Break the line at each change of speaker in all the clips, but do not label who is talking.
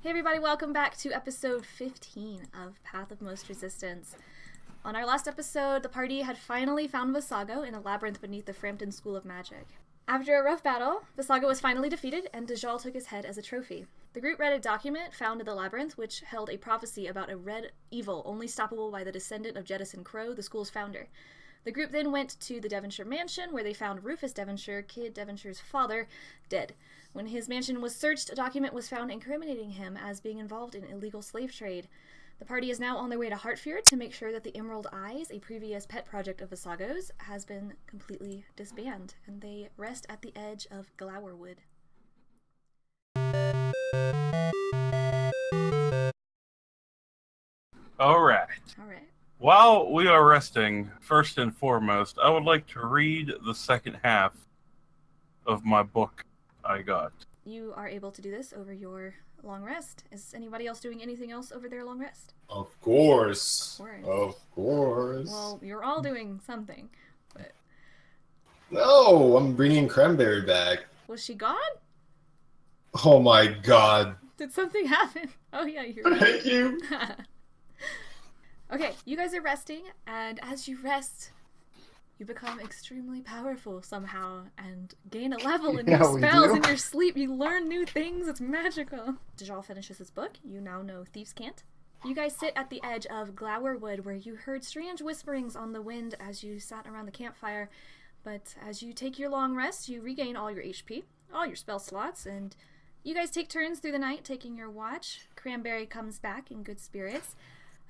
Hey everybody, welcome back to episode 15 of Path of Most Resistance. On our last episode, the party had finally found Visago in a labyrinth beneath the Frampton School of Magic. After a rough battle, Visago was finally defeated, and Dajjal took his head as a trophy. The group read a document found in the labyrinth which held a prophecy about a red evil only stoppable by the descendant of Jettison Crow, the school's founder. The group then went to the Devonshire mansion, where they found Rufus Devonshire, Kid Devonshire's father, dead. When his mansion was searched, a document was found incriminating him as being involved in illegal slave trade. The party is now on their way to Hartfield to make sure that the Emerald Eyes, a previous pet project of Visago's, has been completely disbanded, and they rest at the edge of Glowerwood.
All right. While we are resting, first and foremost, I would like to read the second half of my book I got.
You are able to do this over your long rest. Is anybody else doing anything else over their long rest?
Of course. Of course.
Well, you're all doing something, but...
No, I'm bringing Cranberry back.
Was she gone?
Oh my god.
Did something happen? Oh yeah, you're right.
Thank you.
Okay, you guys are resting, and as you rest, you become extremely powerful somehow and gain a level in your spells in your sleep. You learn new things. It's magical. Dajjal finishes his book. You now know Thieves' Cant. You guys sit at the edge of Glowerwood, where you heard strange whisperings on the wind as you sat around the campfire. But as you take your long rest, you regain all your HP, all your spell slots, and you guys take turns through the night taking your watch. Cranberry comes back in good spirits.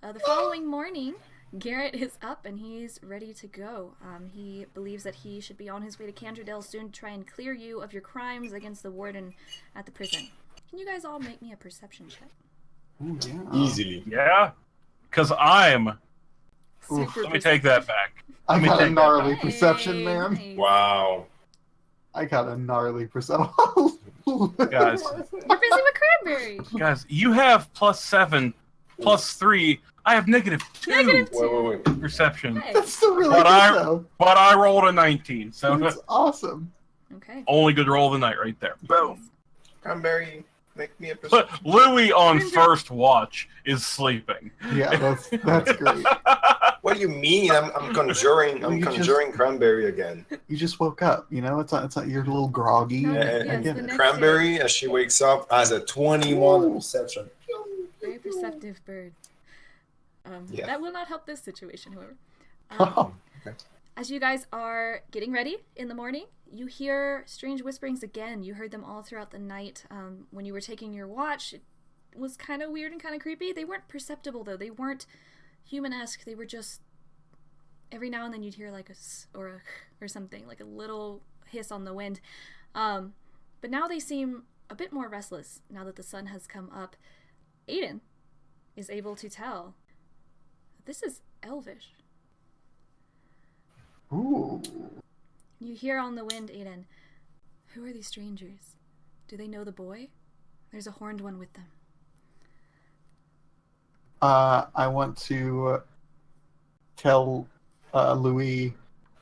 The following morning, Garrett is up and he's ready to go. He believes that he should be on his way to Candredale soon to try and clear you of your crimes against the warden at the prison. Can you guys all make me a perception check?
Ooh, yeah. Easily.
Yeah? Because I'm...
Super
Let me take that back.
I got a gnarly perception, man.
Nice.
Wow.
I got a gnarly perception.
Guys.
You're busy with Cranberry.
Guys, you have +7, +3. I have -2
Wait.
perception.
Hey.
That's still really
But
good, though.
But I rolled a 19, so
That's awesome.
Okay.
only good roll of the night right there. Boom.
Cranberry, make me a
But
perception.
Loowee on first watch is sleeping.
Yeah, that's great.
What do you mean? I'm conjuring. I'm
You just-
conjuring Cranberry again.
You just woke up, you know? It's not you're a little groggy.
No,
I
yes,
get
the
it.
next
Cranberry, as she wakes up, has a 21 perception.
Very perceptive bird.
Yeah.
That will not help this situation, however.
Oh,
As you guys are getting ready in the morning, you hear strange whisperings again. You heard them all throughout the night. When you were taking your watch, it was kind of weird and kind of creepy. They weren't perceptible, though. They weren't human-esque. They were just... Every now and then you'd hear like a s or a or something, like a little hiss on the wind. But now they seem a bit more restless now that the sun has come up. Ayden is able to tell that this is Elvish.
ooh.
You hear on the wind, Ayden, who are these strangers? Do they know the boy? There's a horned one with them.
I want to tell Loowee,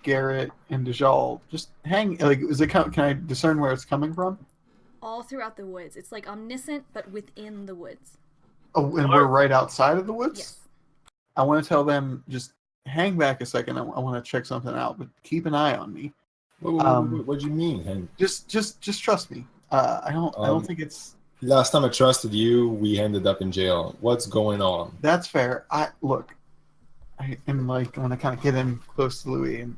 Garrett, and Dajjal, just hang. Like, can I discern where it's coming from?
All throughout the woods. It's like omniscient, but within the woods.
Oh, and we're right outside of the woods?
Yes.
I want to tell them, just hang back a second. I want to check something out, but keep an eye on me.
What do you mean, Hank?
Just trust me. I don't think it's...
Last time I trusted you, we ended up in jail. What's going on?
That's fair. I am like, when I kind of get in close to Loowee, and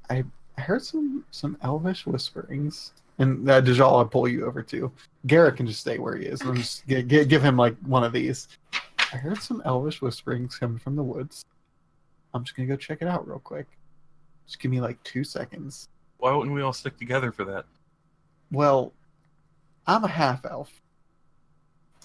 I heard some elvish whisperings. And Dajjal, I'll pull you over too. Garrett can just stay where he is. And just give him like one of these. I heard some elvish whisperings coming from the woods. I'm just gonna go check it out real quick. Just give me like 2 seconds.
Why wouldn't we all stick together for that?
Well, I'm a half elf.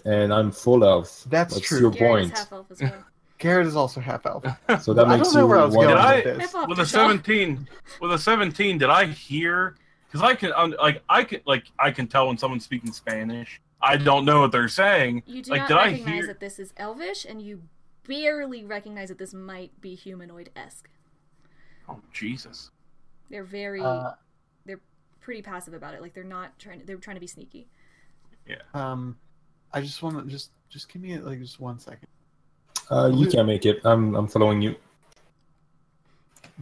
And I'm full elf.
That's
What's
true.
your
Garrett's
point?
half elf as well.
Garrett is also half elf.
So that
I
makes
don't know
you
where I was
one
going
Did
with
I-
this.
F-up,
With a
Dajjal.
17, did I hear? Because I can tell when someone's speaking Spanish. I don't know what they're saying.
You do
Like,
not
did I
recognize
hear?
that this is Elvish, and you barely recognize that this might be humanoid-esque.
Oh Jesus!
They're very... they're pretty passive about it. Like, they're trying to be sneaky.
Yeah.
I just want to just give me like just 1 second.
You can't make it. I'm following you.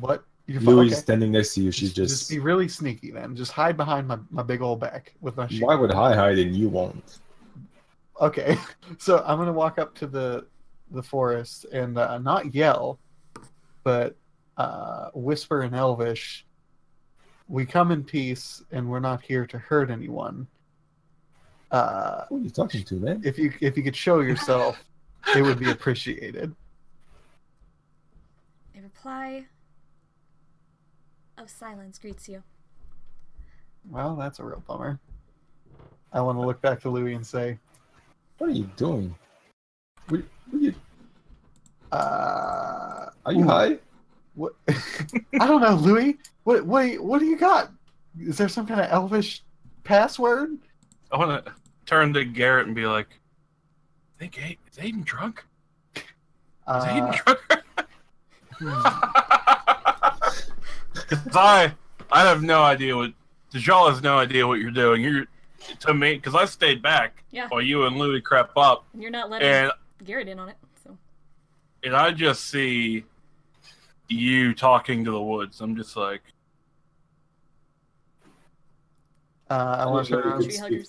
What?
Louie's standing next to you. She's
just be really sneaky then. Just hide behind my big old back with my shield.
Why would I hide and you won't?
Okay, so I'm gonna walk up to the forest and not yell, but whisper in Elvish. We come in peace, and we're not here to hurt anyone.
Who are you talking to, man?
If you could show yourself, it would be appreciated.
A reply of silence greets you.
Well, that's a real bummer. I want to look back to Loowee and say,
"What are you doing? What are you? Are you high?
What? I don't know, Loowee. What do you got? Is there some kind of Elvish password?"
I want to turn to Garrett and be like, "Is Ayden drunk? Is Ayden drunk?" Because I have no idea what Dajjal has no idea what you're doing. You're to me because I stayed back while you and Loowee crept up.
And you're not letting Garrett in on it. So.
And I just see you talking to the woods. I'm just like,
I want to turn around.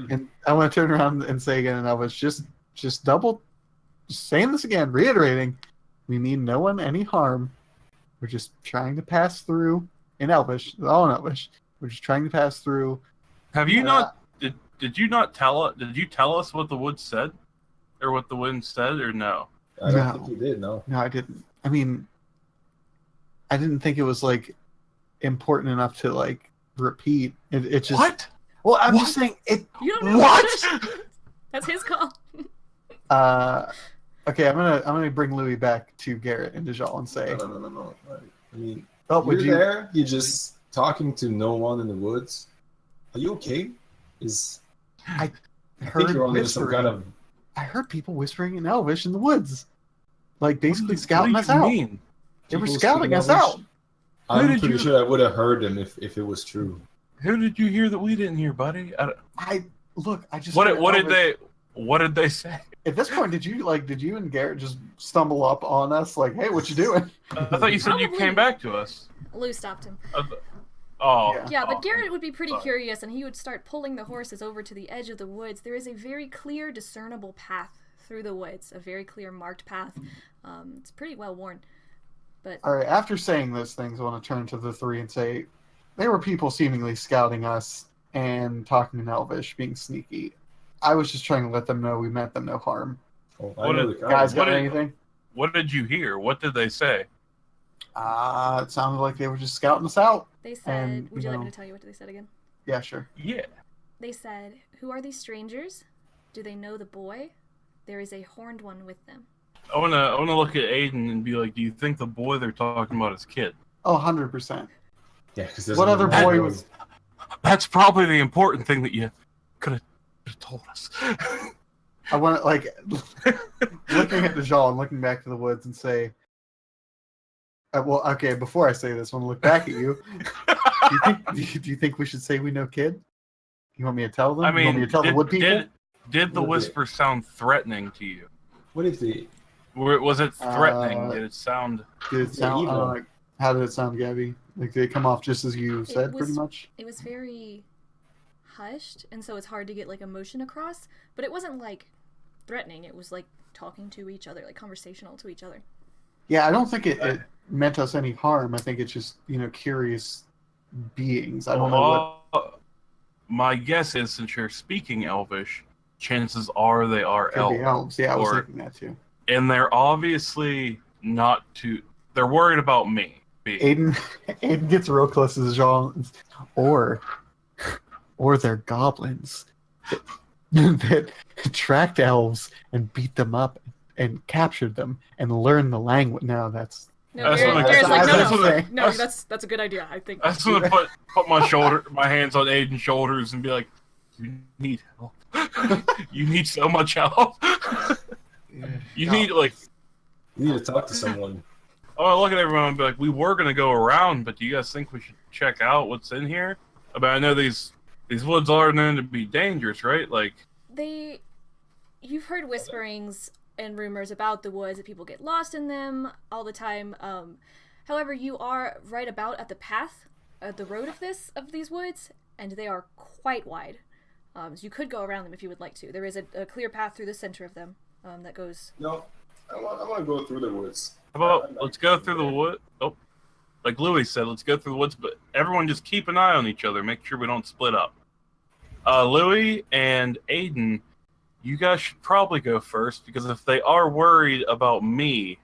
And I want to turn around and say again, and I was just saying this again, reiterating, we mean no one any harm. We're just trying to pass through in Elvish, all in Elvish. We're just trying to pass through.
Have you not? Did you not tell? Did you tell us what the woods said, or what the wind said, or no?
I don't think you did. No,
I didn't. I mean, I didn't think it was like important enough to like repeat. It just
what?
Well, I'm just saying it.
You don't know
what?
That's his call.
Okay, I'm gonna bring Loowee back to Garrett and Dajjal and say,
no. I mean,
you're
there. You're just talking to no one in the woods. Are you okay?
I
think you're under some kind of.
I heard people whispering in Elvish in the woods, like basically
what
scouting us out.
Mean?
They were scouting us out.
I'm pretty sure I would have heard them if it was true.
Who did you hear that we didn't hear, buddy?
I just.
What did they say?
At this point, did you and Garrett just stumble up on us like, "Hey, what you doing?"
I thought you said you came back to us.
Lou stopped him.
Yeah,
but Garrett would be pretty curious, and he would start pulling the horses over to the edge of the woods. There is a very clear, discernible path through the woods, a very clear, marked path. It's pretty well worn. But
all right, after saying those things, I want to turn to the three and say, there were people seemingly scouting us and talking in Elvish, being sneaky. I was just trying to let them know we meant them no harm. Guys, got anything?
What did you hear? What did they say?
It sounded like they were just scouting us out.
They said, would you like me to tell you what they said again?
Yeah, sure.
Yeah.
They said, who are these strangers? Do they know the boy? There is a horned one with them.
I wanna look at Ayden and be like, do you think the boy they're talking about is Kid?
Oh, 100%.
Yeah, because
what other boy was...
That's probably the important thing that you could have told us.
I want to, like, looking at Dajjal and looking back to the woods and say, well, okay, before I say this, I want to look back at you. Do you think we should say we know Kid? You want me to tell them?
I mean,
you want me to tell the wood people?
Did the whisper sound threatening to you?
What if they...
Was it threatening? Did it sound...
How did it sound, Gabby? Like, did it come off just as you said, pretty much?
It was very hushed, and so it's hard to get, like, emotion across. But it wasn't, like, threatening. It was, like, talking to each other, like, conversational to each other.
Yeah, I don't think it meant us any harm. I think it's just, curious beings. I don't know what...
My guess is, since you're speaking Elvish, chances are they are
elves. Yeah, I was thinking that, too.
And they're obviously not too... They're worried about me.
Ayden gets real close to Dajjal, or they're goblins that tracked elves and beat them up and captured them and learned the language. No, that's
Garrett's like, no, that's a good idea. I think
I just want to put my hands on Ayden's shoulders and be like, you need help. You need so much help. You need
to talk to someone.
I look at everyone and be like, we were going to go around, but do you guys think we should check out what's in here? I know these woods are known to be dangerous, right? Like,
they you've heard whisperings and rumors about the woods, that people get lost in them all the time. However, you are right about at the path, the road of these woods, and they are quite wide. So you could go around them if you would like to. There is a clear path through the center of them that goes...
No, I want to go through the woods.
How about let's go through the wood? Oh, like Loowee said, let's go through the woods, but everyone just keep an eye on each other. Make sure we don't split up. Loowee and Ayden, you guys should probably go first, because if they are worried about me,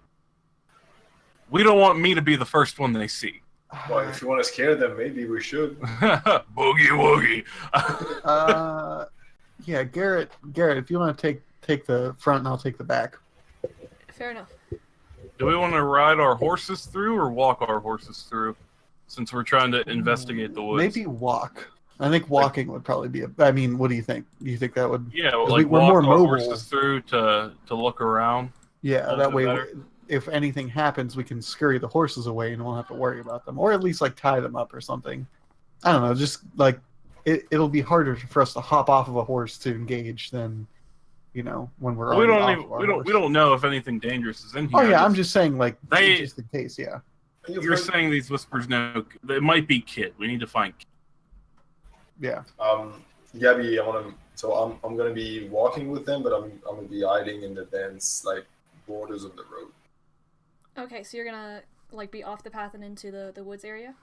we don't want me to be the first one they see.
Well, if you want to scare them, maybe we should.
Boogie woogie.
Yeah, Garrett, if you want to take the front and I'll take the back.
Fair enough.
Do we want to ride our horses through or walk our horses through, since we're trying to investigate the woods?
Maybe walk. I think walking would probably be I mean, what do you think? Do you think that would...
Yeah,
like
we're
walk
more
our
mobile.
horses
Horses through to look around.
Yeah, that way,
better.
if anything happens, we can scurry the horses away and we won't have to worry about them. Or at least, like, tie them up or something. I don't know, just, like, it'll be harder for us to hop off of a horse to engage than, you know, when we're
we don't know if anything dangerous is in here.
Oh, yeah, I'm just saying, like,
They-
just in case, yeah.
You're saying these whispers know... It might be Kid. We need to find Kid.
Yeah.
Gabby, I'm gonna be walking with them, but I'm gonna be hiding in the dense like borders of the road.
Okay, so you're gonna like be off the path and into the woods area?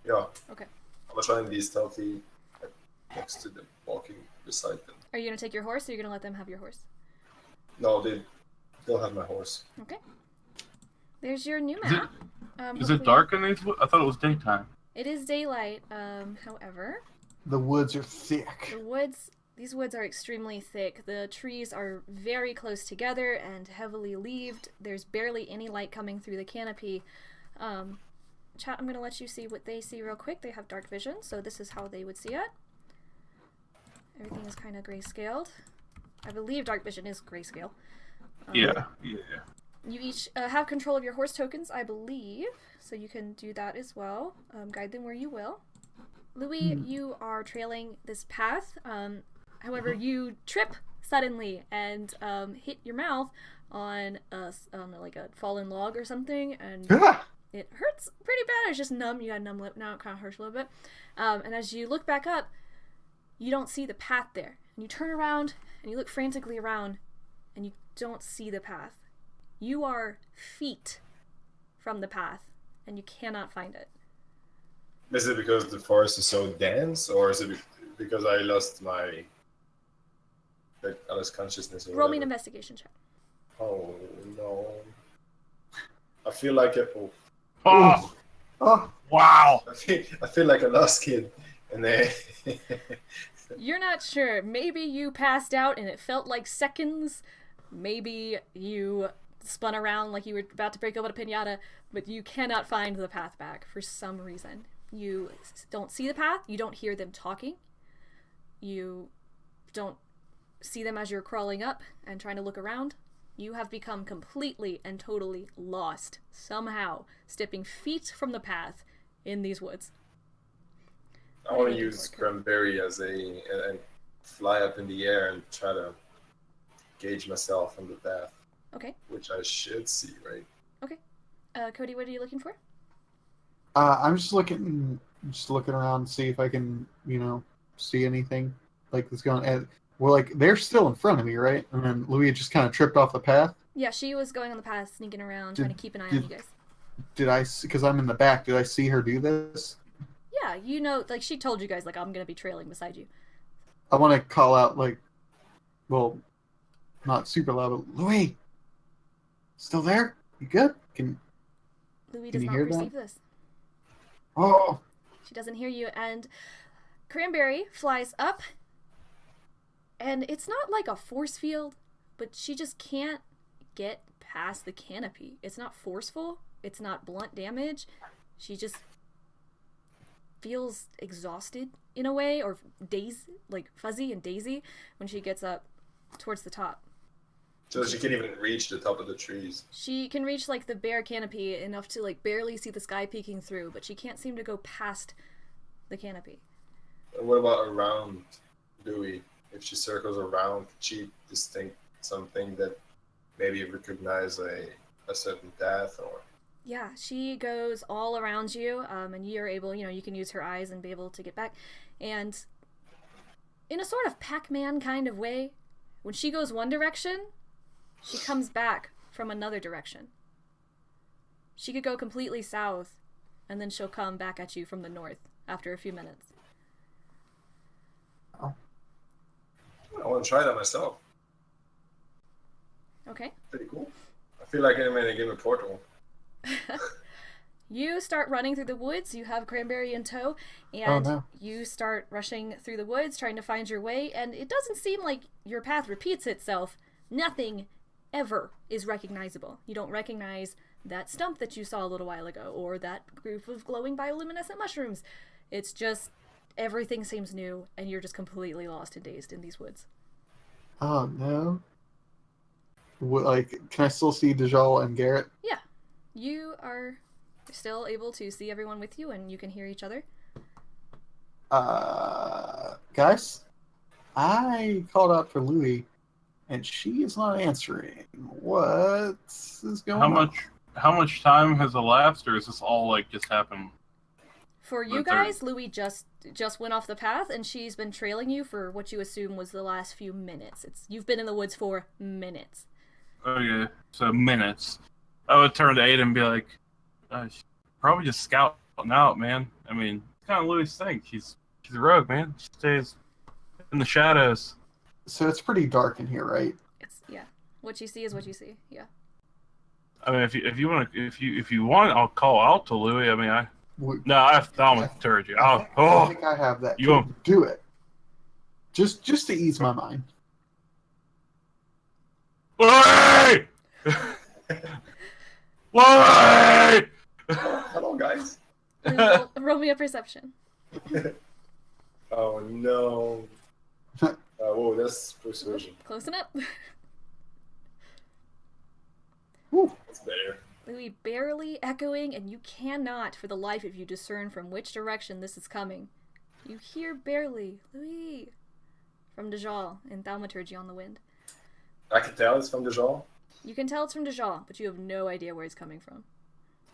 Yeah.
Okay.
I'm gonna try and be stealthy like, next to them, walking beside them.
Are you gonna take your horse, or are you gonna let them have your horse?
No, they'll have my horse.
Okay. There's your new map.
Is it dark in these woods? I thought it was daytime.
It is daylight. However,
The woods are thick.
these woods are extremely thick. The trees are very close together and heavily leaved. There's barely any light coming through the canopy. Chat, I'm going to let you see what they see real quick. They have dark vision, so this is how they would see it. Everything is kind of grayscaled. I believe dark vision is grayscale.
Yeah.
You each have control of your horse tokens, I believe, so you can do that as well. Guide them where you will. Loowee, you are trailing this path. However, you trip suddenly and hit your mouth on a fallen log or something, and it hurts pretty bad. It's just numb. You got a numb lip now. It kind of hurts a little bit. And as you look back up, you don't see the path there. And you turn around and you look frantically around, and you don't see the path. You are feet from the path, and you cannot find it.
Is it because the forest is so dense, or is it because I lost my consciousness? Or
Roll me an
whatever?
investigation check.
Oh no! I feel like it.
Oh,
Oh,
wow.
I feel like a lost kid, and then
You're not sure. Maybe you passed out and it felt like seconds. Maybe you spun around like you were about to break open a piñata, but you cannot find the path back for some reason. You don't see the path. You don't hear them talking. You don't see them as you're crawling up and trying to look around. You have become completely and totally lost, somehow, stepping feet from the path in these woods.
I want to use Cranberry as and fly up in the air and try to gauge myself on the path.
Okay.
Which I should see, right?
Okay. Cody, what are you looking for?
I'm just looking around to see if I can, see anything like that's going. Well, like they're still in front of me, right? And then Loowee just kind of tripped off the path.
Yeah, she was going on the path, sneaking around, trying to keep an eye on you guys.
Did I? Because I'm in the back. Did I see her do this?
Yeah, like she told you guys, like I'm gonna be trailing beside you.
I want to call out, not super loud, but Loowee, still there? You good?
Loowee
Can
does
you
not
hear
perceive
that?
this.
Oh,
She doesn't hear you, and Cranberry flies up, and it's not like a force field, but she just can't get past the canopy. It's not forceful. It's not blunt damage. She just feels exhausted in a way, or fuzzy and daisy when she gets up towards the top.
So she can't even reach the top of the trees.
She can reach the bare canopy enough to barely see the sky peeking through, but she can't seem to go past the canopy.
And what about around Loowee? If she circles around, could she something that maybe recognize a certain path or?
Yeah, she goes all around you, and you're able, you can use her eyes and be able to get back. And in a sort of Pac-Man kind of way, when she goes one direction, she comes back from another direction. She could go completely south, and then she'll come back at you from the north after a few minutes.
I want to try that myself.
Okay.
Pretty cool. I feel like I'm in a game of Portal.
You start running through the woods. You have Cranberry in tow, and
Oh, no.
you start rushing through the woods, trying to find your way, and it doesn't seem like your path repeats itself. Nothing ever is recognizable. You don't recognize that stump that you saw a little while ago, or that group of glowing bioluminescent mushrooms. It's just, everything seems new, and you're just completely lost and dazed in these woods.
Oh no. Can I still see Dajjal and Garrett?
Yeah, you are still able to see everyone with you, and you can hear each other.
Guys, I called out for Loowee, and she is not answering. What is going on?
How much time has elapsed, or is this all just happened?
For you guys, Loowee just went off the path, and she's been trailing you for what you assume was the last few minutes. You've been in the woods for minutes.
Okay, so minutes. I would turn to Ayden and be like, she's probably just scouting out, man. I mean, it's kind of Louie's thing. She's a rogue, man. She stays in the shadows.
So it's pretty dark in here, right?
Yeah. What you see is what you see. Yeah.
I mean, if you want, I'll call out to Loowee. I mean, I have thaumaturgy.
I think I have that. Do it. Just to ease my mind.
Loowee! Loowee!
Hello, guys.
Roll me a perception.
Oh no. Whoa, that's persuasion.
Close enough.
That's better.
Loowee barely echoing, and you cannot, for the life of you, discern from which direction this is coming. You hear barely, Loowee, from Dajjal in Thaumaturgy on the Wind.
I can tell it's from Dajjal?
You can tell it's from Dajjal, but you have no idea where it's coming from.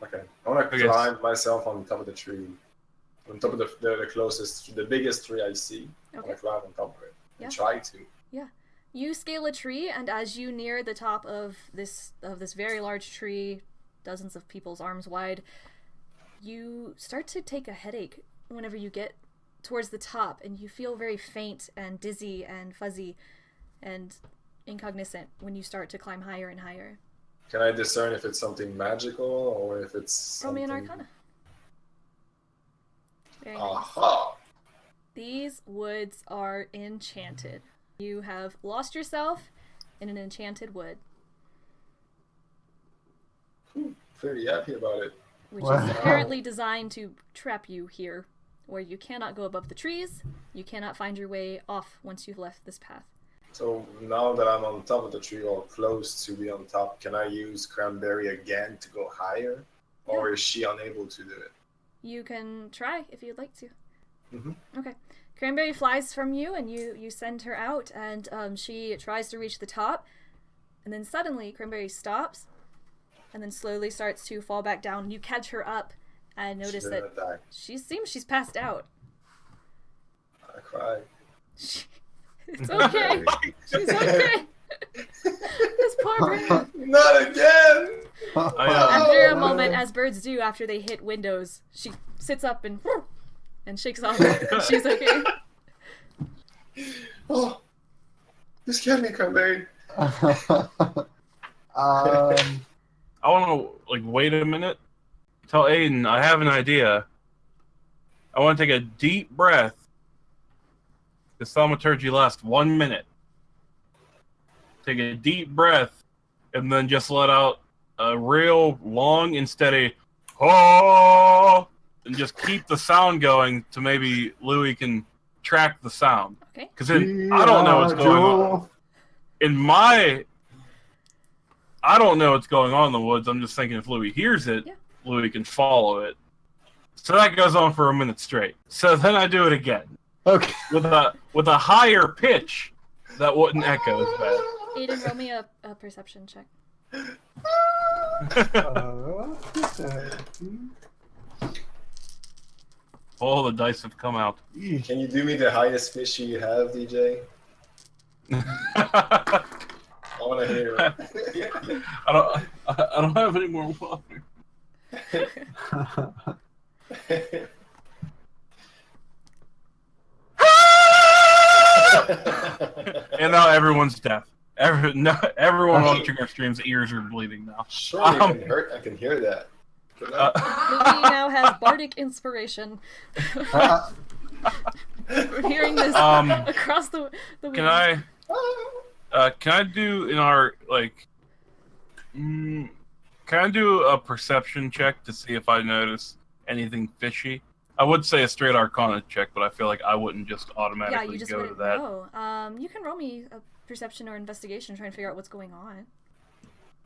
Okay. I want to climb myself on top of the tree. On top of the closest, the biggest tree I see.
Okay.
I want to climb on top of it.
Yeah.
And try to.
Yeah. You scale a tree, and as you near the top of this very large tree, dozens of people's arms wide, you start to take a headache whenever you get towards the top, and you feel very faint and dizzy and fuzzy and incognizant when you start to climb higher and higher.
Can I discern if it's something magical or if it's
Roll me
something...
an Arcana. Very nice.
Aha!
These woods are enchanted. You have lost yourself in an enchanted wood,
Pretty happy about it.
which
Wow.
is apparently designed to trap you here, where you cannot go above the trees, you cannot find your way off once you've left this path.
So now that I'm on top of the tree or close to be on top, can I use Cranberry again to go higher? Or is she unable to do it?
You can try if you'd like to.
Mhm.
Okay. Cranberry flies from you, and you send her out, and she tries to reach the top, and then suddenly Cranberry stops, and then slowly starts to fall back down. You catch her up and notice
She's
that
gonna die.
she's passed out.
I cry.
It's okay. She's okay. This poor bird.
Not again!
After a moment, as birds do after they hit windows, she sits up and shakes off. She's okay.
Oh, you scared me, Cranberry.
I want to wait a minute. Tell Ayden I have an idea. I want to take a deep breath. The thaumaturgy lasts 1 minute. Take a deep breath, and then just let out a real long and steady "oh," and just keep the sound going to maybe Loowee can track the sound.
Okay.
Because then I don't know what's going on. I don't know what's going on in the woods. I'm just thinking if Loowee hears it,
Yeah.
Loowee can follow it. So that goes on for a minute straight. So then I do it again
Okay.
with a higher pitch that wouldn't echo as bad.
Aiden, roll me a perception check.
All the dice have come out.
Can you do me the highest fish you have, DJ? I want to hear it.
I don't have any more water. And now everyone's deaf. Everyone watching our stream's ears are bleeding now.
Sure, I can hear that.
Loowee now has bardic inspiration. We're hearing this across the wind.
Can I do in our can I do a perception check to see if I notice anything fishy? I would say a straight Arcana check, but I feel like I wouldn't just automatically go to that.
No. You can roll me a perception or investigation, try and figure out what's going on.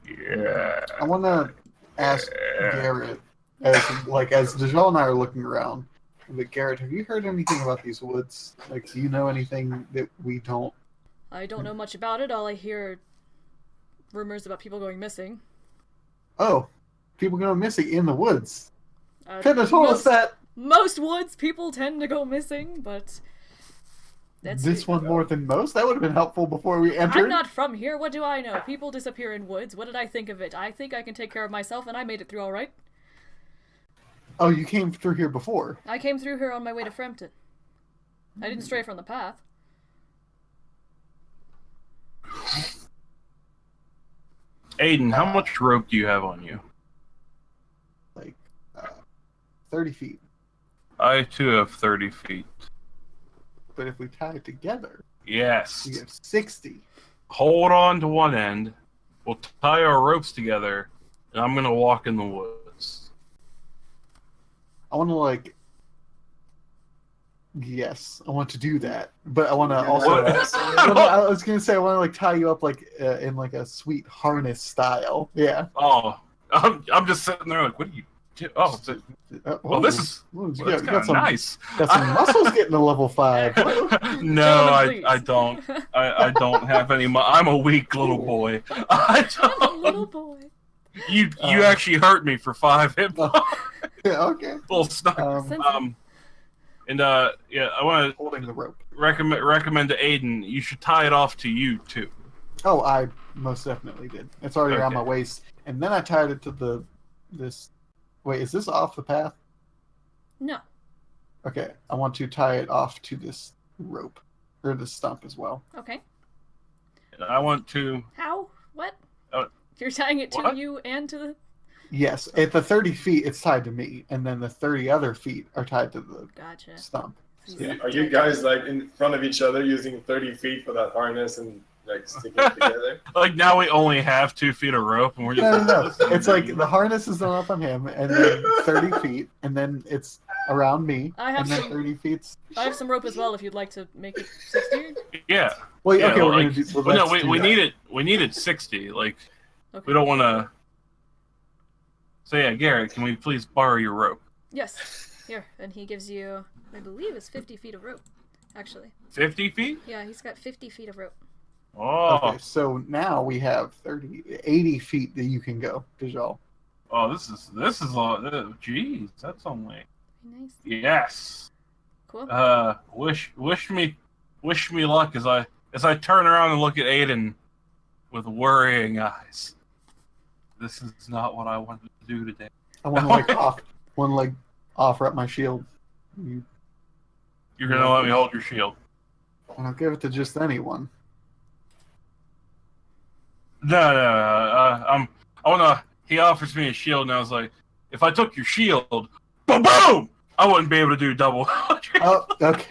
Yeah.
I want to ask Garrett, as Dajjal and I are looking around, but Garrett, have you heard anything about these woods? Like, do you know anything that we don't?
I don't know much about it. All I hear are rumors about people going missing.
Oh, people going missing in the woods. Could have told us that.
Most woods, people tend to go missing, but
this one more than most? That would have been helpful before we entered.
I'm not from here. What do I know? People disappear in woods. What did I think of it? I think I can take care of myself, and I made it through all right.
Oh, you came through here before?
I came through here on my way to Frampton. I didn't stray from the path.
Ayden, how much rope do you have on you?
Like 30 feet.
I too have 30 feet.
But if we tie it together,
yes,
we have 60.
Hold on to one end. We'll tie our ropes together, and I'm gonna walk in the woods.
I want to yes, I want to do that, but I want to also. I was gonna say I want to tie you up in a sweet harness style. Yeah.
Oh, I'm just sitting there what do you? Oh, this is that's kind of nice.
Got some muscles getting to level 5.
No, I don't. I don't have any. I'm a weak little boy. I don't.
I'm a little boy.
You actually hurt me for 5 hit points.
Yeah, okay.
Little snuck. I want to
holding the rope.
Recommend to Ayden. You should tie it off to you too.
Oh, I most definitely did. It's already around my waist, and then I tied it to this. Wait, is this off the path?
No.
Okay, I want to tie it off to this rope, or this stump as well.
Okay.
I want to...
How? What? You're tying it to you and to the...
Yes, at the 30 feet, it's tied to me, and then the 30 other feet are tied to the stump.
Yeah. Are you guys in front of each other using 30 feet for that harness and sticking it together?
Now we only have 2 feet of rope, and we're just...
No. It's the harness is up on him, and then 30 feet, and then it's around me, and then 30 feet.
I have some rope as well if you'd like to make it 60.
Yeah.
Well, okay,
we're
going to do...
Well, no, we need it. We needed 60. Okay. We don't want to... So yeah, Garrett, can we please borrow your rope?
Yes. Here, and he gives you, I believe it's 50 feet of rope, actually.
50 feet?
Yeah, he's got 50 feet of rope.
Oh.
Okay, so now we have 80 feet that you can go, Dajjal.
Oh, this is all. Jeez, that's only.
Nice.
Yes.
Cool.
Wish me luck as I turn around and look at Ayden with worrying eyes. This is not what I wanted to do today.
I want to offer up my shield.
You're gonna let me hold your shield?
I'll give it to just anyone.
No. He offers me a shield, and I was like, if I took your shield, boom, I wouldn't be able to do double.
Oh, okay.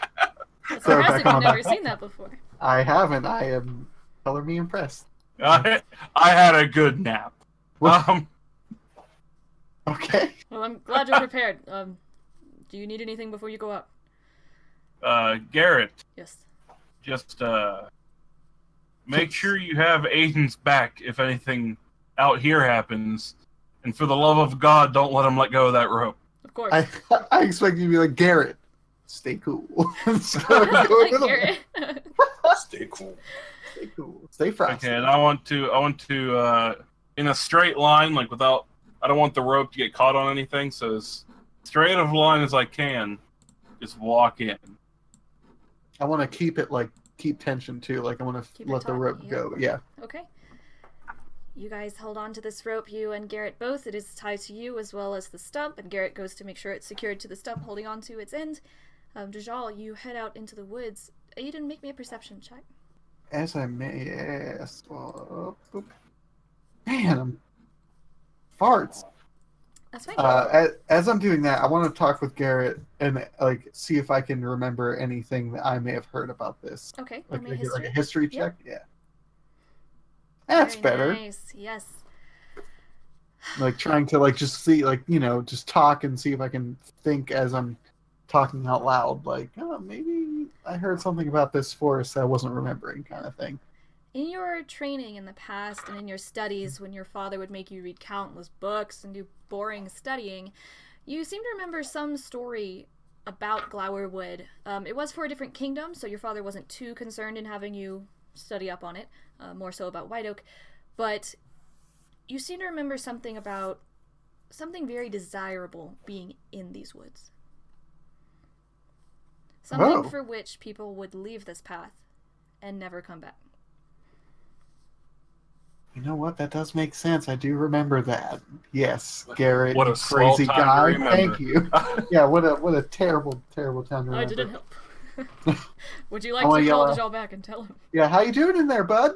That's impressive. I've never seen that before.
I haven't. I am color me impressed.
I had a good nap.
Okay.
Well, I'm glad you're prepared. Do you need anything before you go out?
Garrett.
Yes.
Just make sure you have Ayden's back if anything out here happens, and for the love of God, don't let him let go of that rope.
Of course.
I expect you to be like, Garrett, stay cool.
Garrett.
Stay cool.
Stay cool. Stay frosty.
Okay, and I want to, in a straight line, like without, I don't want the rope to get caught on anything, so as straight of a line as I can, just walk in.
I want to keep tension too. Like I want to
Keep it
let the
taut,
rope
yeah.
go. Yeah.
Okay. You guys hold on to this rope, you and Garrett both. It is tied to you as well as the stump, and Garrett goes to make sure it's secured to the stump, holding on to its end. Dajjal, you head out into the woods. Ayden, make me a perception check.
As I may ask. Man, I'm farts.
That's fine.
As I'm doing that, I want to talk with Garrett and like see if I can remember anything that I may have heard about this.
Okay,
Like,
roll me a
like
history.
a history check.
Yep.
Yeah. That's
Very
better.
Nice, yes.
Like trying to like just see just talk and see if I can think as I'm talking out loud. Like, oh, maybe I heard something about this forest that I wasn't remembering, kind of thing.
In your training in the past and in your studies, when your father would make you read countless books and do boring studying, you seem to remember some story about Glowerwood. It was for a different kingdom, so your father wasn't too concerned in having you study up on it, more so about White Oak. But you seem to remember something about something very desirable being in these woods. Something for which people would leave this path and never come back.
You know what? That does make sense. I do remember that. Yes, Garrett,
What a
you
small
crazy
time to
guy.
remember.
Thank you. Yeah, what a terrible time to remember.
I didn't help. Would you like
I wanna
to call
yell
Dajjal back and tell him?
Yeah, how you doing in there, bud?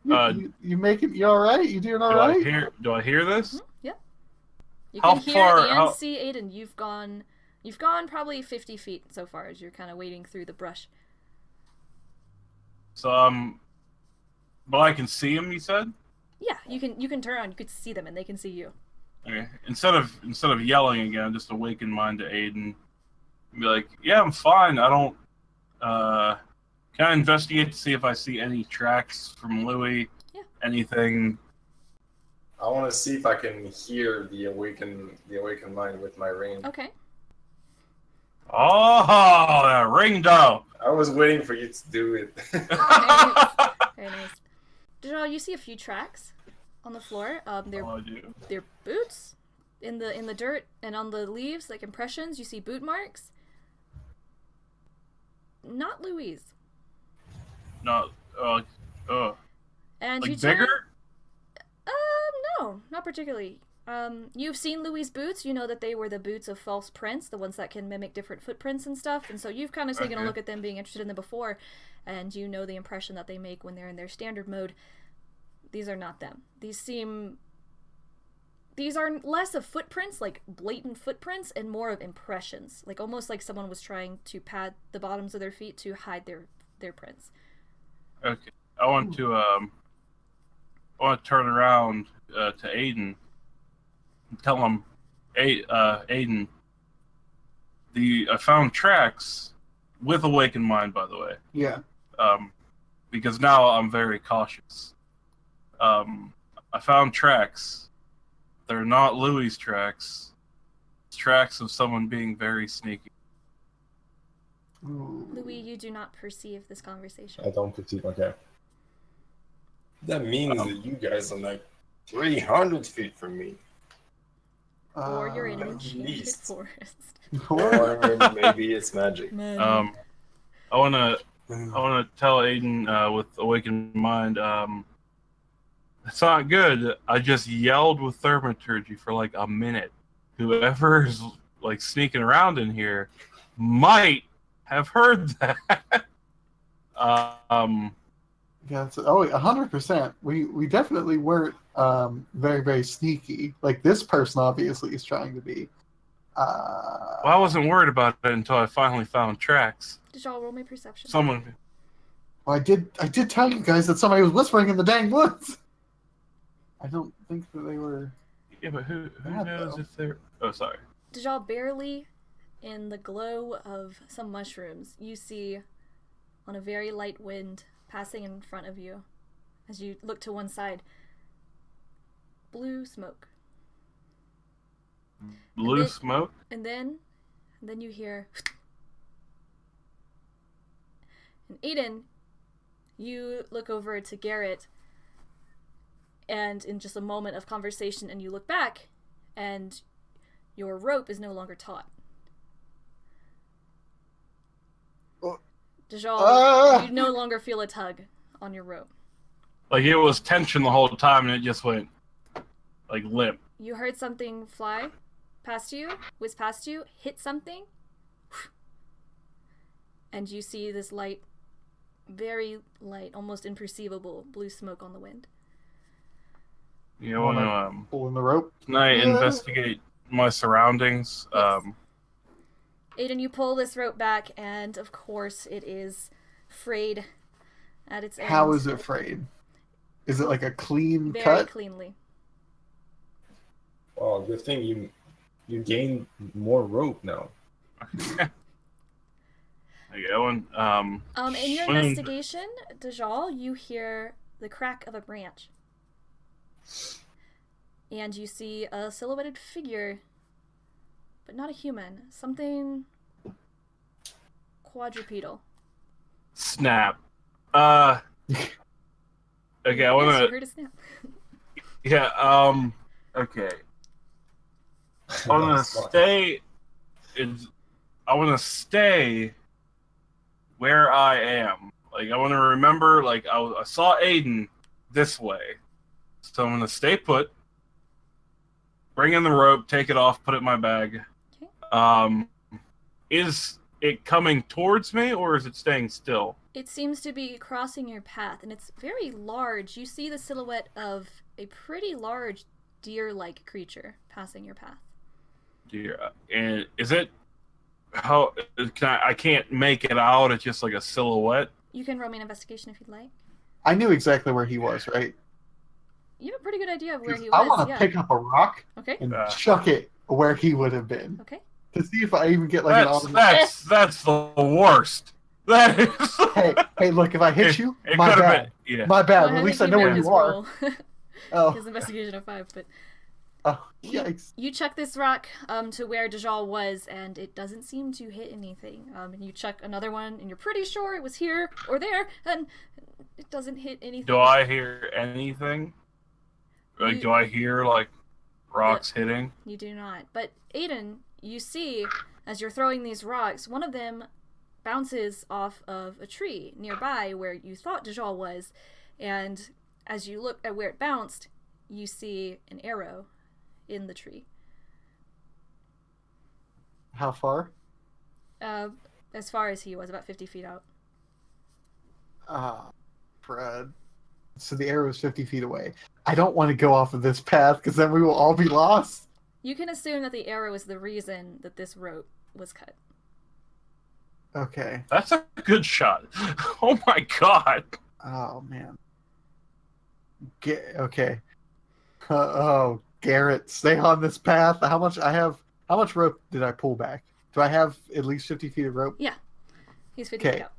You making? You all right? You doing all right?
Do I hear this?
Mm-hmm. Yeah. You
How
can hear
far-
and
how-
see Ayden. You've gone probably 50 feet so far as you're kind of wading through the brush.
So but I can see him. You said.
Yeah, you can turn around. You could see them, and they can see you.
Okay. Instead of yelling again, just awaken mind to Ayden. Be like, yeah, I'm fine. I don't. Can I investigate to see if I see any tracks from Loowee?
Yeah.
Anything?
I want to see if I can hear the awakened mind with my ring.
Okay.
Oh, that ring dough.
I was waiting for you to do it.
Very nice. Dajjal, you see a few tracks on the floor. They're
Oh, I do.
they're boots in the dirt and on the leaves, like impressions. You see boot marks. Not Louise.
No.
And
Like
you
bigger?
No, not particularly. You've seen Louis' boots. You know that they were the boots of false prints, the ones that can mimic different footprints and stuff. And so you've kind of taken a look at them, being interested in them before, and you know the impression that they make when they're in their standard mode. These are not them. These are less of footprints, like blatant footprints, and more of impressions, like almost like someone was trying to pad the bottoms of their feet to hide their prints.
Okay. I want to turn around to Ayden and tell him, Ayden, I found tracks with awakened mind, by the way.
Yeah.
Because now I'm very cautious. I found tracks. They're not Louie's tracks. It's tracks of someone being very sneaky.
Ooh.
Louis, you do not perceive this conversation.
I don't perceive. Okay. That means that you guys are like 300 feet from me.
Or you're in
at
enchanted
least.
forest.
Or maybe it's magic.
I wanna tell Ayden with awakened mind. It's not good. I just yelled with thaumaturgy for like a minute. Whoever's like sneaking around in here might have heard that.
Yeah, 100%. We definitely weren't very, very sneaky. Like this person obviously is trying to be.
Well, I wasn't worried about it until I finally found tracks.
Did y'all roll my perception?
Someone.
Well, I did tell you guys that somebody was whispering in the dang woods. I don't think that they were.
Yeah, but who
bad,
knows
though.
if they're? Oh, sorry.
Did y'all barely, in the glow of some mushrooms, you see, on a very light wind, passing in front of you, as you look to one side, blue smoke.
Blue
then-
smoke.
And then you hear, and Ayden, you look over to Garrett, and in just a moment of conversation, and you look back, and your rope is no longer taut. Dajjal, you no longer feel a tug on your rope.
Like it was tension the whole time, and it just went like limp.
You heard something fly past you, whiz past you, hit something, and you see this light, very light, almost imperceivable blue smoke on the wind.
You want to
pulling the rope?
can I investigate my surroundings?
Yes. Ayden, you pull this rope back, and of course it is frayed at its end.
How is it frayed? Is it like a clean
Very
cut?
cleanly.
Well, good thing you gained more rope now.
Okay, Owen.
In your investigation, Dajjal, you hear the crack of a branch. And you see a silhouetted figure, but not a human. Something quadrupedal.
Snap. Okay, I
Yes,
want
you heard a snap.
Yeah. Okay. I want to stay. I want to stay where I am. Like I want to remember. Like I saw Ayden this way, so I'm gonna stay put. Bring in the rope, take it off, put it in my bag.
Okay.
Is it coming towards me or is it staying still?
It seems to be crossing your path, and it's very large. You see the silhouette of a pretty large deer-like creature passing your path.
Dear, and is it? How I can't make it out. It's just like a silhouette.
You can roll me an investigation if you'd like.
I knew exactly where he was, right?
You have a pretty good idea of where he
I
was.
want to pick up a rock
Okay.
and chuck it where he would have been.
Okay.
To see if I even get like an automatic.
That's the worst. That is.
Hey, look! If I hit you,
It
my
could've
bad.
been- yeah.
My bad.
Well,
At least
think
I know
he
where
made his
you are.
roll.
Oh,
His investigation of 5, but
oh, yikes!
you chuck this rock to where Dajjal was, and it doesn't seem to hit anything. And you chuck another one, and you're pretty sure it was here or there, and it doesn't hit anything.
Do I hear anything? Like, do I hear like rocks hitting?
You do not. But Ayden, you see, as you're throwing these rocks, one of them bounces off of a tree nearby where you thought Dajjal was, and as you look at where it bounced, you see an arrow in the tree.
How far?
As far as he was, about 50 feet out.
Fred. So the arrow is 50 feet away. I don't want to go off of this path because then we will all be lost.
You can assume that the arrow is the reason that this rope was cut.
Okay.
That's a good shot. Oh my god.
Oh man. Okay. Oh, Garrett, stay on this path. How much rope did I pull back? Do I have at least 50 feet of rope?
Yeah. He's 50 feet out.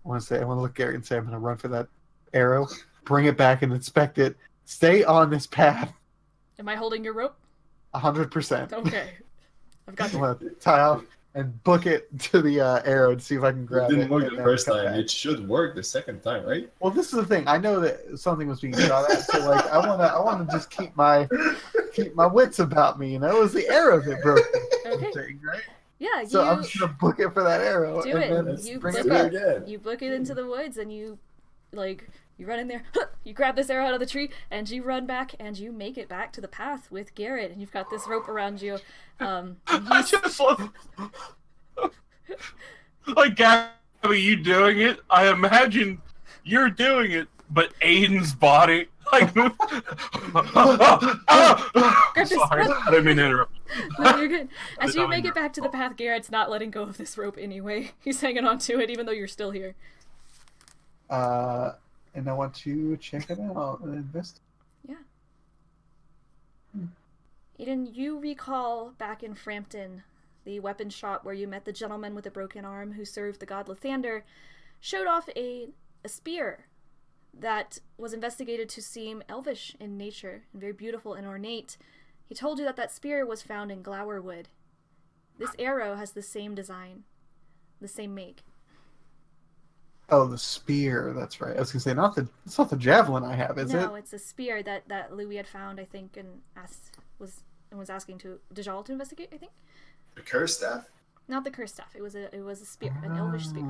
I want to look at Garrett and say I'm going to run for that arrow, bring it back and inspect it. Stay on this path.
Am I holding your rope?
100%.
Okay. I've got
I'm
you.
going to tie off and book it to the arrow and see if I can
It
grab it.
didn't work
and
the
then
first
come
time.
back.
It should work the second time, right?
Well, this is the thing. I know that something was being shot at, so like I want to just keep my wits about me. You know, it was the arrow that broke the
Okay.
thing, right?
Yeah,
So I'm just gonna book it for that arrow
Do
and
it.
then
Let's
You
bring
book
it
do
back.
it again.
you book it into the woods, and you run in there, you grab this arrow out of the tree, and you run back, and you make it back to the path with Garrett, and you've got this rope around you. And
I just love. Like Gabby, you doing it. I imagine you're doing it, but Ayden's body. Like,
Grab this
sorry,
one.
I didn't mean to interrupt.
No, you're good. As you make it back to the path, Garrett's not letting go of this rope anyway. He's hanging on to it, even though you're still here.
And I want to check it out and invest.
Yeah. Ayden, you recall back in Frampton, the weapon shop where you met the gentleman with the broken arm who served the god Lathander, showed off a spear that was investigated to seem elvish in nature and very beautiful and ornate. He told you that that spear was found in Glowerwood. This arrow has the same design, the same make.
Oh, the spear. That's right. I was gonna say it's not the javelin I have, is it?
No, it's a spear that Loowee had found, I think, and was asking to Dajjal to investigate. I think.
The curse staff?
Not the curse staff. It was a spear, an elvish spear.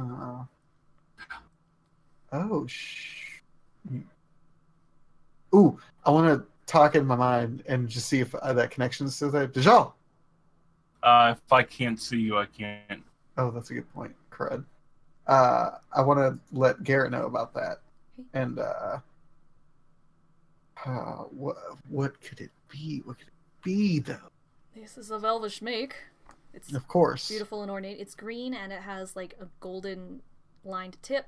Oh, Ooh, I want to talk in my mind and just see if that connection is still there. Dajjal!
If I can't see you, I can't.
Oh, that's a good point. Crud. I want to let Garrett know about that. And, what could it be? What could it be, though?
This is of elvish make. It's
of course
beautiful and ornate. It's green and it has like a golden lined tip.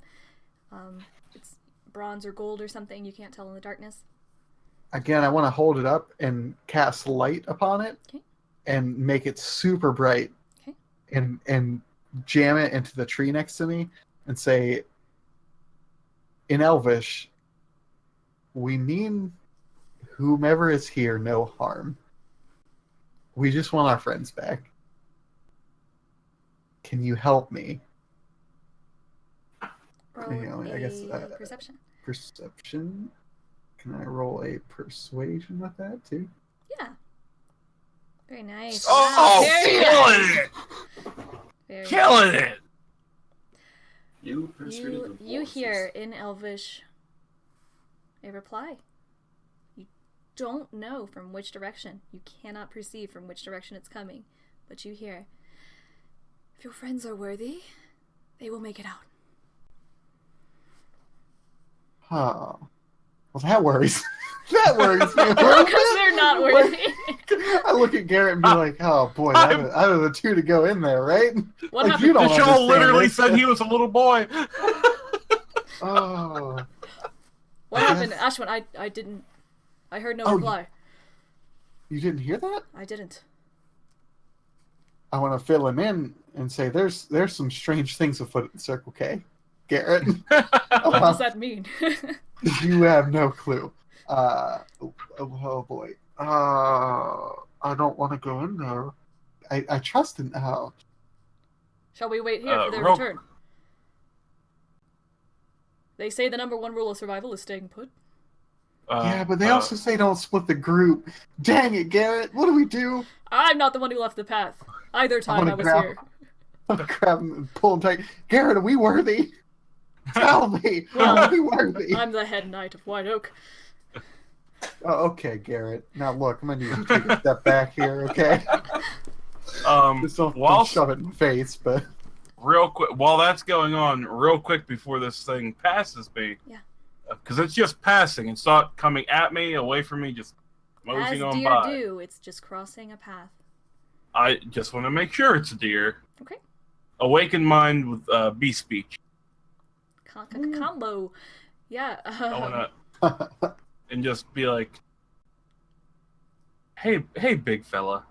It's bronze or gold or something. You can't tell in the darkness.
Again, I want to hold it up and cast light upon it, and make it super bright, and jam it into the tree next to me, and say, in Elvish, we mean whomever is here no harm. We just want our friends back. Can you help me?
Roll
I guess
perception.
Perception. Can I roll a persuasion with that too?
Yeah. Very nice.
Oh,
Wow,
killing it!
You persuaded the
You
voices.
hear in Elvish a reply. You don't know from which direction. You cannot perceive from which direction it's coming. But you hear, if your friends are worthy, they will make it out.
Oh. Well, that worries. That worries me.
Because they're not worthy.
I look at Garrett and be like, oh boy, out of the two to go in there, right?
What
like,
happened?
you don't
Dajjal
understand
literally
this.
said he was a little boy.
Oh.
What happened? Ashwin, I didn't. I heard no reply.
You didn't hear that?
I didn't.
I want to fill him in and say there's some strange things afoot at Circle K, Garrett.
What does that mean?
You have no clue. Oh boy. I don't want to go in there. I trust in. Oh.
Shall we wait here for their
Rope.
return? They say the number one rule of survival is staying put.
Yeah, but they also say don't split the group. Dang it, Garrett. What do we do?
I'm not the one who left the path. Either time I was here.
I'm gonna grab him and pull him tight. Garrett, are we worthy? Tell me.
Well,
are we worthy?
I'm the head knight of White Oak.
Oh, okay, Garrett. Now look, I'm gonna need you to take a step back here, okay? Just don't shove it in my face, but
real quick, while that's going on, real quick before this thing passes me.
Yeah.
Because it's just passing. It's not coming at me, away from me, just moseying on
deer
by.
do, it's just crossing a path.
I just want to make sure it's a deer.
Okay.
Awaken mind with bee speech.
Combo. Yeah.
I want to... and just be like, hey, big fella.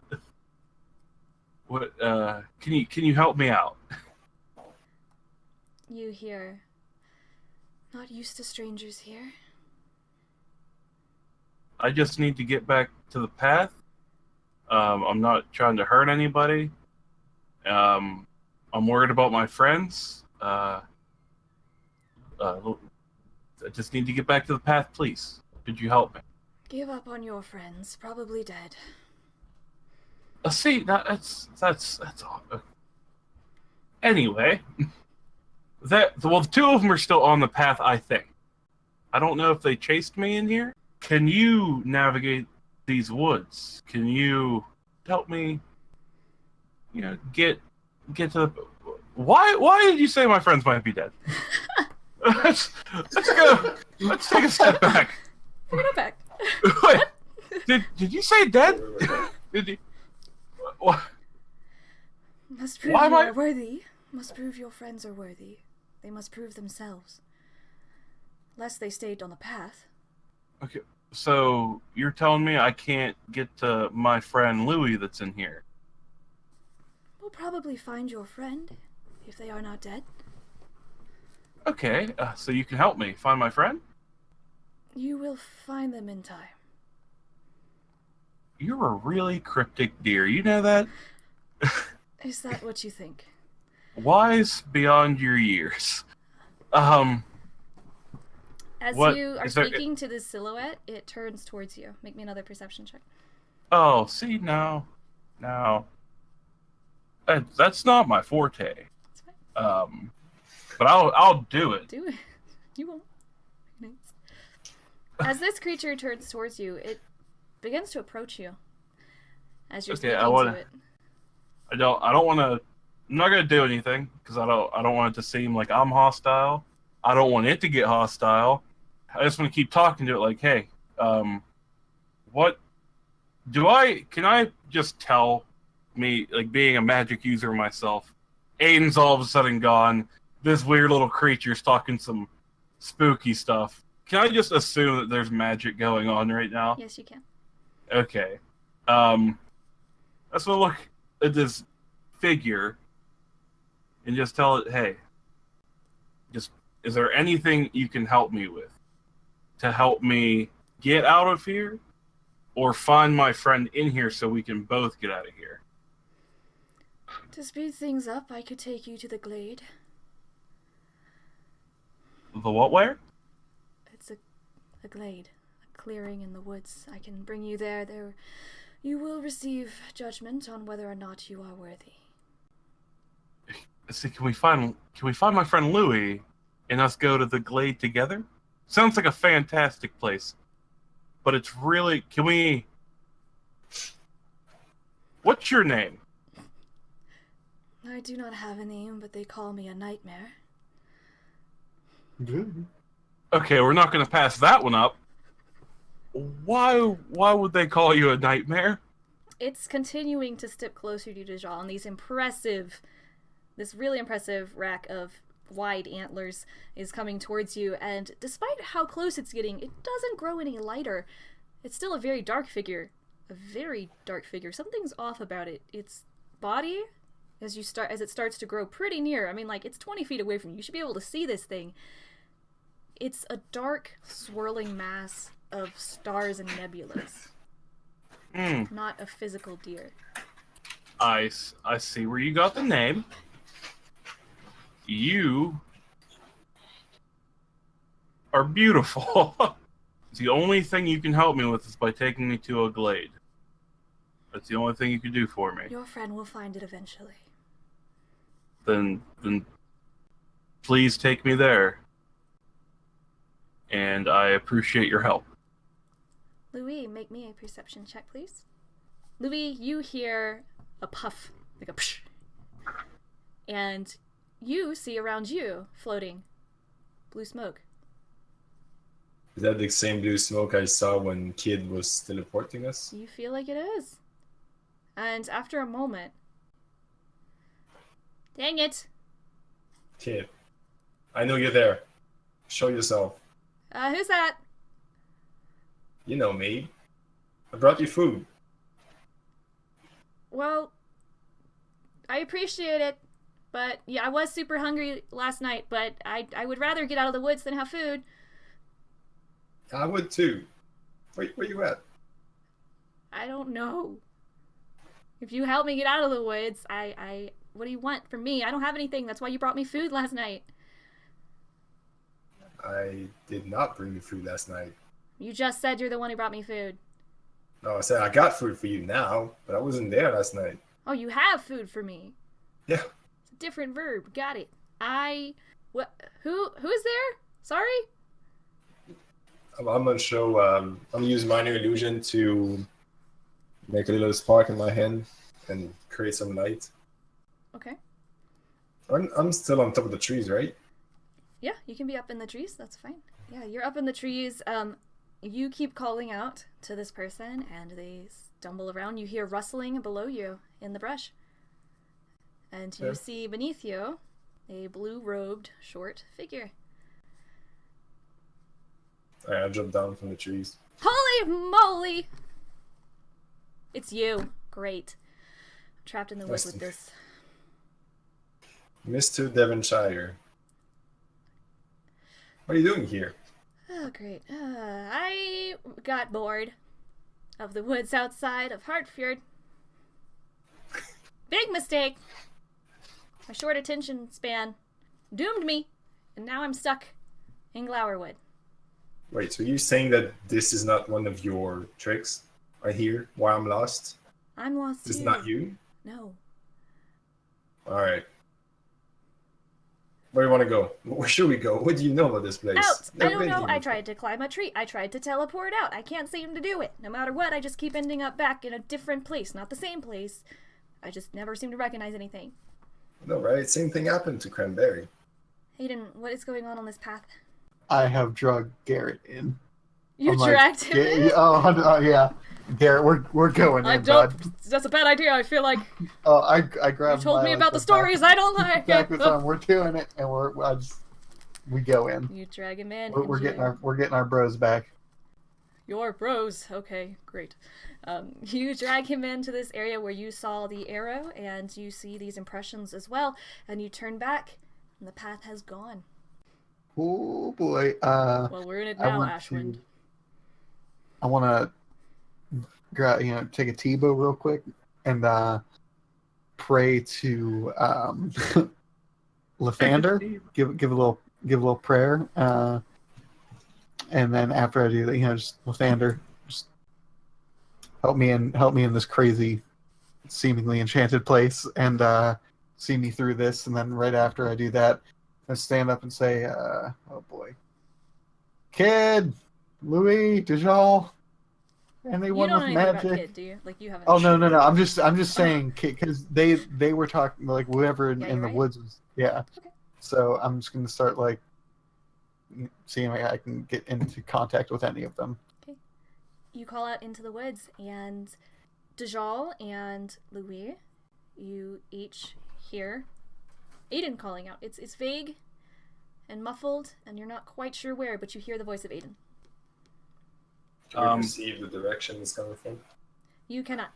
What, can you help me out?
You hear, not used to strangers here.
I just need to get back to the path. I'm not trying to hurt anybody. I'm worried about my friends. I just need to get back to the path, please. Could you help me?
Give up on your friends, probably dead.
See, that's all. Anyway, the two of them are still on the path, I think. I don't know if they chased me in here. Can you navigate these woods? Can you help me? You know, get to the. Why did you say my friends might be dead? Let's go. Let's take a step back.
Bring it back.
Wait, did you say dead? Did you? What?
Must prove
Why
you
am I-
are worthy. Must prove your friends are worthy. They must prove themselves. Lest they stayed on the path.
Okay, so you're telling me I can't get to my friend Loowee that's in here?
We'll probably find your friend, if they are not dead.
Okay, so you can help me find my friend?
You will find them in time.
You're a really cryptic deer, you know that?
Is that what you think?
Wise beyond your years.
As
What
you are
is there-
speaking to this silhouette, it turns towards you. Make me another perception check.
Oh, see, no. That's not my forte.
That's fine.
But I'll do it.
Do it. You won't. Nice. As this creature turns towards you, it begins to approach you. As you're speaking to it.
I don't want to. I'm not gonna do anything because I don't want it to seem like I'm hostile. I don't want it to get hostile. I just want to keep talking to it like, hey, what do I? Can I just tell me, like being a magic user myself? Ayden's all of a sudden gone. This weird little creature's talking some spooky stuff. Can I just assume that there's magic going on right now?
Yes, you can.
Okay. Let's look at this figure and just tell it, hey, is there anything you can help me with to help me get out of here or find my friend in here so we can both get out of here?
To speed things up, I could take you to the glade.
The what where?
It's a glade, a clearing in the woods. I can bring you there. There, you will receive judgment on whether or not you are worthy.
See, can we find my friend Loowee and us go to the glade together? Sounds like a fantastic place. But it's really, can we... What's your name?
I do not have a name, but they call me a nightmare.
Good.
Okay, we're not going to pass that one up. Why would they call you a nightmare?
It's continuing to step closer to Dajjal, and this really impressive rack of wide antlers is coming towards you, and despite how close it's getting, it doesn't grow any lighter. It's still a very dark figure. Something's off about it. Its body, as it starts to grow pretty near, I mean, like, it's 20 feet away from you. You should be able to see this thing. It's a dark, swirling mass of stars and nebulas. Not a physical deer.
I see where you got the name. You are beautiful. The only thing you can help me with is by taking me to a glade. That's the only thing you can do for me.
Your friend will find it eventually.
Then please take me there. And I appreciate your help.
Loowee, make me a perception check, please. Loowee, you hear a puff, like a psh. And you see around you, floating, blue smoke.
Is that the same blue smoke I saw when Kid was teleporting us?
You feel like it is. And after a moment... Dang it!
Kid, I know you're there. Show yourself.
Who's that?
You know me. I brought you food.
Well, I appreciate it, but yeah, I was super hungry last night, but I would rather get out of the woods than have food.
I would too. Where you at?
I don't know. If you help me get out of the woods, what do you want from me? I don't have anything. That's why you brought me food last night.
I did not bring you food last night.
You just said you're the one who brought me food.
No, I said I got food for you now, but I wasn't there last night.
Oh, you have food for me.
Yeah.
It's a different verb. Got it. Who's there? Sorry?
I'm gonna show. I'm gonna use minor illusion to make a little spark in my hand and create some light.
Okay.
I'm still on top of the trees, right?
Yeah, you can be up in the trees. That's fine. Yeah, you're up in the trees. You keep calling out to this person, and they stumble around. You hear rustling below you in the brush. And you see beneath you a blue-robed, short figure.
Alright, I jump down from the trees.
Holy moly! It's you. Great. I'm trapped in the woods with this.
Mr. Devonshire. What are you doing here?
Oh, great. I got bored of the woods outside of Hartfjord. Big mistake. My short attention span doomed me And now I'm stuck in Glowerwood.
Wait, so you're saying that this is not one of your tricks? I hear why I'm lost.
I'm lost
This
too.
is not you?
No.
Alright. Where do you want to go? Where should we go? What do you know about this place?
Out! I
Never
don't
been
know.
here
I
before.
tried to climb a tree. I tried to teleport out. I can't seem to do it. No matter what, I just keep ending up back in a different place. Not the same place. I just never seem to recognize anything.
No, right? Same thing happened to Cranberry.
Hayden, what is going on this path?
I have drugged Garrett in.
You
I'm like,
dragged him in?
Yeah. Garrett, we're going
I
in,
don't.
bud.
That's a bad idea. I feel like
I
you
grabbed.
told me
Milo,
about the
said,
stories I don't like.
Back with time. We're doing it, and we go in.
You drag him in.
We're
and
getting our bros back.
Your bros. Okay, great. You drag him into this area where you saw the arrow, and you see these impressions as well, and you turn back, and the path has gone.
Oh boy.
Well, we're in it now, Ashwind.
I want to take a Tebow real quick and pray to Lathander. give a little prayer. And then after I do that, just Lathander, just help me in this crazy, seemingly enchanted place, and see me through this. And then right after I do that, I stand up and say, "Oh boy, Kid, Loowee, Dajjal, anyone
You don't know
with
anything
magic?"
about Kid, do you? Like you haven't.
Oh no. I'm just saying Kid, because they were talking like whoever in
you're
the
right.
woods was. Yeah.
Okay.
So I'm just gonna start like seeing if I can get into contact with any of them.
Okay. You call out into the woods, and Dajjal and Loowee, you each hear Ayden calling out. It's vague and muffled, and you're not quite sure where, but you hear the voice of Ayden.
Can we perceive the direction it's coming from?
You cannot.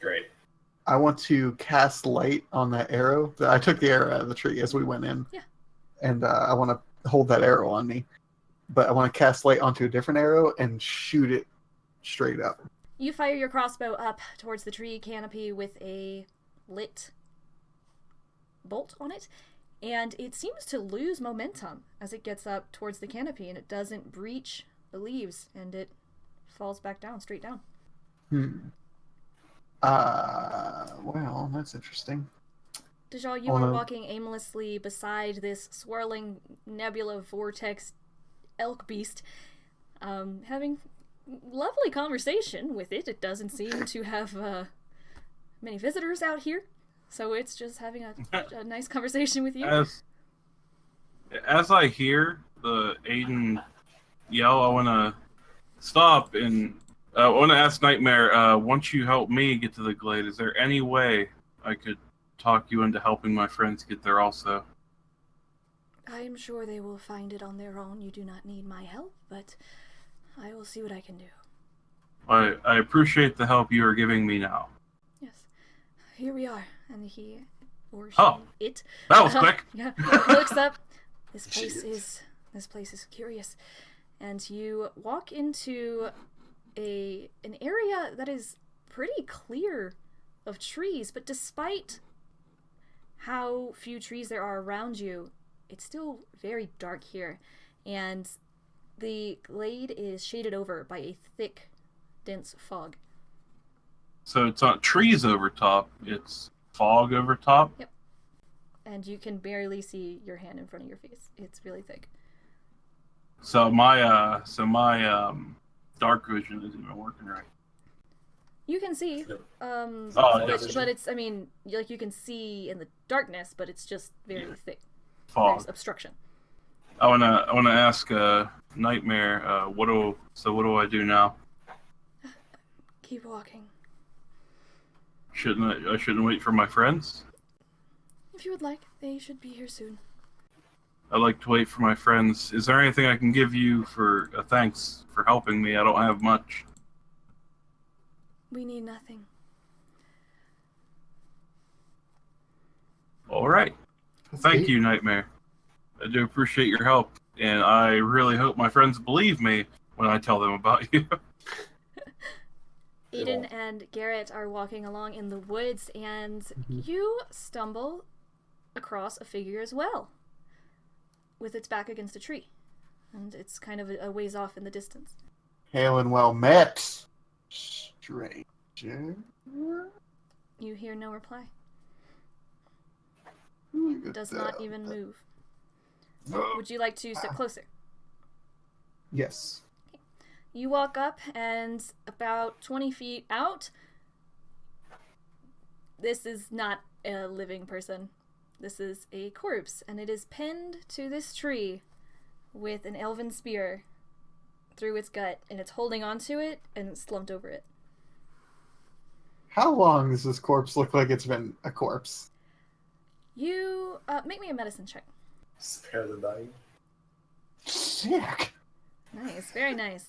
Great.
I want to cast light on that arrow. I took the arrow out of the tree as we went in.
Yeah.
And I want to hold that arrow on me. But I want to cast light onto a different arrow and shoot it straight up.
You fire your crossbow up towards the tree canopy with a lit bolt on it, and it seems to lose momentum as it gets up towards the canopy, and it doesn't breach the leaves, and it falls back down, straight down.
Well, that's interesting.
Dajjal, you are walking aimlessly beside this swirling nebula vortex elk beast, having lovely conversation with it. It doesn't seem to have many visitors out here, so it's just having a nice conversation with you.
As I hear the Ayden yell, I want to stop and I want to ask Nightmare, once you help me get to the glade, is there any way I could talk you into helping my friends get there also?
I am sure they will find it on their own. You do not need my help, but I will see what I can do.
I appreciate the help you are giving me now.
Yes. Here we are. And he, or she, it.
That was quick.
Yeah. Looks up. This place is curious. And you walk into an area that is pretty clear of trees, but despite how few trees there are around you, it's still very dark here, and the glade is shaded over by a thick, dense fog.
So it's not trees over top, it's fog over top?
Yep. And you can barely see your hand in front of your face. It's really thick.
So my dark vision isn't even working right.
You can see, but it's, I mean, like you can see in the darkness, but it's just very thick.
Fog.
There's obstruction.
I wanna ask Nightmare, what do I do now?
Keep walking.
I shouldn't wait for my friends?
If you would like, they should be here soon.
I'd like to wait for my friends. Is there anything I can give you for thanks for helping me? I don't have much.
We need nothing.
All right. Thank you, Nightmare. I do appreciate your help, and I really hope my friends believe me when I tell them about you.
Ayden and Garrett are walking along in the woods, and you stumble across a figure as well, with its back against a tree. And it's kind of a ways off in the distance.
Hail and well met, stranger.
You hear no reply.
Look at
Does
that.
not even move. Would you like to sit closer?
Yes.
You walk up, and about 20 feet out, this is not a living person. This is a corpse, and it is pinned to this tree with an elven spear through its gut, and it's holding onto it and it's slumped over it.
How long does this corpse look like it's been a corpse?
You make me a medicine check.
Spare the dying.
Sick.
Nice, very nice.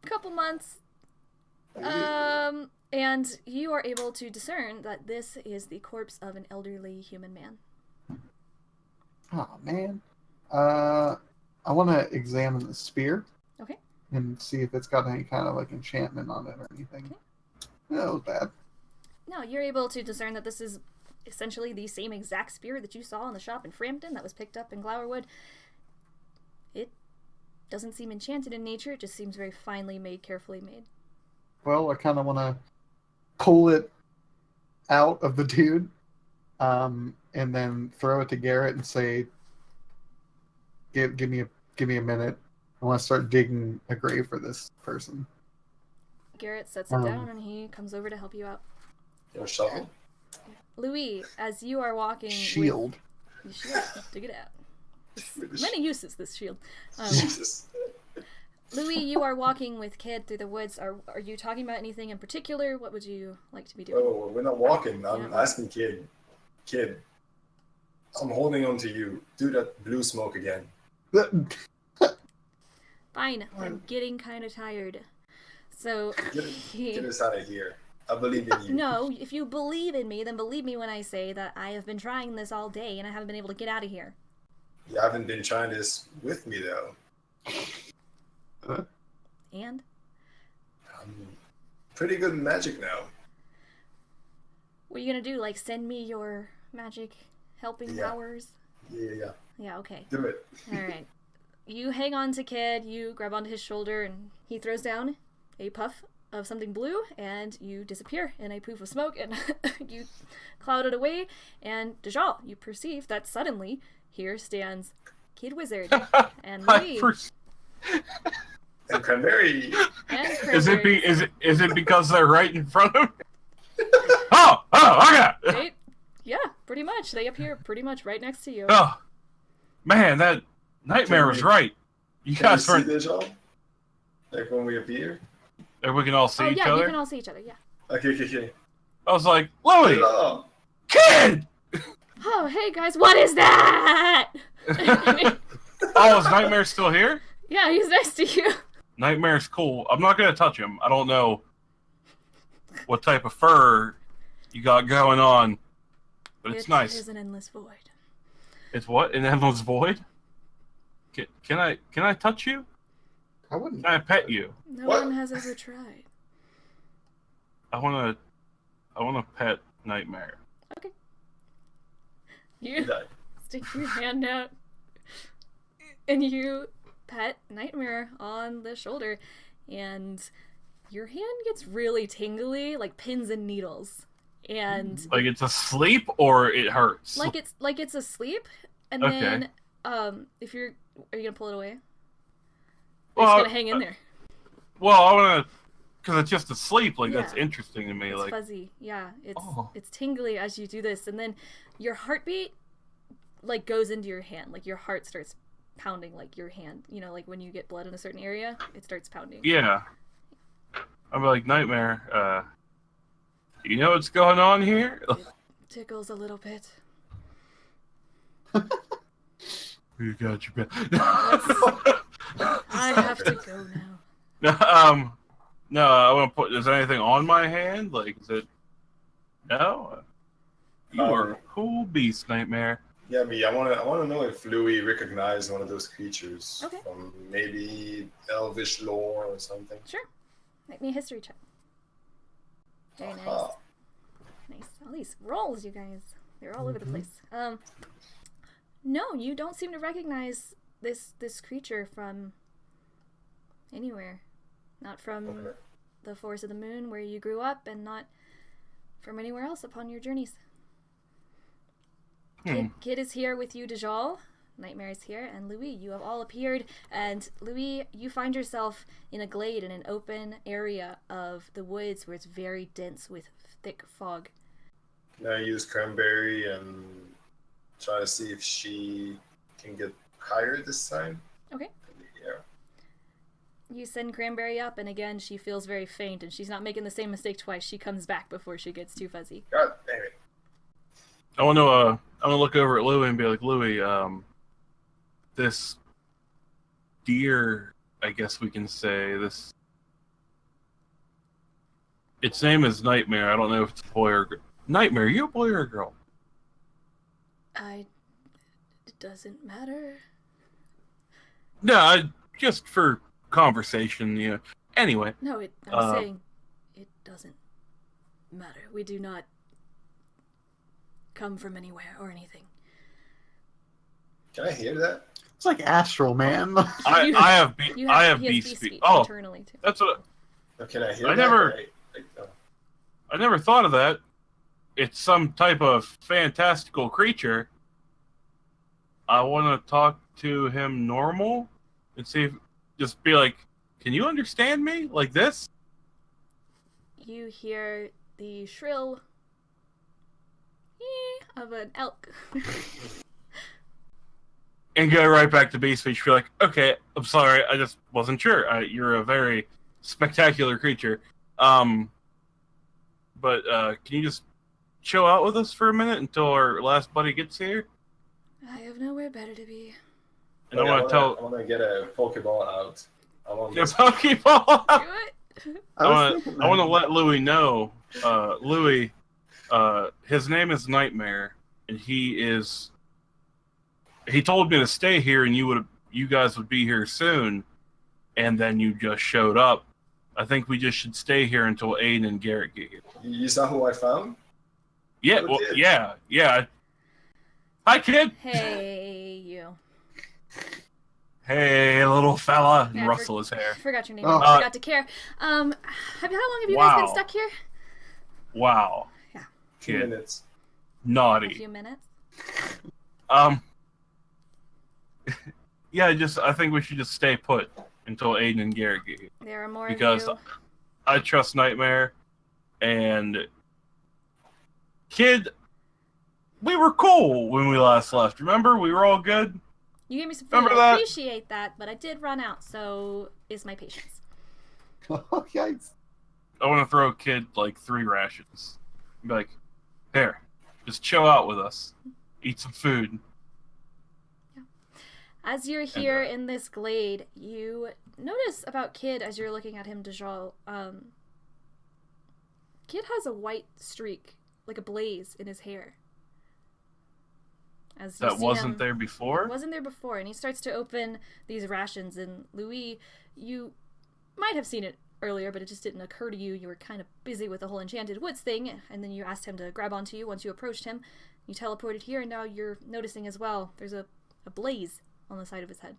Couple months. And you are able to discern that this is the corpse of an elderly human man.
Oh man. I want to examine the spear.
Okay.
And see if it's got any kind of like enchantment on it or anything.
Okay.
That was bad.
No, you're able to discern that this is essentially the same exact spear that you saw in the shop in Frampton that was picked up in Glowerwood. It doesn't seem enchanted in nature, it just seems very finely made, carefully made.
Well, I kind of want to pull it out of the dude, and then throw it to Garrett and say, "Give me a minute. I want to start digging a grave for this person."
Garrett sets it down and he comes over to help you out.
You have a shovel?
Loowee, as you are walking
Shield.
with... Shield. Dig it out. There's many uses, this shield.
Jesus.
Loowee, you are walking with Kid through the woods. Are you talking about anything in particular? What would you like to be doing?
Oh, we're not walking. I'm
Yeah.
asking Kid. Kid, I'm holding on to you. Do that blue smoke again.
Fine, I'm getting kind of tired. So,
Get us out of here. I believe in you.
no, if you believe in me, then believe me when I say that I have been trying this all day and I haven't been able to get out of here.
You haven't been trying this with me, though.
And?
I'm pretty good in magic now.
What are you gonna do? Like, send me your magic helping
Yeah.
powers?
Yeah.
Yeah, okay.
Do it.
Alright. You hang on to Kid, you grab onto his shoulder, and he throws down a puff of something blue, and you disappear in a poof of smoke, and you cloud it away, and Dajjal, you perceive that suddenly here stands Kid Wizard and Loowee.
And Cranberry.
And
Is
Cranberry.
is it because they're right in front of me? Okay.
Yeah, pretty much. They appear pretty much right next to you.
Oh, man, that nightmare was right. You
Can you
guys
see
weren't.
this all? Like when we appear?
And we can all see
Oh
each
yeah, you
other.
can all see each other, yeah.
Okay.
I was like, Loowee,
Hello.
Kid.
Oh, hey guys, what is that?
Oh, is Nightmare still here?
Yeah, he's next to you.
Nightmare's cool. I'm not gonna touch him. I don't know what type of fur you got going on, but it's nice.
It is an endless void.
It's what? An endless void? Can I touch you?
I wouldn't.
Can I pet you?
No
What?
one has ever tried.
I wanna pet Nightmare.
Okay. You stick your hand out and you pet Nightmare on the shoulder, and your hand gets really tingly, like pins and needles. And
Like it's asleep or it hurts?
like it's asleep, and
Okay.
then if are you gonna pull it away?
Well,
It's gonna hang in there.
Well, I wanna, cause it's just asleep. Like that's
Yeah.
interesting to me.
It's
Like
fuzzy. Yeah,
Oh.
it's tingly as you do this, and then your heartbeat like goes into your hand. Like your heart starts pounding like your hand. You know, like when you get blood in a certain area, it starts pounding.
yeah. I'm like Nightmare. You know what's going on here?
Tickles a little bit.
You got your
I have to go now.
No, I want to put. Is there anything on my hand? Like, is it? No. You are a cool beast, Nightmare.
Yeah, me. I wanna know if Loowee recognized one of those creatures
Okay.
from maybe Elvish lore or something.
Sure. Make me a history check. Very nice.
Ah.
Nice. All these rolls, you guys. They're all over the place. No, you don't seem to recognize this creature from anywhere. Not from the Forest of the Moon where you grew up, and not from anywhere else upon your journeys. Kid is here with you, Dajjal. Nightmare is here, and Loowee, you have all appeared. And Loowee, you find yourself in a glade in an open area of the woods where it's very dense with thick fog.
Can I use Cranberry and try to see if she can get higher this time?
Okay.
Yeah.
You send Cranberry up, and again, she feels very faint, and she's not making the same mistake twice. She comes back before she gets too fuzzy.
God damn it.
I want to look over at Loowee and be like, Loowee, this deer, I guess we can say, its name is Nightmare. I don't know if it's a boy or Nightmare, are you a boy or a girl?
It doesn't matter.
No, just for conversation, you know. Anyway.
No, I'm saying it doesn't matter. We do not come from anywhere or anything.
Can I hear that?
It's like astral, man.
I have beast speak. Oh,
internally too.
that's what.
Can I hear
I
that?
I never thought of that. It's some type of fantastical creature. I want to talk to him normal and see if, just be like, can you understand me like this?
You hear the shrill of an elk.
And go right back to beast speech. Be like, okay, I'm sorry, I just wasn't sure. You're a very spectacular creature. But can you just chill out with us for a minute until our last buddy gets here?
I have nowhere better to be.
And
I
want
to get a Pokeball out. I want
your Pokeball.
Do it.
I want to let Loowee know. Loowee, his name is Nightmare, and he told me to stay here, and you guys would be here soon, and then you just showed up. I think we just should stay here until Ayden and Garrett get here.
You saw who I found?
Yeah, well, yeah. Hi, kid.
Hey, you.
Hey, little fella. And
Yeah,
rustle his hair.
I forgot your name.
Oh.
I forgot to care. How long have you guys been stuck here?
Wow.
Yeah.
2
Kid.
minutes.
A
Naughty.
few minutes.
Yeah, I think we should just stay put until Ayden and Garrett get here.
There are more
Because
of you.
I trust Nightmare, and kid, we were cool when we last left. Remember? We were all good.
You gave me some food.
Remember
I
that?
appreciate that, but I did run out, so is my patience.
Oh, yikes.
I want to throw a kid like 3 rations. And be like, here, just chill out with us. Eat some food.
As you're here in this glade, you notice about Kid as you're looking at him, Dajjal. Kid has a white streak, like a blaze, in his hair. As you
That
see
wasn't
him,
there before?
It wasn't there before, and he starts to open these rations. And Loowee, you might have seen it earlier, but it just didn't occur to you. You were kind of busy with the whole Enchanted Woods thing, and then you asked him to grab onto you once you approached him. You teleported here, and now you're noticing as well. There's a blaze on the side of his head.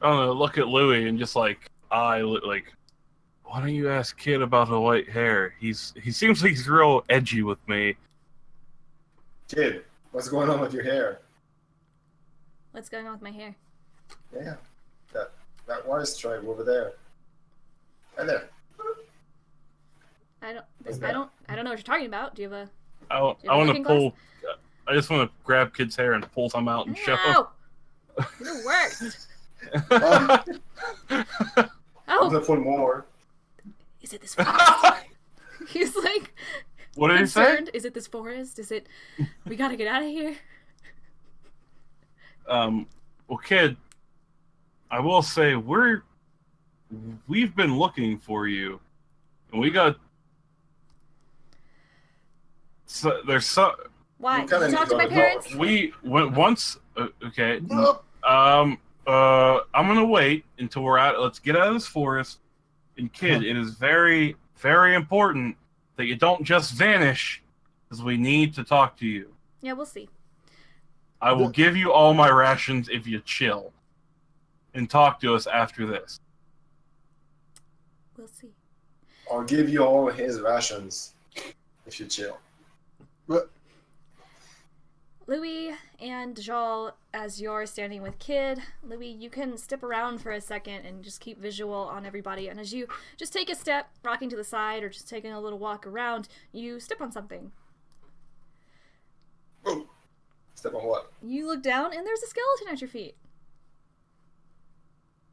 I don't know, look at Loowee and just like, why don't you ask Kid about the white hair? He seems like he's real edgy with me.
Kid, what's going on with your hair?
What's going on with my hair?
Yeah, that water stripe over there. Right there.
I don't know what you're talking about. Do you have a...
I
Do you have a
want to
looking
pull. I just want to grab Kid's hair and pull some out and show him.
No! You're the worst.
I'm
Oh,
gonna put more.
is it this forest? He's like
What did he say?
concerned. Is it this forest? Is it... We gotta get out of here.
Well, Kid, I will say we've been looking for you, and we got. So there's some.
Why?
We
Did
kinda
you talk
need
to my
to go.
parents?
We went once. Okay.
Nope.
I'm gonna wait until we're out. Let's get out of this forest. And Kid, it is very, very important that you don't just vanish, because we need to talk to you.
Yeah, we'll see.
I will give you all my rations if you chill. And talk to us after this.
We'll see.
I'll give you all his rations if you chill.
Loowee and Dajjal, as you're standing with Kid, Loowee, you can step around for a second and just keep visual on everybody. And as you just take a step, rocking to the side, or just taking a little walk around, you step on something.
Oh, step on what?
You look down, and there's a skeleton at your feet.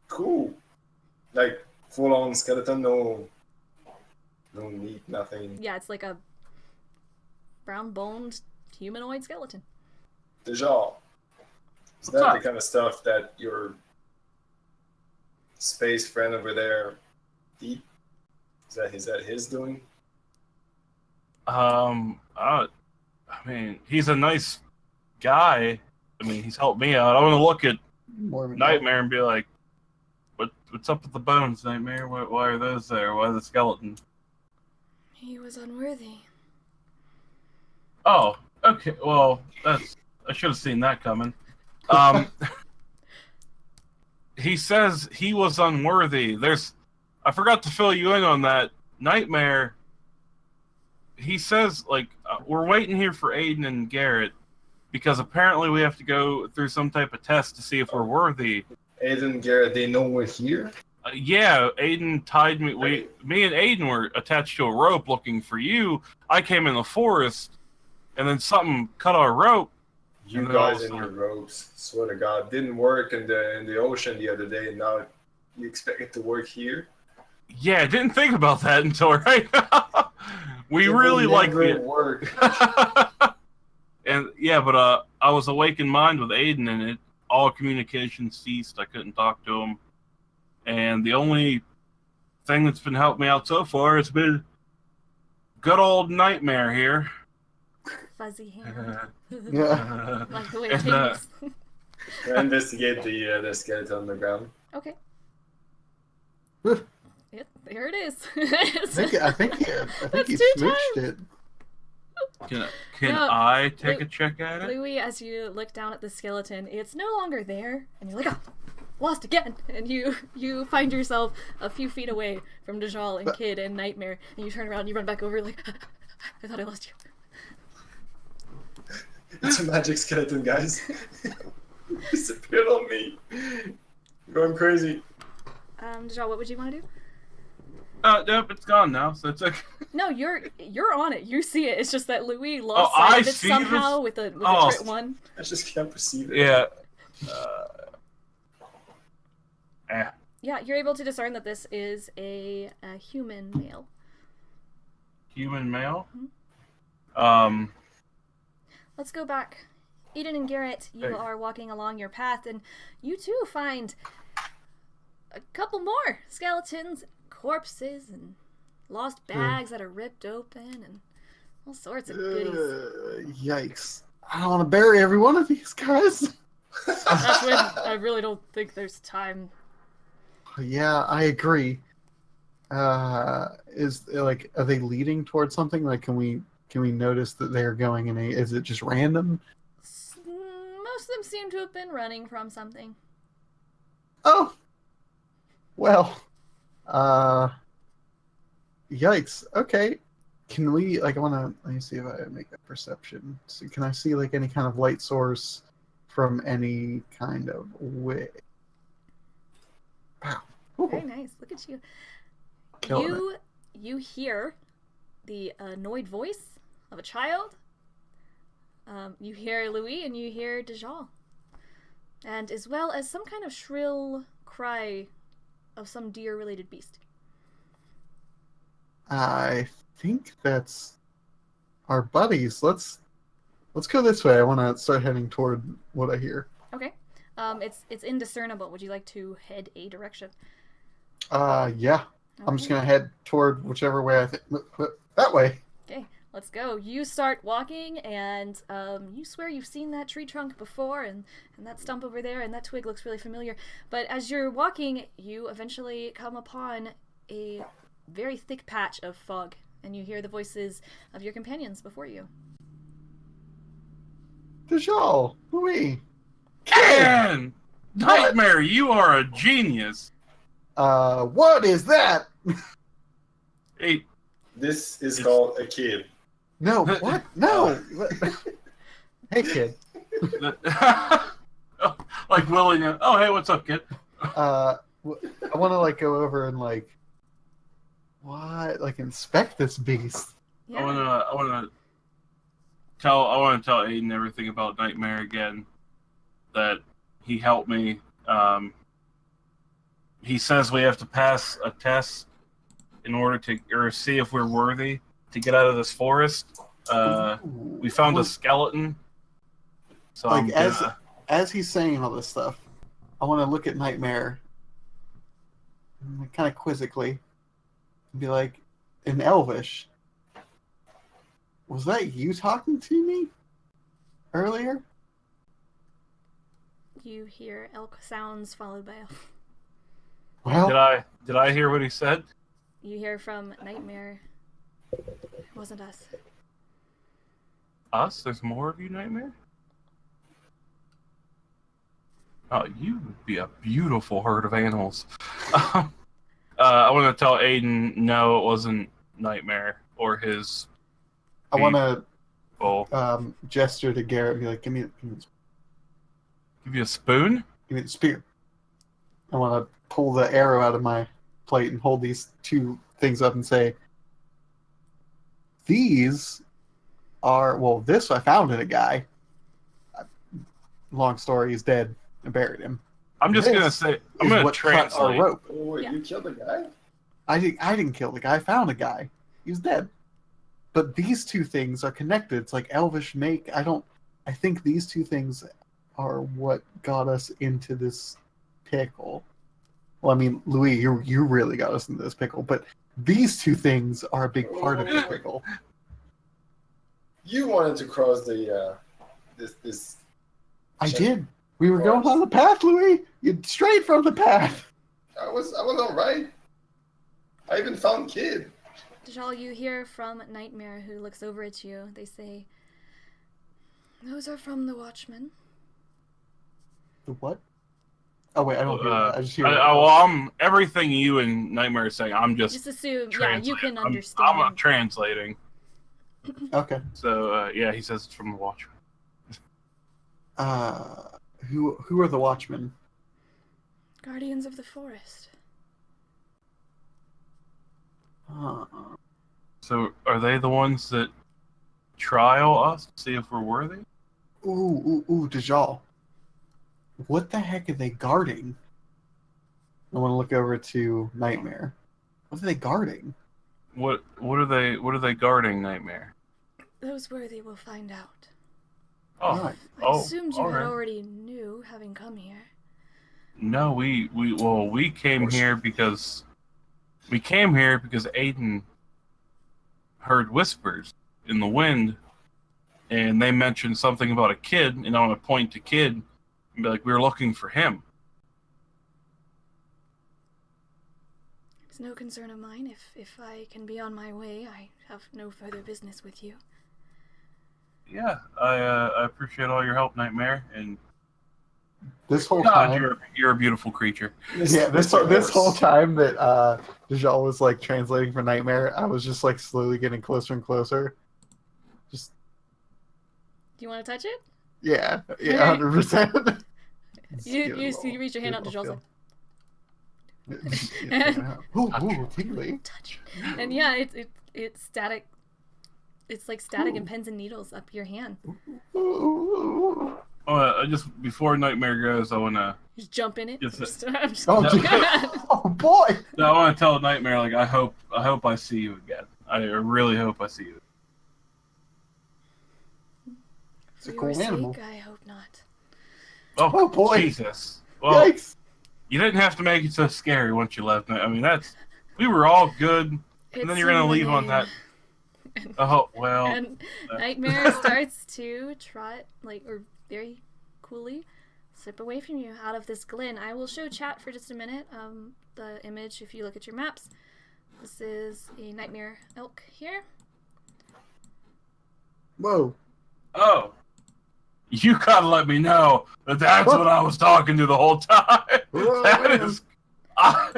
Cool. Like, full-on skeleton, no meat, nothing.
Yeah, it's like a brown-boned humanoid skeleton.
Dajjal. Is that
up?
the kind of stuff that your space friend over there eat? Is that his doing?
I mean, he's a nice guy. I mean, he's helped me out. I want to look at
Mormon.
Nightmare and be like, what's up with the bones, Nightmare? Why are those there? Why the skeleton?
He was unworthy.
Oh, okay. Well, I should have seen that coming. He says he was unworthy. I forgot to fill you in on that. Nightmare, he says, like, we're waiting here for Ayden and Garrett because apparently we have to go through some type of test to see if we're worthy.
Ayden, Garrett, they know we're here?
Yeah, Ayden tied me. Me and Ayden were attached to a rope looking for you. I came in the forest, and then something cut our rope.
You guys in your robes, swear to God, didn't work in the ocean the other day, and now you expect it to work here?
Yeah, I didn't think about that until right now. We
It
really
will
like
never
it.
work.
And yeah, but I was awake in mind with Ayden, and all communication ceased. I couldn't talk to him, and the only thing that's been helping me out so far has been good old Nightmare here.
Fuzzy hand.
Yeah.
Like the way
And,
it is.
Investigate the skeleton on the ground.
Okay.
Huh.
Yep, there it is.
I think he
That's
he
2
switched
times.
it.
Can
No,
I take a check at it?
Loowee, as you look down at the skeleton, it's no longer there, and you're like, oh, lost again! And you find yourself a few feet away from Dajjal and Kid and Nightmare, and you turn around and you run back over like, I thought I lost you.
It's a magic skeleton, guys. Disappeared on me. Going crazy.
Dajjal, what would you want to do?
Nope, it's gone now, so it's okay.
No, you're on it. You see it. It's just that Loowee lost
I
sight of it
see
somehow
this?
with a
Oh.
crit one.
I just can't perceive it.
Yeah.
Yeah, you're able to discern that this is a human male.
Human male?
Mhm. Let's go back. Ayden and Garrett, you
Hey.
are walking along your path, and you too find a couple more skeletons, corpses, and lost bags that are ripped open, and all sorts of goodies.
Yikes. I don't want to bury every one of these guys.
That's when I really don't think there's time.
Yeah, I agree. Are they leading towards something? Like, can we notice that they're going in is it just random?
Most of them seem to have been running from something.
Oh. Well. Yikes. Okay. Can we, let me see if I make a perception. So can I see, any kind of light source from any kind of way? Wow. Ooh.
Very nice. Look at you.
Killing
You hear the annoyed voice of a child. You hear Loowee and you hear Dajjal. And as well as some kind of shrill cry of some deer-related beast.
I think that's our buddies. Let's go this way. I want to start heading toward what I hear.
Okay. It's indiscernible. Would you like to head a direction?
Yeah. I'm just
Okay.
gonna head toward whichever way I think. That way.
Okay, let's go. You start walking, and you swear you've seen that tree trunk before, and that stump over there, and that twig looks really familiar. But as you're walking, you eventually come upon a very thick patch of fog, and you hear the voices of your companions before you.
Dajjal, Loowee.
Man! Nightmare, you are a genius.
What is that?
Hey,
This is called a kid.
No, what? No. Hey, kid.
like Willie, oh, hey, what's up, kid?
I want to like go over and like, what? Like inspect this beast.
Yeah.
I want to tell Ayden everything about Nightmare again. That he helped me. He says we have to pass a test in order to, or see if we're worthy to get out of this forest. We found a skeleton. So
like as he's saying all this stuff, I want to look at Nightmare, kind of quizzically, and be like, in Elvish, was that you talking to me earlier?
You hear elk sounds followed by elf.
Well,
did I hear what he said?
You hear from Nightmare. It wasn't us.
Us? There's more of you, Nightmare? Oh, you would be a beautiful herd of animals. I want to tell Ayden, no, it wasn't Nightmare or his.
I want to
people.
Gesture to Garrett and be like, give me
Give you a spoon?
the spear. I want to pull the arrow out of my plate and hold these two things up and say, these are, well, this I found in a guy. Long story, he's dead. I buried him.
I'm just going to say, I'm going to translate.
Our rope.
Oh, wait,
Yeah.
you killed the guy?
I didn't kill the guy. I found a guy. He was dead. But these two things are connected. It's like Elvish make. I think these two things are what got us into this pickle. Well, I mean, Loowee, you really got us into this pickle, but these two things are a big part of the pickle.
You wanted to cross the this.
I did. We were going on the path, Loowee. You strayed from the path.
I was all right. I even found kid.
Dajjal, you hear from Nightmare, who looks over at you. They say, "Those are from the Watchmen."
The what? Oh wait, I don't hear that. I just hear.
Everything you and Nightmare are saying, I'm just
assume,
translating.
you can
I'm
understand.
translating.
Okay.
So he says it's from the Watchmen.
Who are the Watchmen?
Guardians of the Forest.
So are they the ones that trial us to see if we're worthy?
Ooh, Dajjal. What the heck are they guarding? I want to look over to Nightmare. What are they guarding?
What are they guarding, Nightmare?
Those worthy will find out.
Oh,
Right.
I assumed you
all
had
right.
already knew, having come here.
No, we came here because Ayden heard whispers in the wind, and they mentioned something about a kid, and I want to point to kid and be like, we were looking for him.
It's no concern of mine. If I can be on my way, I have no further business with you.
Yeah, I appreciate all your help, Nightmare, and
This whole
God,
time,
you're a beautiful creature.
this whole time that Dajjal was like translating for Nightmare, I was just like slowly getting closer and closer. Just
Do you want to touch it?
yeah, 100%.
You reach your hand out to Dajjal's like,
Ooh, tingly.
touch it. And yeah, it's static. It's like static and pins and needles up your hand.
Ooh.
Just before Nightmare goes, I want to.
Just jump in it.
Yes,
I'm just-
Oh,
No.
oh boy!
No, I want to tell Nightmare, like, I hope I see you again. I really hope I see you.
It's a
For
cool
your
animal.
sake, I hope not.
Oh,
boy.
Jesus. Well,
Yikes!
you didn't have to make it so scary once you left. I mean, we were all good, and then
It's
you're gonna
in the
leave on
name.
that. Oh well.
And Nightmare starts to trot, or very coolly slip away from you out of this glen. I will show chat for just a minute. The image, if you look at your maps, this is a Nightmare elk here.
Whoa!
Oh, you gotta let me know that that's what I was talking to the whole time. That is, I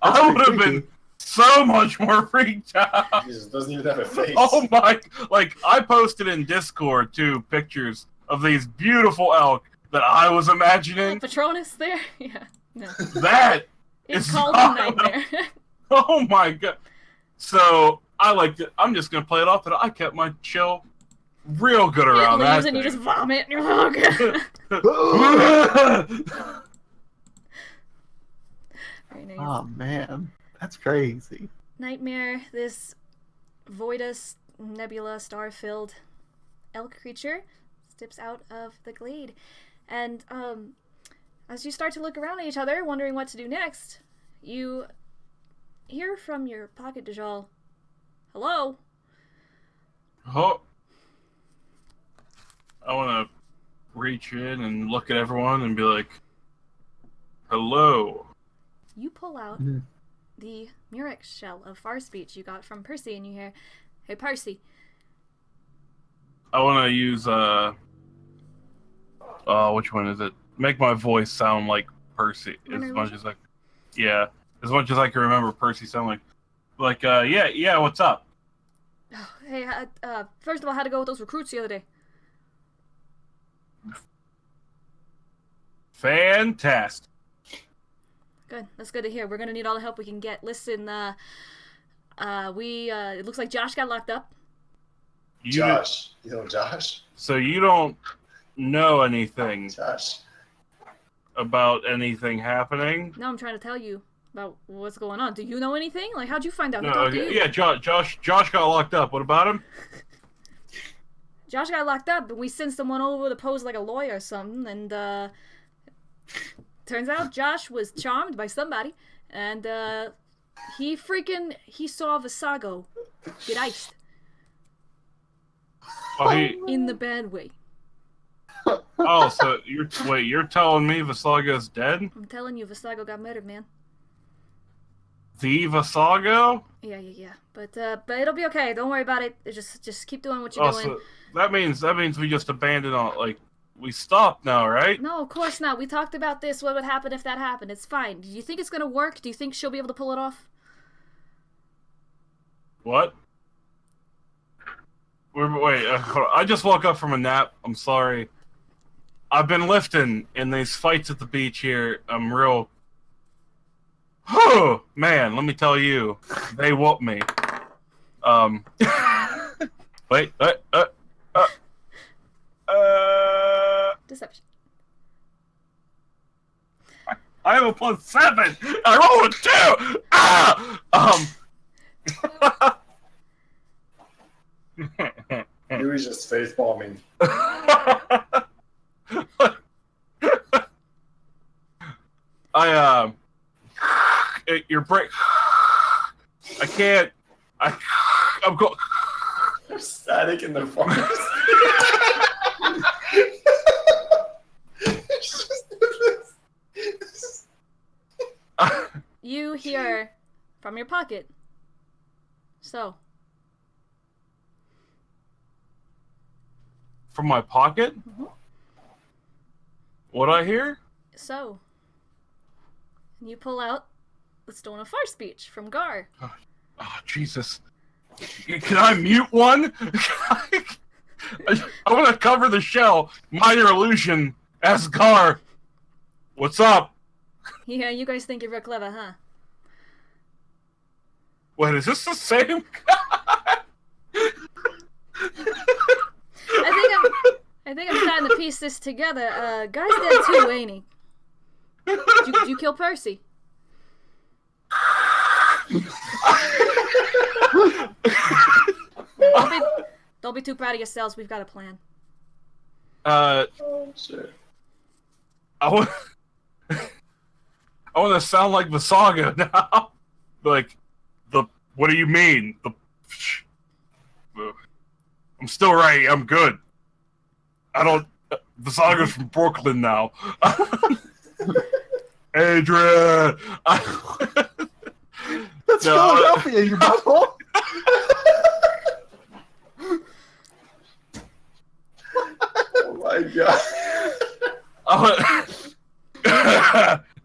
would have been so much more freaked out.
Jesus doesn't even have a face.
Oh my! Like, I posted in Discord too pictures of these beautiful elk that I was imagining.
Patronus there? Yeah. No.
That
It's
is
called
not-
a nightmare.
Oh my god! So I liked it. I'm just gonna play it off that I kept my chill real good around
It
that.
leaves and you
thing.
just vomit and you're like, oh, God. Very nice.
Oh man, that's crazy.
Nightmare, this voidus, nebula, star-filled elk creature steps out of the glade. And as you start to look around at each other, wondering what to do next, you hear from your pocket, Dajjal, hello?
Oh. I want to reach in and look at everyone and be like, hello.
You pull out the Murex shell of far speech you got from Percy, and you hear, hey, Percy.
I want to use, which one is it? Make my voice sound like Percy as much as I can remember Percy sound like, yeah, what's up?
Oh, hey, first of all, how'd it go with those recruits the other day?
Fantastic.
Good. That's good to hear. We're gonna need all the help we can get. Listen, it looks like Josh got locked up.
Josh. You know Josh?
So you don't know anything
Josh.
about anything happening?
No, I'm trying to tell you about what's going on. Do you know anything? Like, how'd you find out? Who
No,
talked to you?
yeah, Josh got locked up. What about him?
Josh got locked up, and we sent someone over to pose like a lawyer or something, and, turns out Josh was charmed by somebody, and, he saw Visago get iced.
Oh,
In the bad way.
so you're telling me Visago's dead?
I'm telling you, Visago got murdered, man.
The Visago?
Yeah. But it'll be okay. Don't worry about it. Just keep doing what you're doing.
So that means we just abandoned all, like, we stopped now, right?
No, of course not. We talked about this. What would happen if that happened? It's fine. Do you think it's gonna work? Do you think she'll be able to pull it off?
What? Wait, hold on. I just woke up from a nap. I'm sorry. I've been lifting in these fights at the beach here. I'm real... Oh, man, let me tell you. They whooped me. Wait,
Deception.
I have a +7! I rolled a 2! Ah!
He was just face bombing.
Your break. I can't. I'm going.
There's static in the forest.
You hear from your pocket. So.
From my pocket?
Mm-hmm.
What I hear?
So. And you pull out the Stone of Far Speech from Gar.
Oh, Jesus. Can I mute one? I want to cover the shell. Minor illusion. Ask Gar. What's up?
Yeah, you guys think you're real clever, huh?
Wait, is this the same guy?
I think I'm starting to piece this together. Gar's dead too, ain't he? Did you kill Percy? Don't be too proud of yourselves. We've got a plan.
Oh, shit.
I want to sound like Visaga now. Like, what do you mean? I'm still right. I'm good. I don't. Visaga's from Brooklyn now. Adrian.
That's Philadelphia, you butthole.
Oh my god.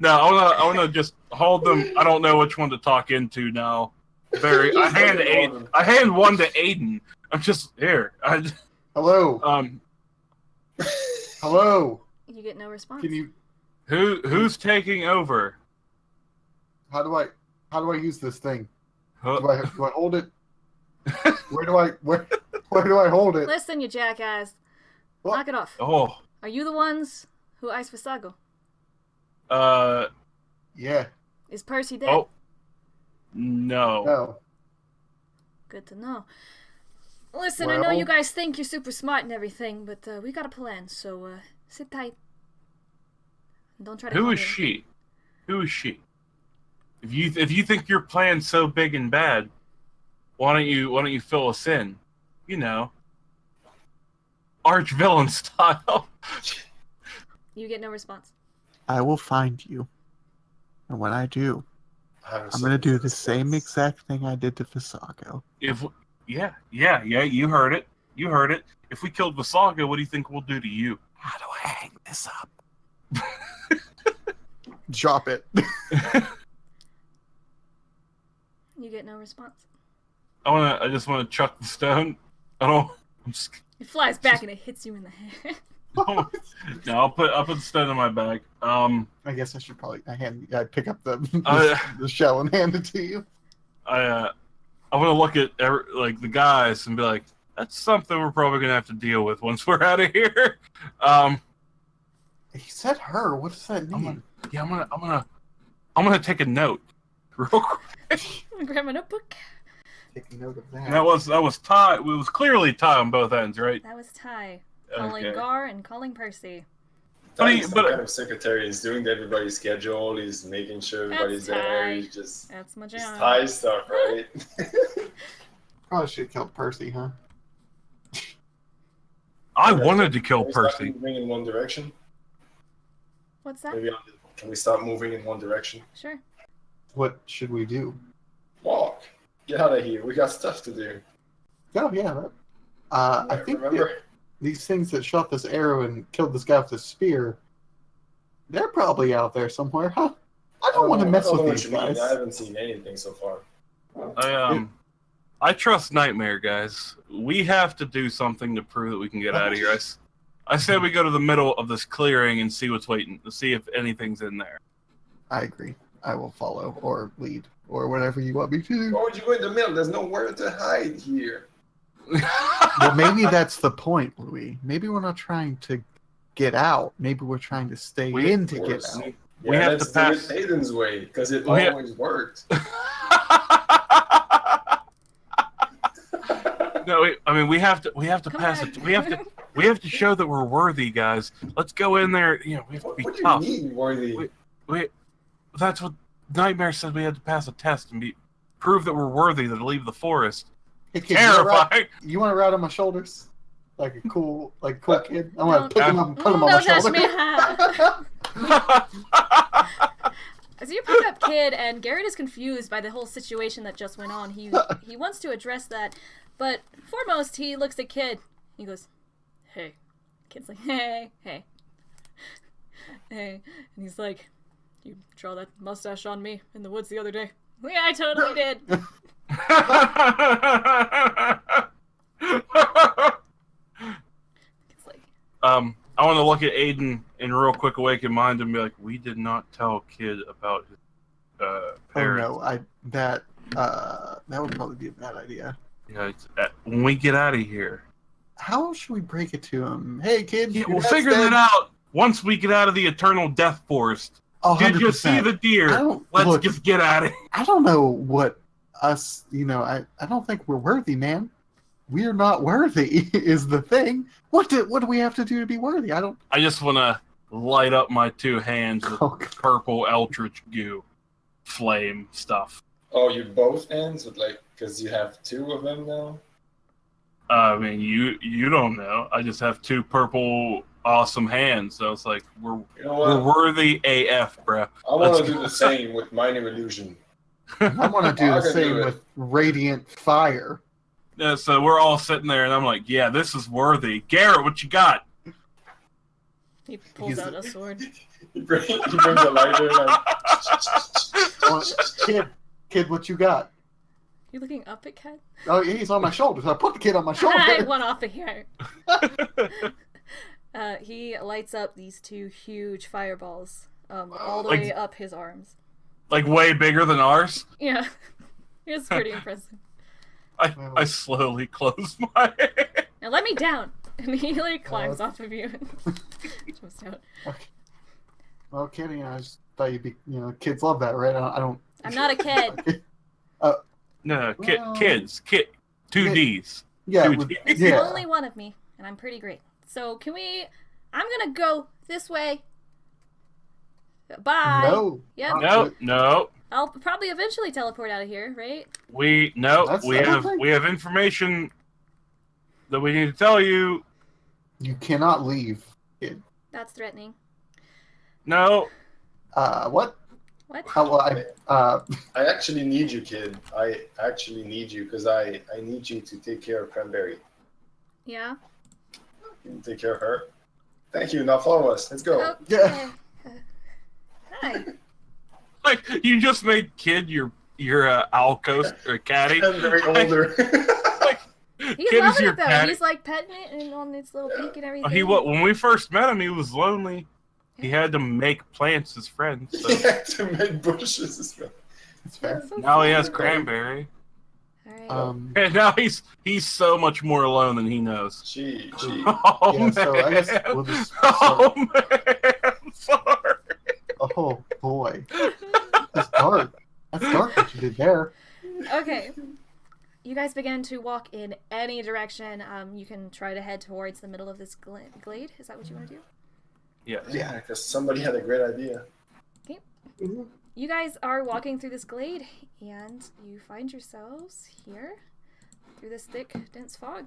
No, I wanna just hold them. I don't know which one to talk into now. I hand one to Ayden. I'm just here.
Hello. Hello.
You get no response.
Can you?
Who's taking over?
How do I use this thing?
Huh?
Do I hold it? Where do I hold it?
Listen, you jackass.
What?
Knock it off.
Oh.
Are you the ones who iced Visago?
Yeah.
Is Percy dead?
Oh. No.
No.
Good to know. Listen, I know
Well-
you guys think you're super smart and everything, but we got a plan, so sit tight. Don't try to
Who
call
is
me.
she? Who is she? If you think your plan's so big and bad, why don't you fill us in? You know, arch villain style.
You get no response.
I will find you, and when I do,
I'm
I'm gonna do the same exact thing I did to Visago.
Yeah, you heard it. You heard it. If we killed Visago, what do you think we'll do to you?
How do I hang this up? Drop it.
You get no response.
I just want to chuck the stone. I'm just.
It flies back and it hits you in the head.
No, I'll put the stone in my bag.
I guess I should probably I'd pick up the shell and hand it to you.
I want to look at the guys and be like, that's something we're probably gonna have to deal with once we're out of here.
He said her. What does that mean?
I'm gonna take a note, real quick.
I'm gonna grab my notebook.
Take a note of that.
And that was Ty. It was clearly Ty on both ends, right?
That was Ty. Calling
Okay.
Gar and calling Percy.
Ty's the kind of secretary. He's doing everybody's schedule. He's making sure everybody's
That's
there.
Ty.
He's just
That's my
just
job.
Ty stuff, right?
Probably should have killed Percy, huh?
I wanted to kill
Can we start
Percy.
moving in one direction?
What's that?
Maybe can we start moving in one direction?
Sure.
What should we do?
Walk. Get out of here. We got stuff to do.
Oh yeah. I think
Remember?
these things that shot this arrow and killed this guy with the spear, they're probably out there somewhere, huh? I don't want to mess with these guys.
I haven't seen anything so far.
I trust Nightmare, guys. We have to do something to prove that we can get out of here. I said we go to the middle of this clearing and see what's waiting, to see if anything's in there.
I agree. I will follow or lead or whatever you want me to do.
Why would you go in the middle? There's nowhere to hide here.
Well, maybe that's the point, Loowee. Maybe we're not trying to get out. Maybe we're trying to stay in to get out.
We have
let's
to pass.
do it Ayden's way because it
We have-
always worked.
No, we have to
Come
pass
on.
it. We have to show that we're worthy, guys. Let's go in there. We have to be
What do
tough.
you mean, worthy?
That's what Nightmare said. We had to pass a test and prove that we're worthy to leave the forest.
Hey, kid,
Terrifying.
you want to ride on my shoulders? Like a cool kid? I want to pick him up and put him on my
Don't touch
shoulder.
me. As you pick up Kid, and Garrett is confused by the whole situation that just went on. He wants to address that, but foremost he looks at Kid. He goes, "Hey." Kid's like, "Hey, hey, hey," and he's like, "You draw that mustache on me in the woods the other day?" "Yeah, I totally did." It's like,
I want to look at Ayden in real quick awakened mind and be like, we did not tell Kid about his parents.
Oh no, that would probably be a bad idea.
Yeah, when we get out of here.
How should we break it to him? Hey, kid,
Yeah,
your
we'll
dad's
figure
dead.
that out once we get out of the eternal death forest. Did you see
100%.
the deer? Let's
look,
just get out of here.
I don't know what us, I don't think we're worthy, man. We're not worthy is the thing. What do we have to do to be worthy? I
just want to light up my two hands with
Oh, God.
purple eldritch goo flame stuff.
Oh, you both ends with because you have two of them now.
I mean, you don't know. I just have two purple awesome hands. So it's like
You know
we're
what?
worthy AF, bruh.
I want
Let's
to do
go.
the same with minor illusion.
I want to do
I
the
can
same
do it.
with radiant fire.
Yeah, so we're all sitting there, and I'm like, yeah, this is worthy. Garrett, what you got?
He pulls out a sword.
He brings a lighter.
Kid, what you got?
You looking up at Ken?
Oh, he's on my shoulders. I put the kid on my
I
shoulder.
want off of here. He lights up these 2 huge fireballs, all the way up his arms.
Like way bigger than ours.
Yeah, it's pretty impressive.
I slowly close my hand.
Now let me down, and he like climbs off of you and jumps out.
Okay. Well, kid, I just thought you'd be, kids love that, right? I don't.
I'm not a kid.
No, kids. 2 Ds.
Yeah,
2
with-
Ds.
There's
Yeah.
only one of me, and I'm pretty great. So can we? I'm gonna go this way. Bye.
No.
Yep.
No.
I'll probably eventually teleport out of here, right?
We have information that we need to tell you.
You cannot leave, kid.
That's threatening.
No.
What?
What?
I actually need you, kid. I actually need you because I need you to take care of Cranberry.
Yeah.
You can take care of her. Thank you. Now follow us. Let's go.
Okay.
Yeah.
Hi.
Like you just made kid your owl coast or caddy.
Cranberry older.
Like
He's
kid is
loving
your
it though.
caddy.
He's like petting it and on its little beak and everything.
When we first met him, he was lonely. He had to make plants his friends. So.
Yeah, to make bushes as well.
It's fair.
That's so
Now he
sweet.
has Cranberry.
All right.
And now he's so much more alone than he knows.
She.
Oh,
Yeah,
man.
so I guess we'll just
Oh, man. Sorry.
Oh boy, that's dark. That's dark what you did there.
Okay. You guys begin to walk in any direction. You can try to head towards the middle of this glade. Is that what you want to do?
Yes.
Yeah, because somebody had a great idea.
Okay. You guys are walking through this glade, and you find yourselves here through this thick, dense fog.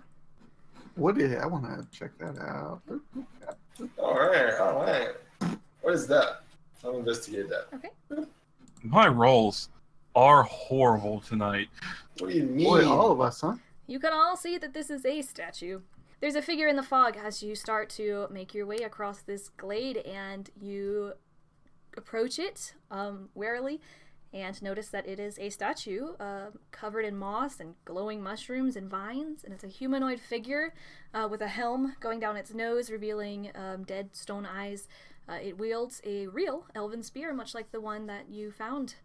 What is it? I want to check that out.
All right. What is that? I'll investigate that.
Okay.
My rolls are horrible tonight.
What do you mean?
Boy, all of us, huh?
You can all see that this is a statue. There's a figure in the fog as you start to make your way across this glade, and you approach it warily and notice that it is a statue covered in moss and glowing mushrooms and vines, and it's a humanoid figure with a helm going down its nose, revealing dead stone eyes. It wields a real elven spear, much like the one that you found,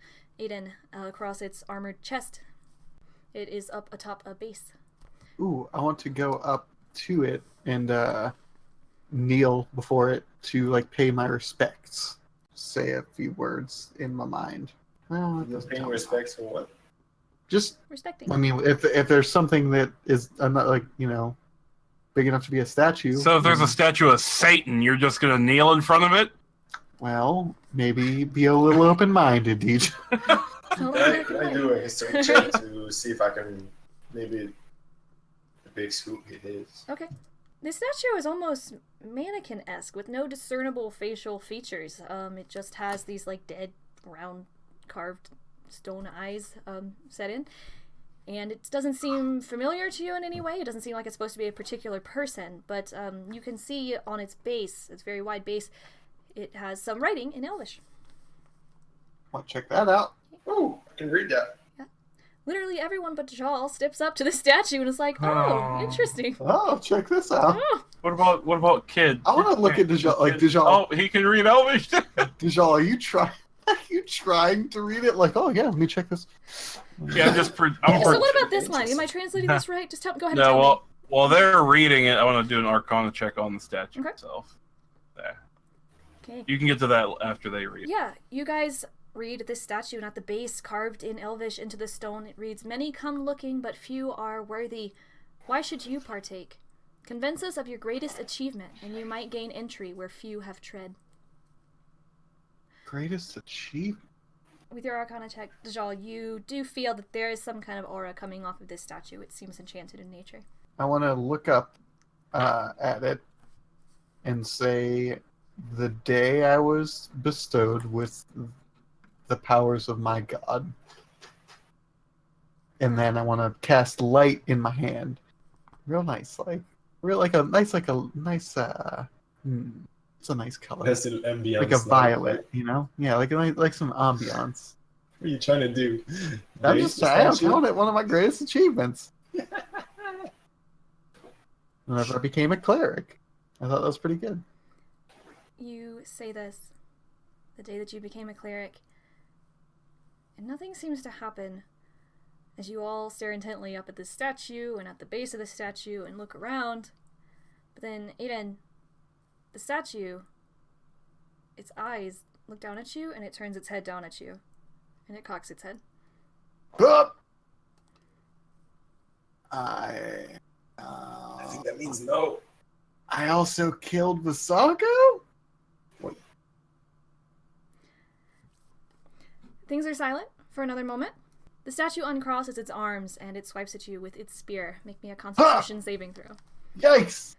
Ayden, across its armored chest. It is up atop a base.
Ooh, I want to go up to it and kneel before it to like pay my respects. Say a few words in my mind. Well, it
You're
doesn't
paying
tell me.
respects for what?
Just,
Respecting.
I mean, if there's something that is, I'm not like, big enough to be a statue.
So if there's a statue of Satan, you're just gonna kneel in front of it?
Well, maybe be a little open-minded, DJ.
Can I do a history check to see if I can maybe the big scoop it is?
Okay. The statue is almost mannequin-esque with no discernible facial features. It just has these like dead, round, carved stone eyes set in. And it doesn't seem familiar to you in any way. It doesn't seem like it's supposed to be a particular person, but you can see on its base, its very wide base, it has some writing in Elvish.
Want to check that out?
Oh, I can read that.
Literally everyone but Dajjal steps up to the statue and is like, "Oh,
Oh.
interesting."
Oh, check this out.
Oh,
What about kid?
I want to look at Dajjal. Like, Dajjal,
Oh, he can read Elvish.
Dajjal, are you trying to read it? Like, oh yeah, let me check this.
Yeah,
so what about this line? Am I translating this right? Just go ahead and tell
No,
me.
well, while they're reading it, I want to do an Arcana check on the statue
Okay.
itself. There.
Okay.
You can get to that after they read.
Yeah, you guys read this statue, and at the base, carved in Elvish into the stone, it reads, "Many come looking, but few are worthy. Why should you partake? Convince us of your greatest achievement, and you might gain entry where few have tread."
Greatest achievement.
With your Arcana check, Dajjal, you do feel that there is some kind of aura coming off of this statue. It seems enchanted in nature.
I want to look up at it and say, the day I was bestowed with the powers of my god. And then I want to cast light in my hand. Real nice, like a nice It's a nice color.
Has an ambience.
Like a violet, you know? Yeah, like some ambiance.
What are you trying to do?
I'm
Raise
telling it one of my greatest achievements. Whenever I became a cleric. I thought that was pretty good.
You say this the day that you became a cleric, and nothing seems to happen as you all stare intently up at the statue and at the base of the statue and look around. But then, Ayden, the statue, its eyes look down at you and it turns its head down at you. And it cocks its head.
I think that means no.
I also killed Visago?
What?
Things are silent for another moment. The statue uncrosses its arms and it swipes at you with its spear. Make me a Constitution saving throw.
Yikes!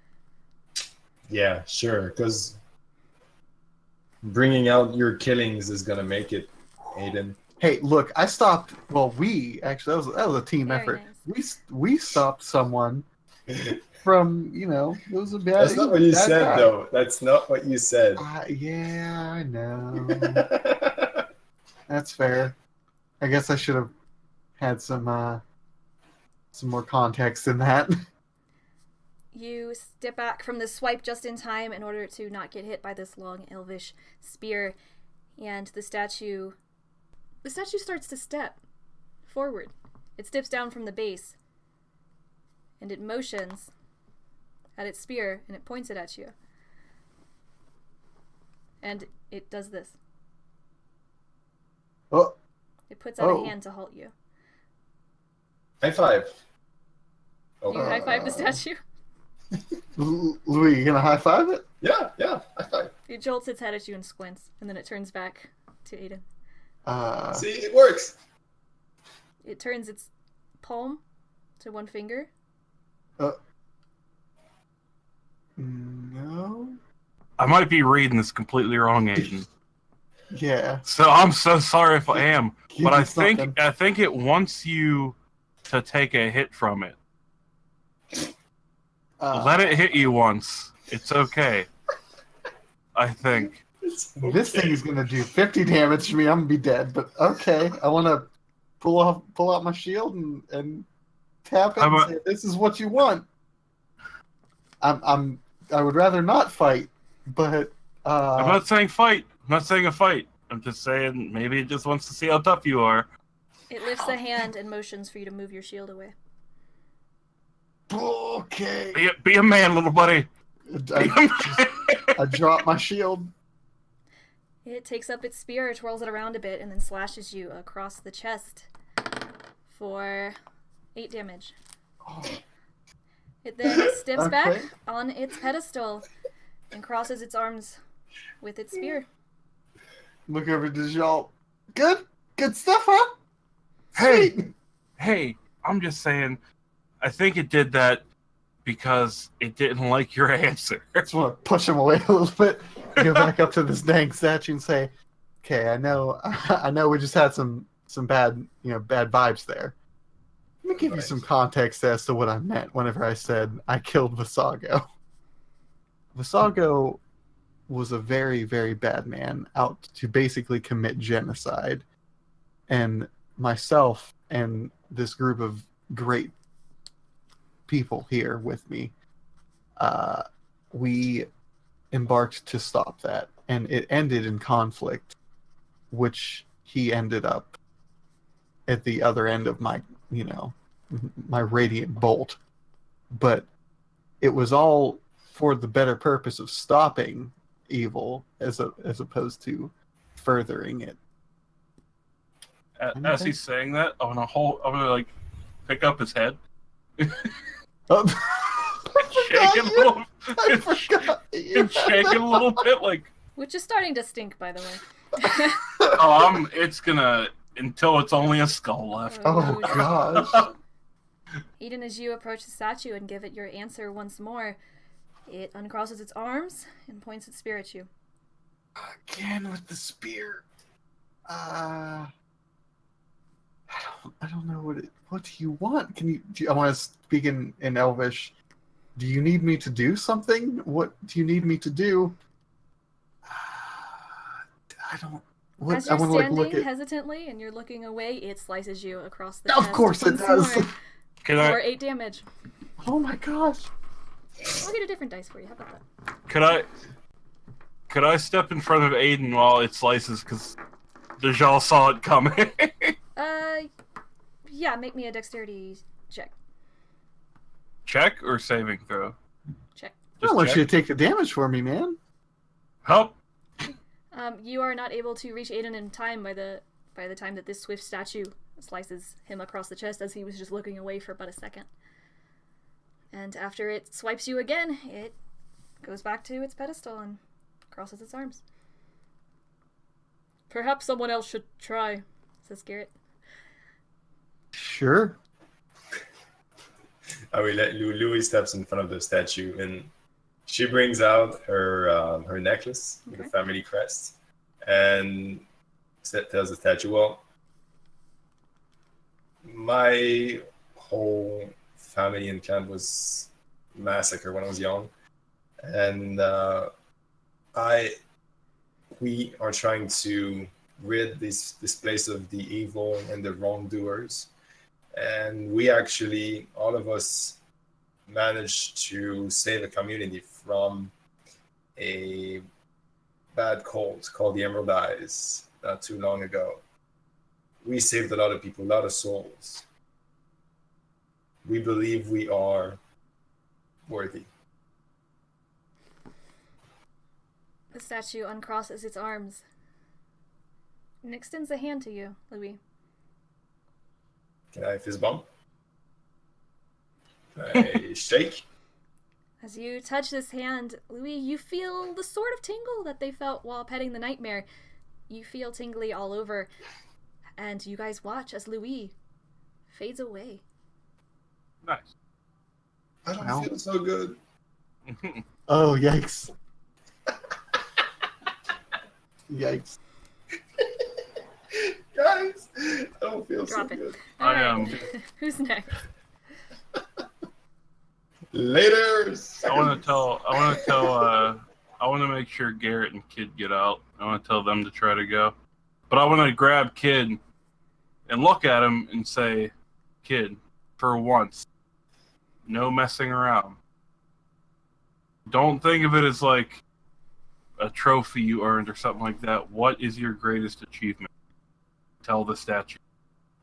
Yeah, sure, because bringing out your killings is gonna make it, Ayden.
Hey, look, I stopped. Well, that was a team
Very
effort.
nice.
We stopped someone from, it was a bad.
That's not what you
bad
said,
guy.
though. That's not what you said.
Yeah, I know. That's fair. I guess I should have had some more context in that.
You step back from the swipe just in time in order to not get hit by this long elvish spear, and the statue starts to step forward. It steps down from the base, and it motions at its spear, and it points it at you. And it does this.
Oh,
It puts out a hand to halt you.
High five. Oh.
You high five the statue.
Loowee, you gonna high five it?
Yeah, high five.
It jolts its head at you and squints, and then it turns back to Ayden.
See, it works.
It turns its palm to one finger.
No.
I might be reading this completely wrong, Ayden.
Yeah.
So I'm so sorry if I am,
Give
but
me
I
something.
think it wants you to take a hit from it. Let it hit you once. It's okay. I think.
This thing is gonna do 50 damage to me. I'm gonna be dead. But okay, I want to pull out my shield and tap it and say, "This is what you want." I would rather not fight, but
I'm not saying fight. I'm not saying a fight. I'm just saying maybe it just wants to see how tough you are.
It lifts a hand and motions for you to move your shield away.
okay.
Be a man, little buddy.
I drop my shield.
It takes up its spear, twirls it around a bit, and then slashes you across the chest for 8 damage. It then steps back on its pedestal and crosses its arms with its spear.
Look over to Dajjal. Good stuff, huh?
Hey, I'm just saying, I think it did that because it didn't like your answer.
I just want to push him away a little bit. Go back up to this dang statue and say, "Okay, I know we just had some bad vibes there. Let me give you some context as to what I meant whenever I said I killed Visago. Visago was a very, very bad man out to basically commit genocide. And myself and this group of great people here with me, we embarked to stop that. And it ended in conflict, which he ended up at the other end of my radiant bolt. But it was all for the better purpose of stopping evil as opposed to furthering it.
As he's saying that, I'm gonna like pick up his head.
Oh,
Shake it a little.
I forgot.
Shake it a little bit, like.
Which is starting to stink, by the way.
It's gonna until it's only a skull left.
Oh gosh.
Ayden, as you approach the statue and give it your answer once more, it uncrosses its arms and points its spear at you.
Again with the spear. I don't know what do you want? I want to speak in Elvish. Do you need me to do something? What do you need me to do? I don't.
As
I
you're
want to
standing
look at.
hesitantly and you're looking away, it slices you across the
Of
chest
course it
once
does.
more
Can
for
I
8 damage.
Oh my gosh.
I'll get a different dice for you. How about that?
could I step in front of Ayden while it slices? Because Dajjal saw it coming.
Yeah, make me a dexterity check.
Check or saving throw?
Check.
I want you to take the damage for me, man.
Help.
You are not able to reach Ayden in time by the time that this swift statue slices him across the chest, as he was just looking away for but a second. And after it swipes you again, it goes back to its pedestal and crosses its arms. Perhaps someone else should try, says Garrett.
Sure.
I will let Loowee steps in front of the statue, and she brings out her necklace with
Okay.
the family crest, and tells the statue, "Well, my whole family and clan was massacred when I was young, and we are trying to rid this place of the evil and the wrongdoers, and we actually, all of us, managed to save a community from a bad cult called the Emerald Eyes not too long ago. We saved a lot of people, a lot of souls. We believe we are worthy."
The statue uncrosses its arms and extends a hand to you, Loowee.
Can I fist bump? Can I shake?
As you touch this hand, Loowee, you feel the sort of tingle that they felt while petting the nightmare. You feel tingly all over, and you guys watch as Loowee fades away.
Nice.
I don't
Wow.
feel so good.
Oh, yikes. Yikes.
Guys, I don't feel
Drop
so
it.
good.
All
I
right. Who's next?
Later.
I want to make sure Garrett and Kid get out. I want to tell them to try to go. But I want to grab Kid and look at him and say, "Kid, for once, no messing around. Don't think of it as like a trophy you earned or something like that. What is your greatest achievement? Tell the statue.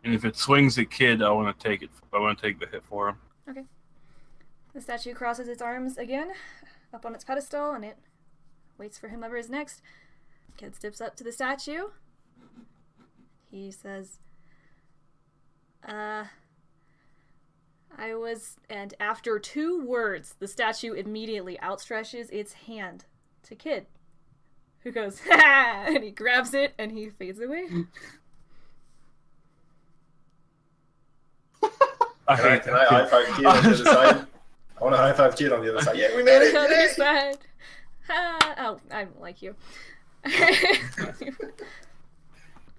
And if it swings at Kid, I want to take it. I want to take the hit for him."
Okay. The statue crosses its arms again, up on its pedestal, and it waits for whomever is next. Kid steps up to the statue. He says, and after 2 words, the statue immediately outstretches its hand to Kid, who goes, "Ha!" and he grabs it and he fades away.
Can I high five Kid on the other side? I want to high five Kid on the other side. Yeah, we made it!
On the other
Yay!
side. Ha! Oh, I don't like you.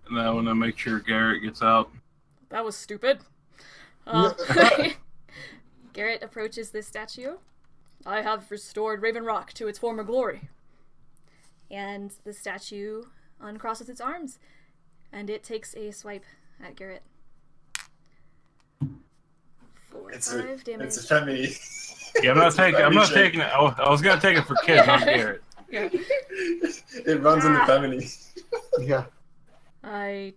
And I want to make sure Garrett gets out.
That was stupid. Garrett approaches this statue. "I have restored Raven Rock to its former glory." And the statue uncrosses its arms, and it takes a swipe at Garrett. 4, 5 damage.
It's a family.
Yeah, I'm not taking it. I was gonna take it for Kid, not Garrett.
Yeah.
It runs in the family.
Yeah.
I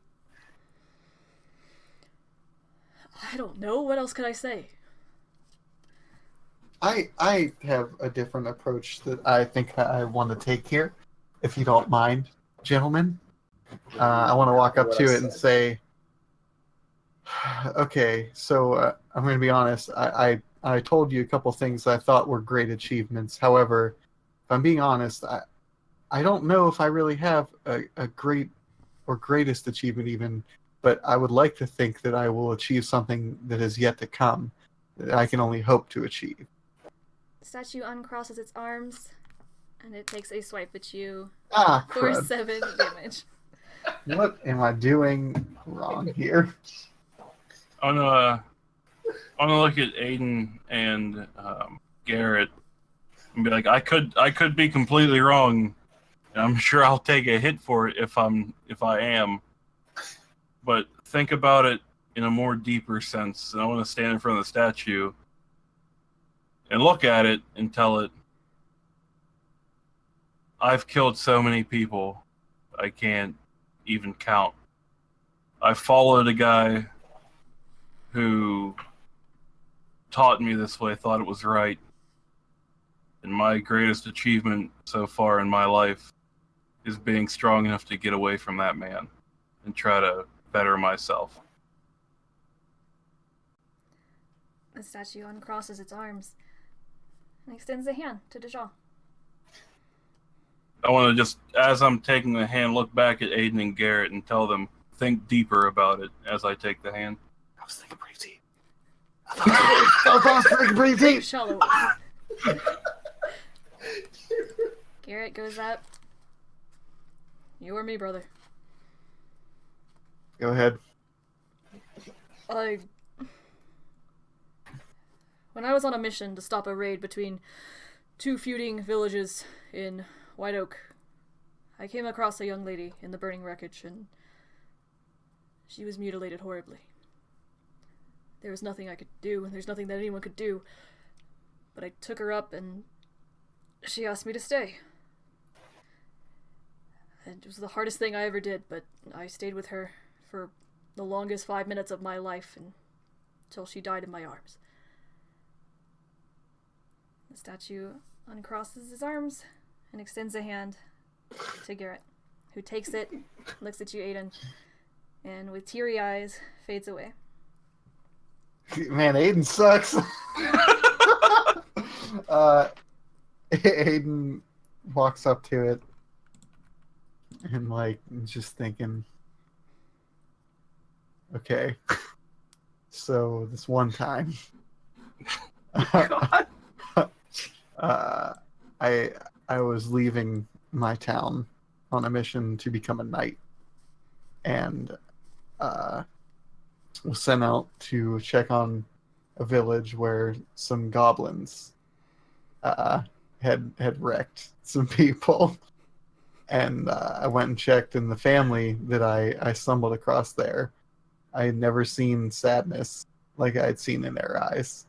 don't know. What else could I say?
I have a different approach that I think I want to take here, if you don't mind, gentlemen. I want to walk up to it and say, "Okay, so I'm going to be honest. I told you a couple things I thought were great achievements. However, if I'm being honest, I don't know if I really have a great or greatest achievement even, but I would like to think that I will achieve something that is yet to come, that I can only hope to achieve."
The statue uncrosses its arms, and it takes a swipe at you for
Crud.
7 damage.
What am I doing wrong here?
I want to look at Ayden and Garrett and be like, I could be completely wrong, And I'm sure I'll take a hit for it if I am. But think about it in a more deeper sense. And I want to stand in front of the statue and look at it and tell it, I've killed so many people, I can't even count. I followed a guy who taught me this way, thought it was right. And my greatest achievement so far in my life is being strong enough to get away from that man and try to better myself.
The statue uncrosses its arms and extends a hand to Dajjal.
I want to just, as I'm taking the hand, look back at Ayden and Garrett and tell them, think deeper about it as I take the hand.
I was thinking pretty deep. I was thinking pretty deep.
Shallow. Garrett goes up. You or me, brother?
Go ahead.
When I was on a mission to stop a raid between two feuding villages in White Oak, I came across a young lady in the burning wreckage, and she was mutilated horribly. There was nothing I could do, and there's nothing that anyone could do. But I took her up, and she asked me to stay. And it was the hardest thing I ever did, but I stayed with her for the longest 5 minutes of my life, until she died in my arms. The statue uncrosses his arms and extends a hand to Garrett, who takes it, looks at you, Ayden, and with teary eyes, fades away.
Man, Ayden sucks. Ayden walks up to it and, like, just thinking, okay, so this one time, I was leaving my town on a mission to become a knight, and was sent out to check on a village where some goblins had wrecked some people, and I went and checked, and the family that I stumbled across there, I had never seen sadness like I had seen in their eyes.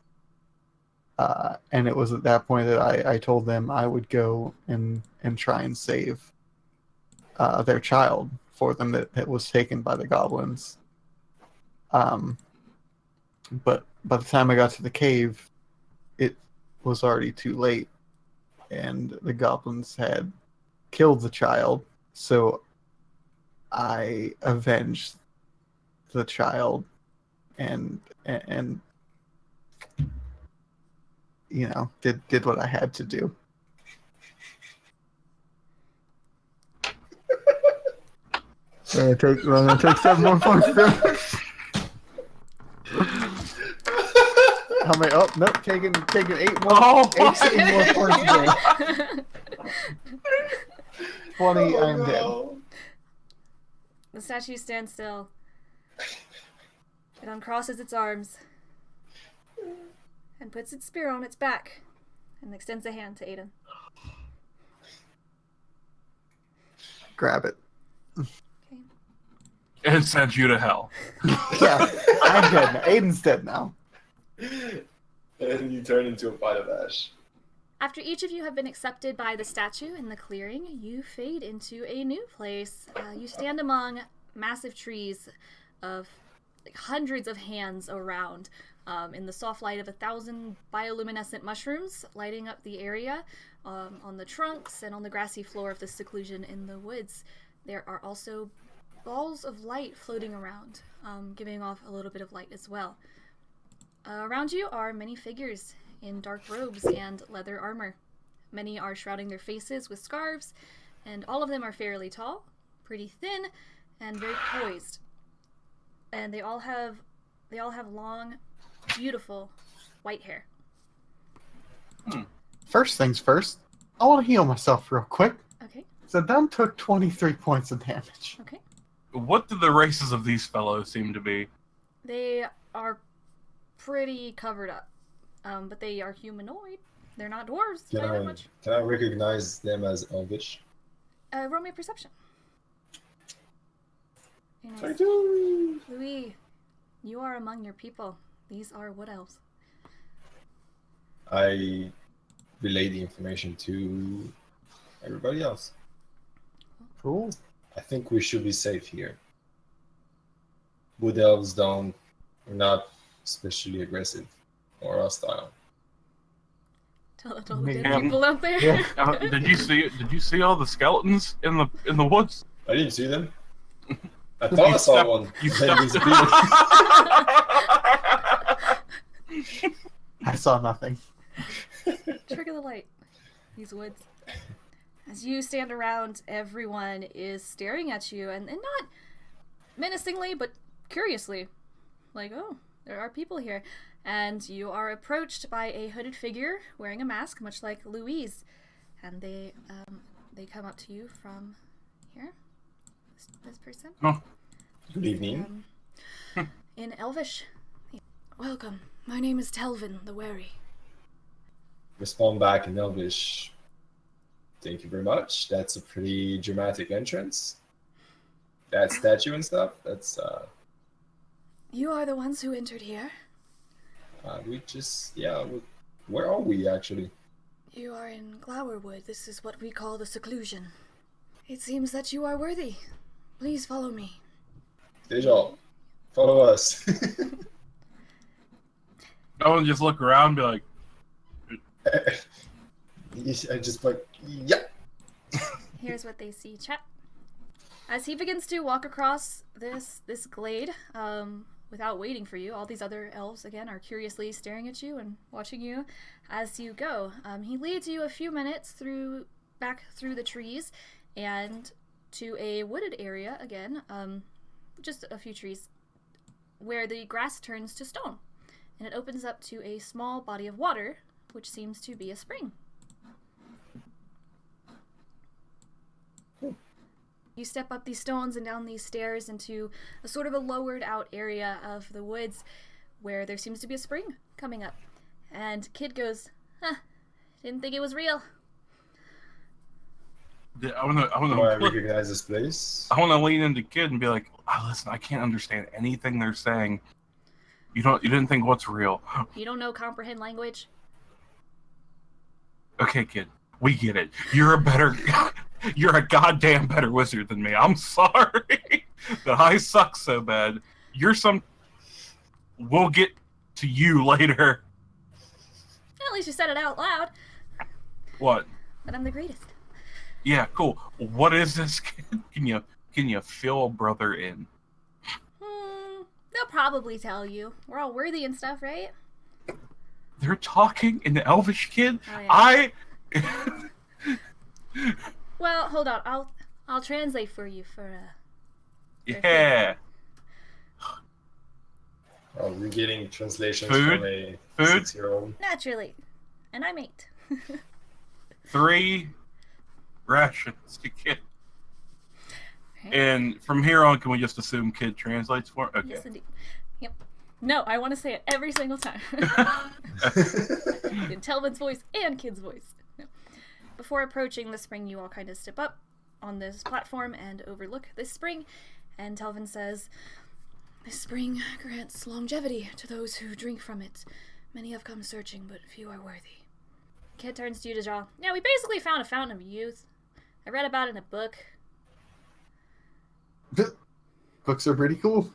And it was at that point that I told them I would go and try and save their child for them that was taken by the goblins. But by the time I got to the cave, it was already too late, and the goblins had killed the child, so I avenged the child and you know, did what I had to do. I'm gonna take 7 more points. How many? Oh, nope. Taking 8 more.
Oh,
8 more points. There. 20.
Oh,
I'm dead.
no.
The statue stands still. It uncrosses its arms and puts its spear on its back and extends a hand to Ayden.
Grab it.
Okay.
And sends you to hell.
Yeah, I'm dead now. Ayden's dead now.
And you turn into a pile of ash.
After each of you have been accepted by the statue in the clearing, you fade into a new place. You stand among massive trees of hundreds of hands around, in the soft light of 1,000 bioluminescent mushrooms lighting up the area, on the trunks and on the grassy floor of the seclusion in the woods. There are also balls of light floating around, giving off a little bit of light as well. Around you are many figures in dark robes and leather armor. Many are shrouding their faces with scarves, and all of them are fairly tall, pretty thin, and very poised. And they all have long, beautiful white hair.
First things first, I want to heal myself real quick.
Okay.
So Dunn took 23 points of damage.
Okay.
What do the races of these fellows seem to be?
They are pretty covered up, but they are humanoid. They're not dwarves by that much.
Can I recognize them as Elvish?
Roll me a perception. Very nice.
22.
Loowee, you are among your people. These are wood elves.
I relay the information to everybody else.
Cool.
I think we should be safe here. Wood elves are not especially aggressive or hostile.
Tell all the
Maybe.
dead people out there.
Yeah.
Did you see all the skeletons in the woods?
I didn't see them. I thought I saw one.
You
Then
stepped.
disappeared.
I saw nothing.
Trick of the light. These woods. As you stand around, everyone is staring at you, and not menacingly, but curiously. Like, oh, there are people here. And you are approached by a hooded figure wearing a mask, much like Louise. And they come up to you from here. This person.
Oh,
Good evening.
In Elvish. Welcome. My name is Telvin the Wary.
Respond back in Elvish. Thank you very much. That's a pretty dramatic entrance. That statue and stuff. That's
You are the ones who entered here.
where are we actually?
You are in Glowerwood. This is what we call the seclusion. It seems that you are worthy. Please follow me.
Dajjal, follow us.
I want to just look around and be like,
I just like, yeah.
Here's what they see, chat. As he begins to walk across this glade, without waiting for you, all these other elves, again, are curiously staring at you and watching you as you go. He leads you a few minutes back through the trees and to a wooded area, again, just a few trees, where the grass turns to stone. And it opens up to a small body of water, which seems to be a spring. You step up these stones and down these stairs into a sort of a lowered out area of the woods where there seems to be a spring coming up. And Kid goes, didn't think it was real.
I
Do I
want
recognize this place?
to lean into Kid and be like, listen, I can't understand anything they're saying. You didn't think what's real.
You don't know comprehend language?
Okay, Kid, we get it. You're a goddamn better wizard than me. I'm sorry that I suck so bad. We'll get to you later.
At least you said it out loud.
What?
That I'm the greatest.
Yeah, cool. What is this, Kid? Can you fill a brother in?
They'll probably tell you. We're all worthy and stuff, right?
They're talking in the Elvish, Kid.
Oh, yeah. Well, hold on. I'll translate for you for
Yeah.
Are we getting translations
Food?
from a
Food?
6-year-old?
naturally. And I'm 8.
3 rations to Kid.
Okay.
And from here on, can we just assume Kid translates for? Okay.
Yes, indeed. Yep. No, I want to say it every single time. In Telvin's voice and Kid's voice. No. Before approaching the spring, you all kind of step up on this platform and overlook this spring. And Telvin says, "This spring grants longevity to those who drink from it. Many have come searching, but few are worthy." Kid turns to you, Dajjal. Yeah, we basically found a fountain of youth. I read about it in a book.
Books are pretty cool.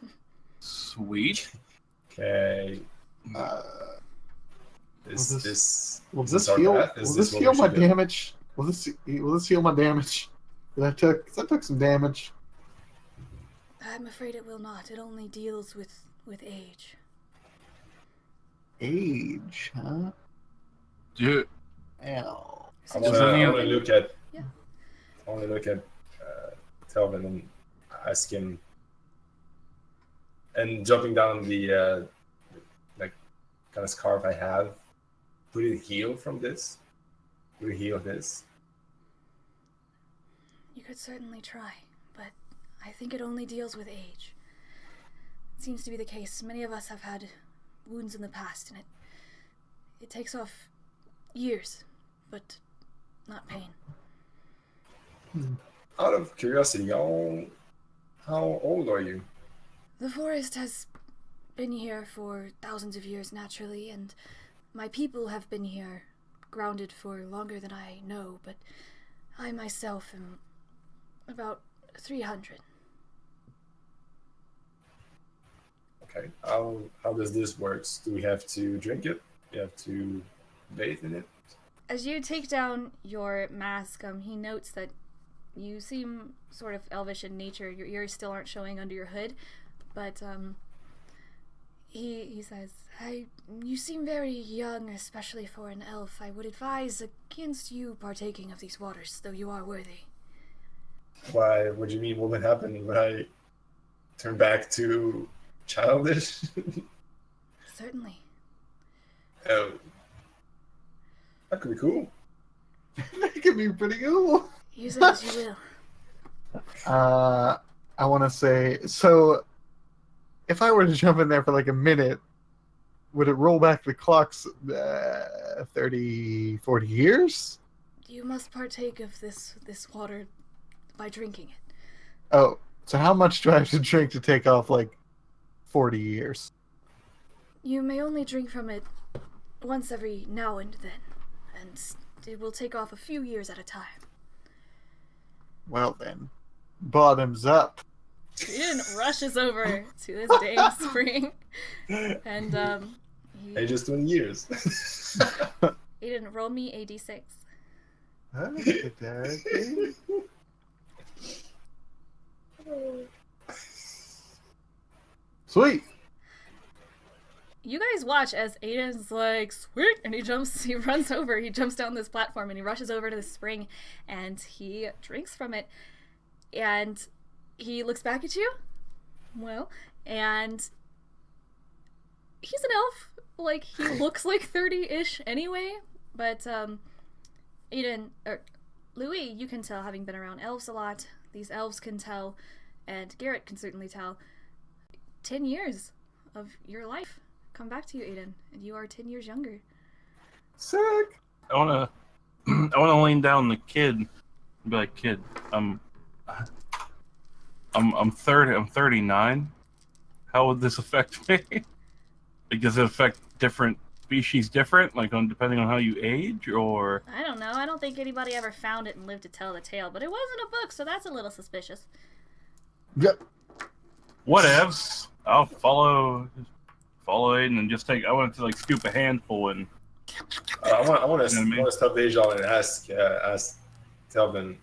Sweet.
Okay.
Will this
our
heal?
path?
Will
Is
this
what
heal
we
my
should do?
damage? Will this heal my damage that I took? 'Cause I took some damage.
I'm afraid it will not. It only deals with age.
Age, huh?
Dude,
Ow.
I
Does
want
any
to
of-
look at.
Yeah.
I want to look at Telvin and ask him. And jumping down the kind of scarf I have, would it heal from this? Would it heal this?
You could certainly try, but I think it only deals with age. It seems to be the case. Many of us have had wounds in the past, and it takes off years, but not pain.
Out of curiosity, how old are you?
The forest has been here for thousands of years naturally, and my people have been here, grounded for longer than I know, but I myself am about 300.
Okay. How does this work? Do we have to drink it? We have to bathe in it?
As you take down your mask, he notes that you seem sort of elvish in nature. Your ears still aren't showing under your hood, but he says, you seem very young, especially for an elf. I would advise against you partaking of these waters, though you are worthy.
Why? What do you mean? What would happen when I turn back to childish?
Certainly.
Oh, that could be cool.
That could be pretty cool.
Use it as you will.
I want to say, so if I were to jump in there for like a minute, would it roll back the clocks 30, 40 years?
You must partake of this water by drinking it.
Oh, so how much do I have to drink to take off like 40 years?
You may only drink from it once every now and then, and it will take off a few years at a time.
Well then, bottoms up.
Eden rushes over to this dang spring, and
Hey, just 20 years.
Eden, roll me a d6.
Sweet.
You guys watch as Aiden's like, sweet, and he runs over, he jumps down this platform, and he rushes over to the spring, and he drinks from it, and he looks back at you, and he's an elf, like, he looks like 30-ish anyway, but, Aiden, or Loowee, you can tell, having been around elves a lot, these elves can tell, and Garrett can certainly tell, 10 years of your life come back to you, Aiden, and you are 10 years younger.
Sick.
I wanna lean down the kid and be like, kid, I'm 39. How would this affect me? Like, does it affect different species different, like depending on how you age, or?
I don't know. I don't think anybody ever found it and lived to tell the tale, but it wasn't a book, so that's a little suspicious.
Yep.
Whatevs. I'll follow Aiden and just take. I want to like scoop a handful and.
I want to stop Dajjal and ask Telvin,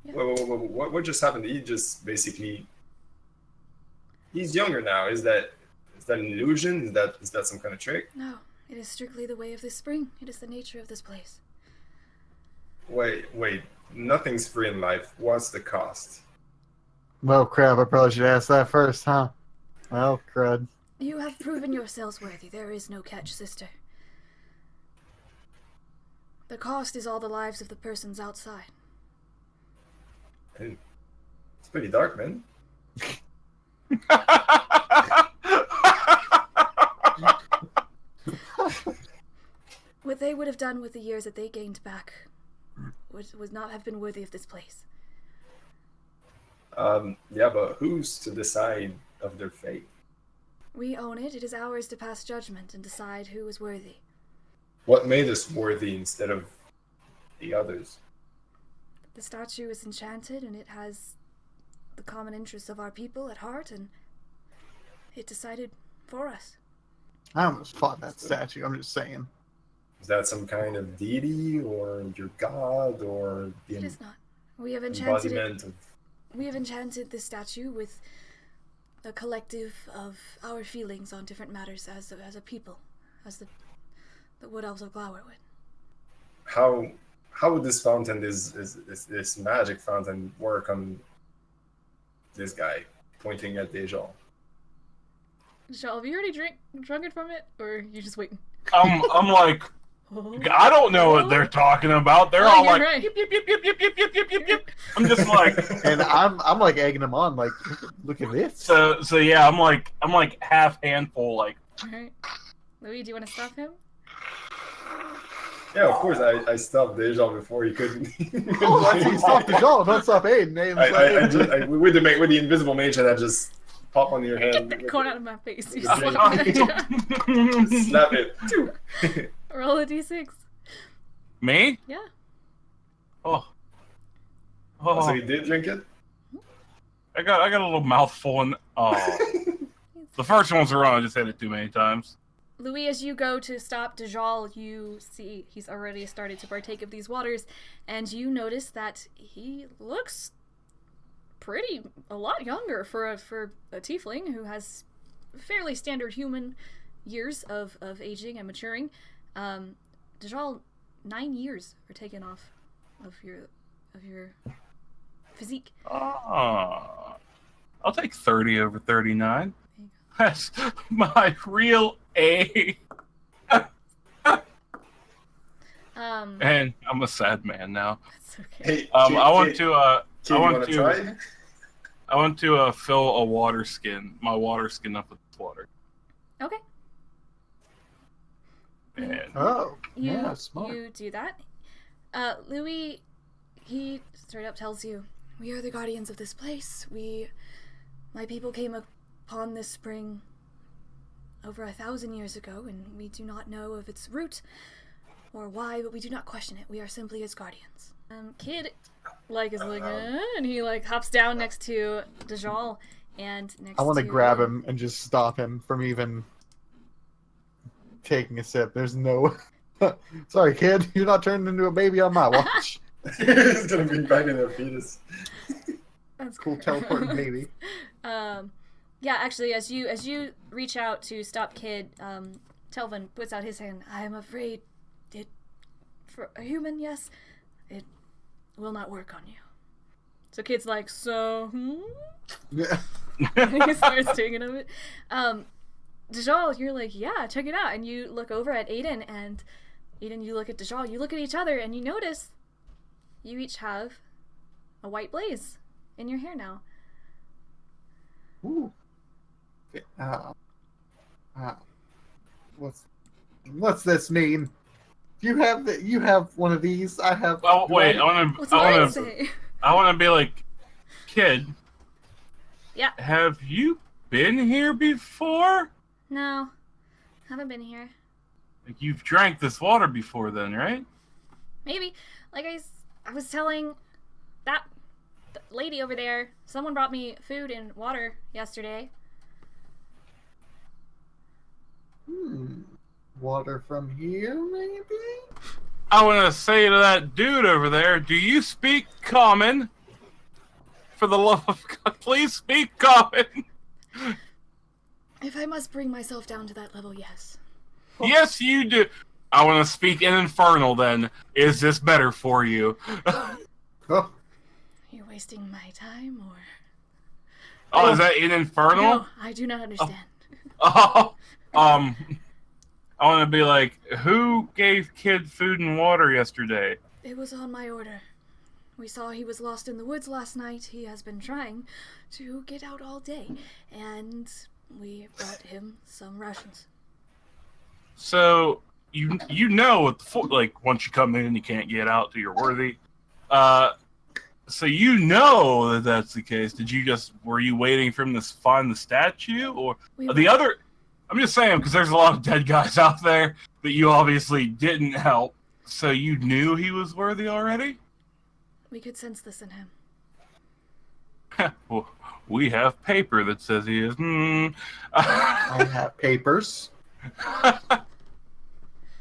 Yeah.
what just happened? He just basically, he's younger now. Is that an illusion? Is that some kind of trick?
No, it is strictly the way of this spring. It is the nature of this place.
Wait, nothing's free in life. What's the cost?
Well, crap, I probably should ask that first, huh? Well, crud.
You have proven yourselves worthy. There is no catch, sister. The cost is all the lives of the persons outside.
Hey, it's pretty dark, man.
What they would have done with the years that they gained back would not have been worthy of this place.
Yeah, but who's to decide of their fate?
We own it. It is ours to pass judgment and decide who is worthy.
What made us worthy instead of the others?
The statue is enchanted, and it has the common interests of our people at heart, and it decided for us.
I almost fought that statue, I'm just saying.
Is that some kind of deity, or your god, or the
It is not. We have enchanted it.
embodiment of...
We have enchanted this statue with a collective of our feelings on different matters as a people, as the Wood Elves of Glowerwood.
How would this fountain, this magic fountain, work on this guy, pointing at Dajjal?
Dajjal, have you already drunk it from it, or are you just waiting?
I'm like, I don't know what they're talking about. They're all like,
right.
yip, yip, yip, yip, yip, yip, yip, yip, yip, yip. I'm just like,
And I'm like egging them on, like, look at this.
so yeah, I'm like half handful, like.
Alright. Loowee, do you want to stop him?
Yeah, of course. I stopped Dajjal before he couldn't.
Oh, I think stop Dajjal. Don't stop Ayden.
With the invisible mage, and I just pop on your hand.
Get that corn out of my face. You
Just slap it.
Roll a d6.
Me?
Yeah.
Oh.
So you did drink it?
I got a little mouthful and the first one's wrong. I just had it too many times.
Loowee, as you go to stop Dajjal, you see he's already started to partake of these waters, and you notice that he looks a lot younger for a tiefling who has fairly standard human years of aging and maturing. Dajjal, 9 years are taken off of your physique.
I'll take 30 over 39. That's my real age. And I'm a sad man now.
That's okay.
Hey,
I want to fill my water skin up with water.
Okay.
And
smart.
You do that. Loowee, he straight up tells you, "We are the guardians of this place. My people came upon this spring over 1,000 years ago, and we do not know of its root or why, but we do not question it. We are simply its guardians." Kid, is like, and he hops down next to Dajjal, and
I want to grab him and just stop him from even taking a sip. There's no. Sorry, kid, you're not turning into a baby on my watch.
He's gonna be back in a fetus.
That's
Cool
gross.
teleporting baby.
Yeah, actually, as you reach out to stop Kid, Telvin puts out his hand. "I am afraid for a human, yes, it will not work on you." So Kid's like,
Yeah.
and he starts taking of it. Dajjal, you're like, "Yeah, check it out." And you look over at Ayden, and Ayden, you look at Dajjal, you look at each other, and you notice you each have a white blaze in your hair now.
Ooh. What's this mean? You have one of these. I have.
Oh wait,
What's mine say?
I want to be like, kid.
Yeah.
Have you been here before?
No, haven't been here.
Like you've drank this water before, then, right?
Maybe. Like I was telling that lady over there, someone brought me food and water yesterday.
Water from here, maybe?
I want to say to that dude over there, do you speak common? For the love of God, please speak common.
If I must bring myself down to that level, yes.
Yes, you do. I want to speak in Infernal, then. Is this better for you?
Oh,
You're wasting my time, or...
Oh, is that in Infernal?
No, I do not understand.
Oh, I want to be like, who gave Kid food and water yesterday?
It was on my order. We saw he was lost in the woods last night. He has been trying to get out all day, and we brought him some rations.
So, you know what once you come in, you can't get out till you're worthy. So you know that that's the case. Were you waiting for him to find the statue? Or I'm just saying, because there's a lot of dead guys out there that you obviously didn't help. So you knew he was worthy already?
We could sense this in him.
Well, we have paper that says he is.
I have papers.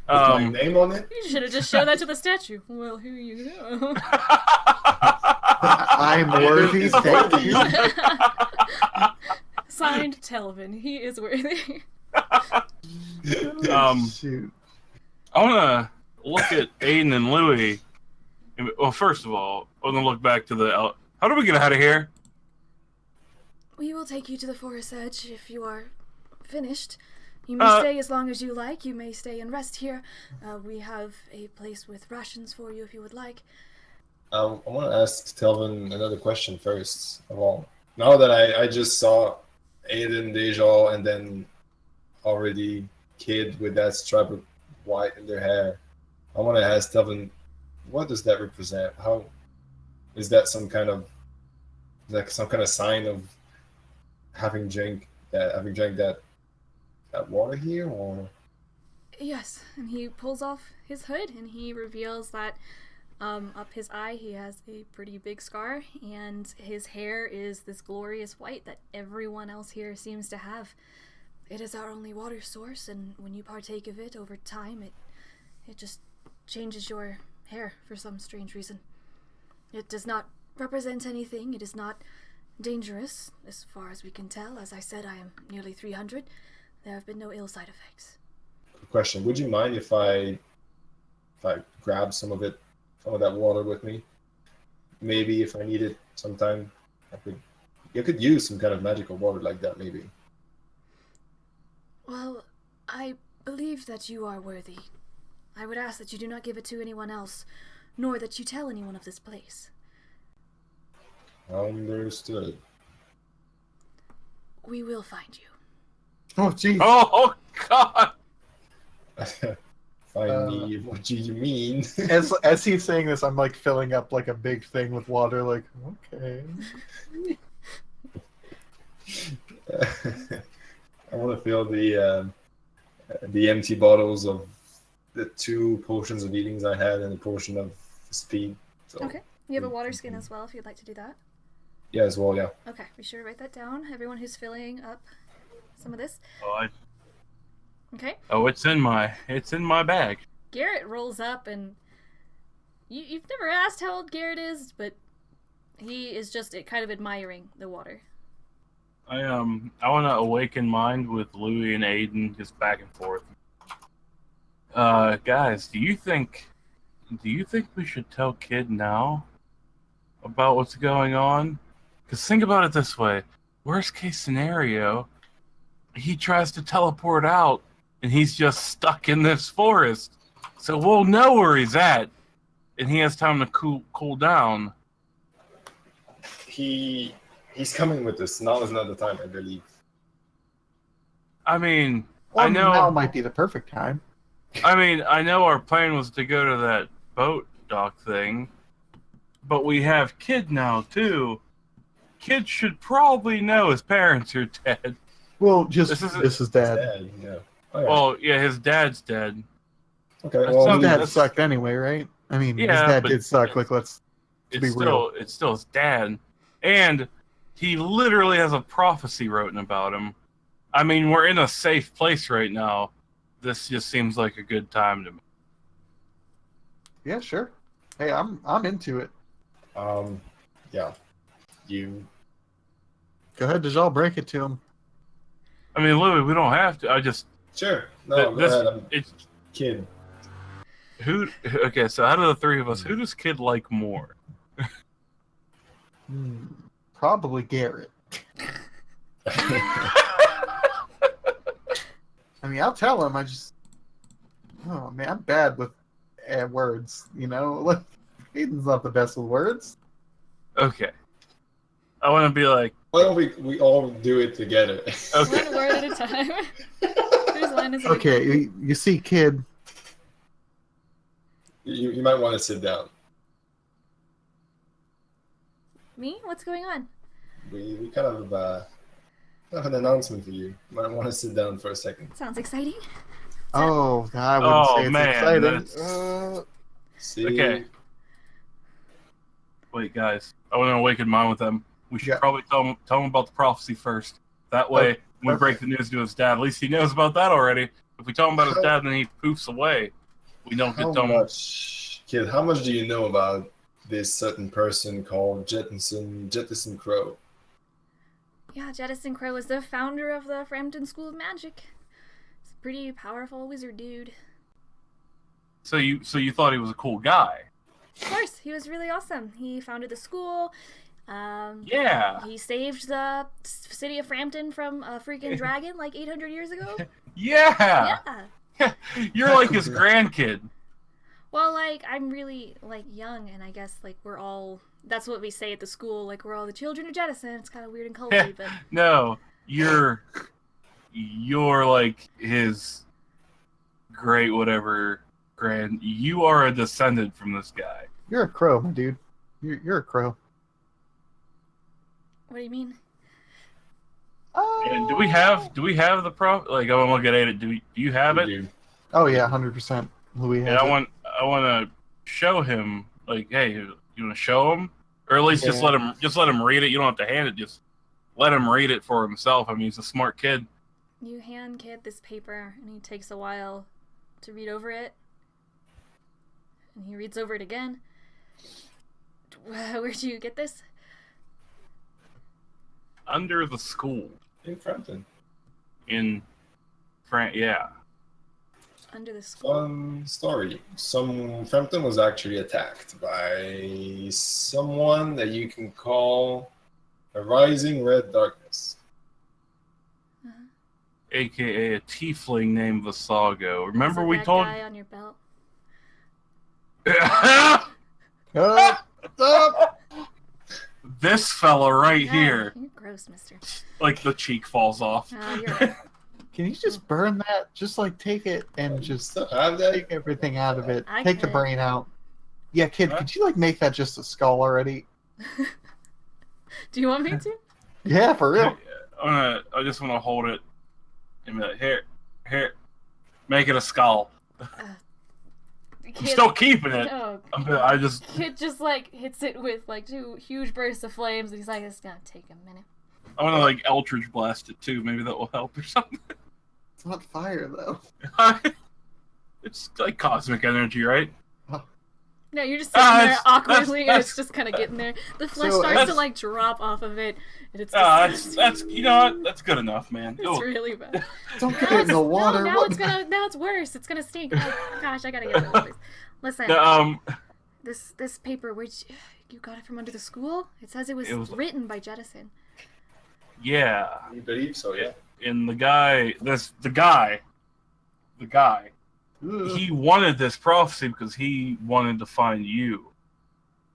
My name on it?
You should have just shown that to the statue. Well, here you go.
I'm worthy. Thank you.
Signed, Telvin. He is worthy.
Shoot.
I want to look at Ayden and Loowee. Well, first of all, I want to look back to how do we get out of here?
We will take you to the forest edge if you are finished. You may stay as long as you like. You may stay and rest here. We have a place with rations for you if you would like.
I want to ask Telvin another question first of all. Now that I just saw Ayden, Dajjal, and then already Kid with that stripe of white in their hair, I want to ask Delvin, what does that represent? How is that some kind of sign of having drank that water here, or?
Yes, and he pulls off his hood and he reveals that up his eye he has a pretty big scar, and his hair is this glorious white that everyone else here seems to have. It is our only water source, and when you partake of it over time, it just changes your hair for some strange reason. It does not represent anything. It is not dangerous, as far as we can tell. As I said, I am nearly 300. There have been no ill side effects.
Question: would you mind if I grab some of that water with me? Maybe if I need it sometime, you could use some kind of magical water like that, maybe.
Well, I believe that you are worthy. I would ask that you do not give it to anyone else, nor that you tell anyone of this place.
Understood.
We will find you.
Oh, jeez.
Oh God!
Find me. What do you mean?
As he's saying this, I'm like filling up like a big thing with water. Like, okay.
I want to fill the empty bottles of the 2 potions of eatings I had and a potion of speed. So,
Okay. You have a water skin as well if you'd like to do that.
yeah, as well. Yeah.
Okay, be sure to write that down. Everyone who's filling up some of this.
Oh,
Okay.
it's in my bag.
Garrett rolls up, and you've never asked how old Garrett is, but he is just kind of admiring the water.
I want to awaken mind with Loowee and Ayden, just back and forth. Guys, do you think we should tell Kid now about what's going on? Because think about it this way: worst case scenario, he tries to teleport out, and he's just stuck in this forest. So we'll know where he's at, and he has time to cool down.
He's coming with us. Now is not the time, I believe.
I mean,
Well,
I know
now might be the perfect time.
I mean, I know our plan was to go to that boat dock thing, but we have Kid now, too. Kid should probably know his parents are dead.
Well, just
This
is Dad.
Dad, yeah. Oh, yeah.
Well, yeah, his dad's dead.
Okay.
That's
Well,
not
His
that-
dad
that's-
sucked anyway, right? I mean, his
Yeah,
dad
but
did suck. Like, let's be real.
It's still his dad. And he literally has a prophecy written about him. I mean, we're in a safe place right now. This just seems like a good time to me.
Yeah, sure. Hey, I'm into it.
yeah. You.
Go ahead, Dajjal, break it to him.
I mean, Loowee, we don't have to. I just
Sure. No, go ahead. I'm
it's
kid.
okay. So out of the 3 of us, who does Kid like more?
Probably Garrett. I mean, I'll tell him. Oh man, I'm bad with words. You know, like Aiden's not the best with words.
Okay. I want to be like,
Why don't we all do it together?
okay.
One word at a time. Whose line is it?
Okay, you see, Kid.
You might want to sit down.
Me? What's going on?
We kind of have an announcement for you. You might want to sit down for a second.
Sounds exciting.
Oh, I wouldn't say it's
man,
exciting.
that's-
See?
Okay. Wait, guys. I want to awaken mind with them. We should
Yeah.
probably tell him about the prophecy first. That way, when we break the news to his dad, at least he knows about that already. If we tell him about his dad, then he poofs away. We don't get
How
him.
much, kid? How much do you know about this certain person called Jettison Crow?
Yeah, Jettison Crow is the founder of the Frampton School of Magic. He's a pretty powerful wizard dude.
So you thought he was a cool guy?
Of course, he was really awesome. He founded the school.
Yeah.
He saved the city of Frampton from a freaking dragon like 800 years ago.
Yeah.
Yeah.
You're like his grandkid.
Well, like, I'm really, like, young, and I guess, like, we're all... That's what we say at the school, like, we're all the children of Jettison. It's kind of weird and culty, but...
No, you're like his great Grand, you are a descendant from this guy.
You're a crow, my dude. You're a crow.
What do you mean?
And do we have the Like, I'm looking at it. Do you have it?
Dude.
Oh yeah, 100%. Loowee has
And
it.
I want to show him. Like, hey, you want to show him, or at least just let him read it. You don't have to hand it. Just let him read it for himself. I mean, he's a smart kid.
You hand Kid this paper, and he takes a while to read over it. And he reads over it again. Where'd you get this?
Under the school
In Frampton.
in France. Yeah.
Under the school.
Fun story. Frampton was actually attacked by someone that you can call a rising red darkness.
AKA a tiefling named Visago. Remember
Is it
we
that
told
guy on your belt?
Up!
this fella right
Yeah,
here.
You're gross, mister.
Like the cheek falls off.
You're right.
Can you just burn that? Just like take it and just
Still have that?
take everything out of it.
I
Take the
could.
brain out. Yeah, kid, could you like make that just a skull already?
Do you want me to?
Yeah, for real.
I just want to hold it and be like, here, make it a skull. I'm still keeping it.
Oh,
I just
Kid just like hits it with like 2 huge bursts of flames, and he's like, "It's gonna take a minute."
I want to like Eldritch blast it too. Maybe that will help or something.
It's not fire though.
It's like cosmic energy, right?
No, you're just sitting there
that's-
awkwardly, and
that's-
it's just kind of getting there. The flesh
So
starts to
that's-
like drop off of it, and it's
That's you know what? That's good enough, man.
it's really bad.
Don't get it in the water.
No,
What?
now it's worse. It's gonna stink. Oh, gosh, I gotta get rid of this. Listen, this paper, you got it from under the school? It says it was written by Jettison.
Yeah.
You believe so, yeah.
And the guy, he wanted this prophecy because he wanted to find you.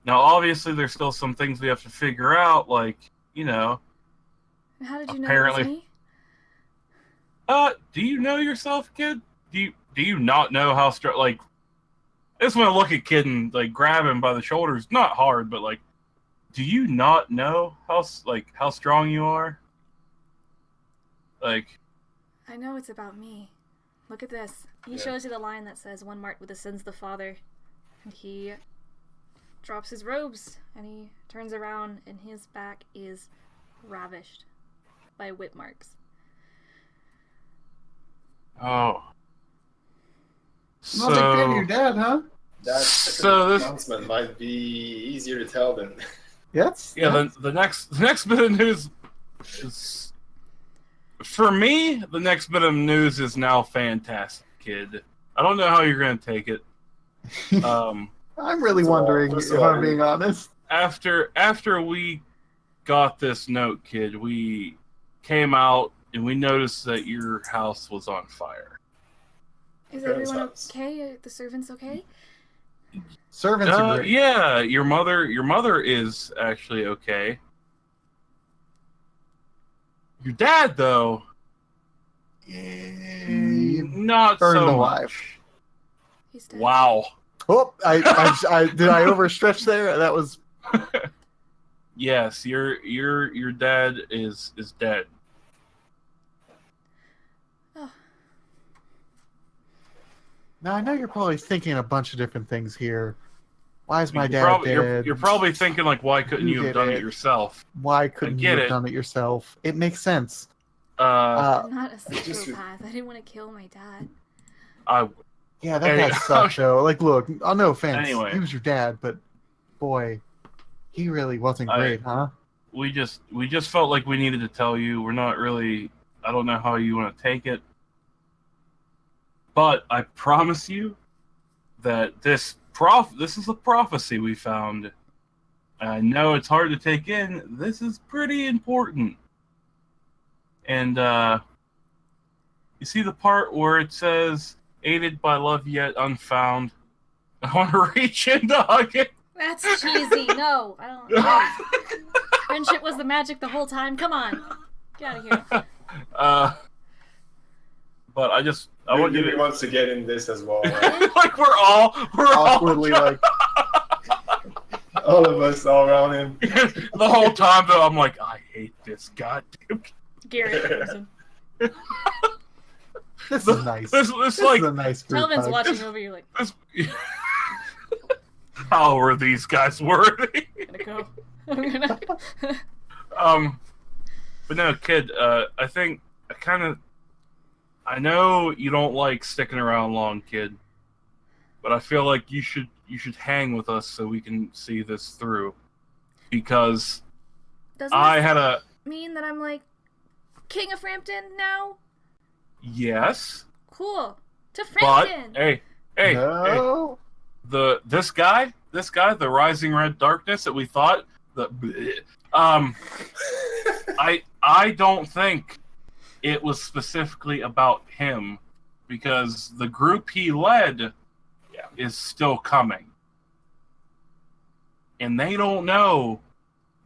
Now, obviously, there's still some things we have to figure out, like, you know.
How did you know
Apparently-
it was me?
Do you know yourself, kid? Do you not know how strong? Like, I just want to look at kid and like grab him by the shoulders. Not hard, but like, do you not know how strong you are? Like,
I know it's about me. Look at this. He
Yeah.
shows you the line that says, "One marked with the sins of the Father." And he drops his robes, and he turns around, and his back is ravished by whip marks.
oh.
Not a big fan of your dad, huh?
That
So this-
announcement might be easier to tell than
Yes.
Yeah, the next bit of news is, for me, the next bit of news is now fantastic, kid. I don't know how you're gonna take it.
I'm really
First of all-
wondering
first
if
of all,
I'm being honest.
After we got this note, kid, we came out and we noticed that your house was on fire.
Is
Parents'
everyone
house.
okay? The servants okay?
Servants are great.
Yeah, your mother is actually okay. Your dad, though, not
Burned
so
alive.
much.
He's dead.
Wow.
Oh, I did I overstretch there? That was
Yes, your dad is dead.
Oh,
Now I know you're probably thinking a bunch of different things here. Why is my
You're
dad
probably,
dead?
You're probably thinking like, why couldn't
Who
you have
did
done
it?
it yourself?
Why couldn't you
get
have
it.
done it yourself? It makes sense.
I'm not a psychopath. I didn't want to kill my dad.
I
Yeah, that
Any-
guy sucked though. Like, look, no offense.
Anyway.
He was your dad, but boy, he really wasn't great, huh?
we just felt like we needed to tell you. We're not really. I don't know how you want to take it, but I promise you that this is a prophecy we found. I know it's hard to take in. This is pretty important. And you see the part where it says, "Aided by love yet unfound." I want to reach in to hug it.
That's cheesy. No, I don't. No. Friendship was the magic the whole time. Come on, get out of here.
But I I want you
Loowee
to
wants to get in this as well. Right?
like we're all
Awkwardly, like,
All of us all around him.
the whole time though. I'm like, I hate this goddamn.
Garrett.
this is nice.
This like
is a nice group
Telvin's
hug.
watching over you like,
this. How are these guys worthy?
I'm gonna go.
But no, kid. I think I know you don't like sticking around long, kid. But I feel like you should hang with us so we can see this through. Because
Doesn't
I
that
had a
mean that I'm like King of Frampton now?
yes,
Cool. To
but
Frampton.
hey,
No.
this guy, the Rising Red Darkness that we thought I don't think it was specifically about him because the group he led is still coming. And they don't know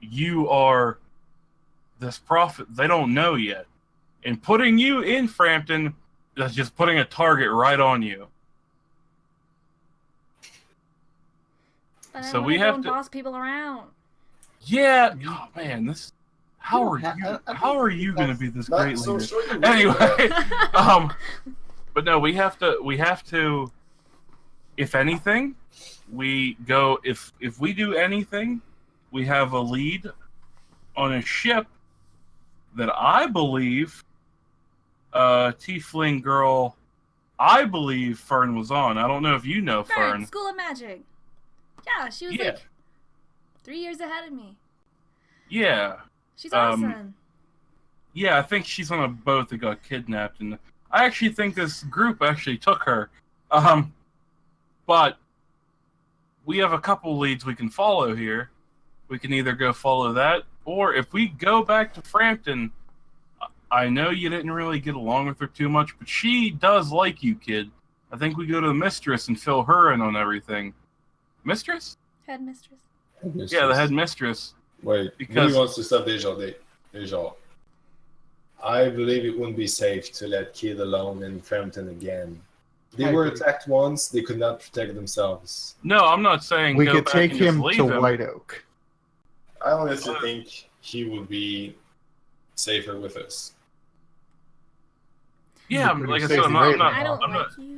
you are this prophet. They don't know yet. And putting you in Frampton, that's just putting a target right on you.
But
So
I
we
wanna go
have
and
to-
boss people around.
Yeah. Oh man, this. How are
Yeah,
you?
I
How are you going to
That's
be this
not
great
so
leader?
sure you will.
Anyway, but no, we have to. If anything, we go. If we do anything, we have a lead on a ship that I believe, Tiefling girl, I believe Fern was on. I don't know if you know
Fern,
Fern.
School of Magic. Yeah, she was
Yeah.
like 3 years ahead of me.
Yeah.
She's awesome.
Yeah, I think she's on a boat that got kidnapped, and I actually think this group actually took her. But we have a couple leads we can follow here. We can either go follow that, or if we go back to Frampton, I know you didn't really get along with her too much, but she does like you, kid. I think we go to the Mistress and fill her in on everything. Mistress?
Headmistress.
Yeah, the headmistress.
Wait,
Because-
Loowee wants to stop Dajjal. I believe it wouldn't be safe to let Kid alone in Frampton again. They
I
were
agree.
attacked once. They could not protect themselves.
No, I'm not saying
We
go
could
back
take
and just
him
leave
to
him.
White Oak.
I honestly think he would be safer with us.
Yeah,
Pretty
like I
safe
said,
and
I'm
brave.
not,
I don't
I'm
like
not,
you.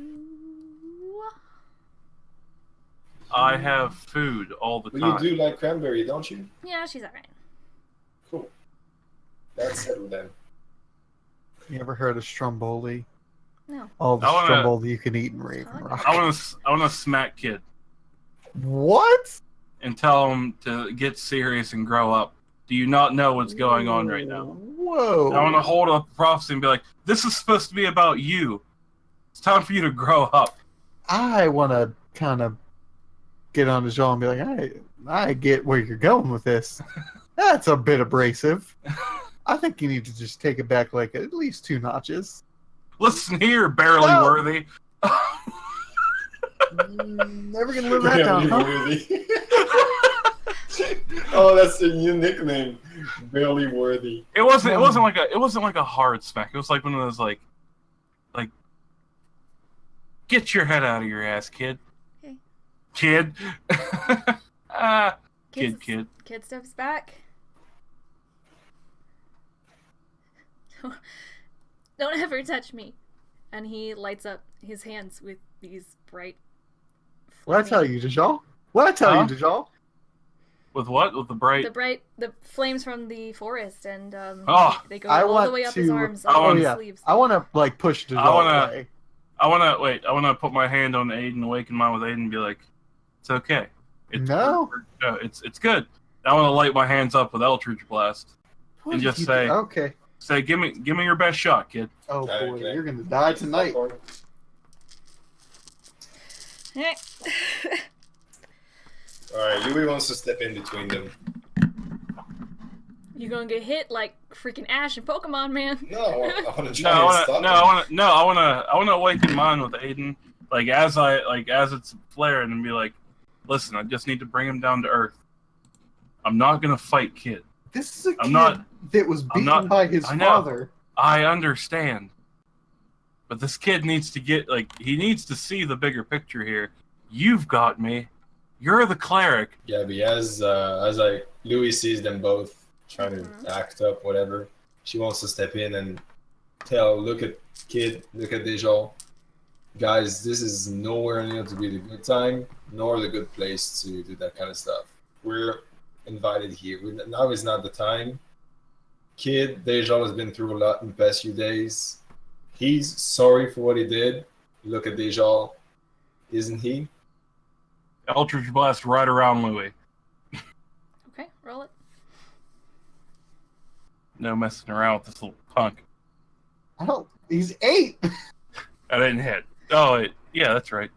I have food all the
But
time.
you do like cranberry, don't you?
Yeah, she's alright.
Cool. That's settled then.
You ever heard of Stromboli?
No.
All the
I wanna-
Stromboli you can eat in Raven Rock.
I want to smack kid
What?
and tell him to get serious and grow up. Do you not know what's going on right now?
Whoa.
I want to hold up the prophecy and be like, this is supposed to be about you. It's time for you to grow up.
I want to kind of get on his jaw and be like, I get where you're going with this. That's a bit abrasive. I think you need to just take it back like at least 2 notches.
Listen here, barely
No.
worthy.
Never gonna live that down, huh?
Worthy. Oh, that's a new nickname. Barely worthy.
It wasn't like a hard smack. It was like one of those like get your head out of your ass, kid.
Okay.
Kid. Kid.
Kid steps back. Don't ever touch me. And he lights up his hands with these bright.
What I tell you, Dajjal? What I tell
Huh?
you, Dajjal?
With what? With the bright.
The flames from the forest, and
Oh,
they go
I
all the
want
way up his
to-
arms,
I
all
want-
his
yeah.
sleeves.
I want to like push Dajjal away.
I want to put my hand on Ayden, awaken mine with Ayden, and be like, "It's okay.
No.
It's good." I want to light my hands up with Eldritch Blast.
What
And
did
just
you
say-
do? Okay.
Say, give me your best shot, kid.
Oh boy,
Okay.
you're gonna die tonight.
Hey.
Alright, Loowee wants to step in between them.
You gonna get hit like freaking Ash in Pokemon, man.
No, I want to
No,
try
I
and
want
stop
to.
him.
I want to awaken mine with Ayden. As it's flaring, and be like, "Listen, I just need to bring him down to earth. I'm not gonna fight, kid.
This is a
I'm
kid
not-
that was
I'm
beaten
not-
by his
I know.
father.
I understand, But this kid needs to get, he needs to see the bigger picture here. You've got me. You're the cleric.
Yeah, but Loowee sees them both trying to act up, whatever. She wants to step in and look at Dajjal. Guys, this is nowhere near to be the good time, nor the good place to do that kind of stuff. We're invited here. Now is not the time. Kid, Dajjal has been through a lot in the past few days. He's sorry for what he did. Look at Dajjal, isn't he?
Eldritch Blast right around Loowee.
Okay, roll it.
No messing around with this little punk.
Oh, he's 8.
I didn't hit. Oh, yeah, that's right.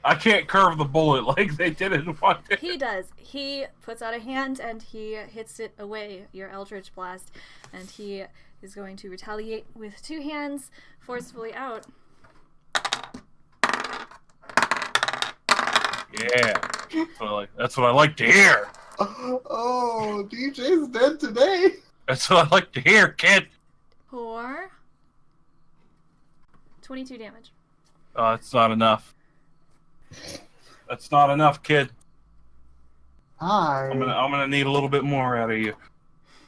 I can't curve the bullet like they did in one.
He does. He puts out a hand and he hits it away, your Eldritch Blast, and he is going to retaliate with 2 hands forcefully out.
Yeah, that's what I like to hear.
Oh, DJ's dead today.
That's what I like to hear, kid.
For 22 damage.
Oh, that's not enough. That's not enough, kid. I'm gonna need a little bit more out of you.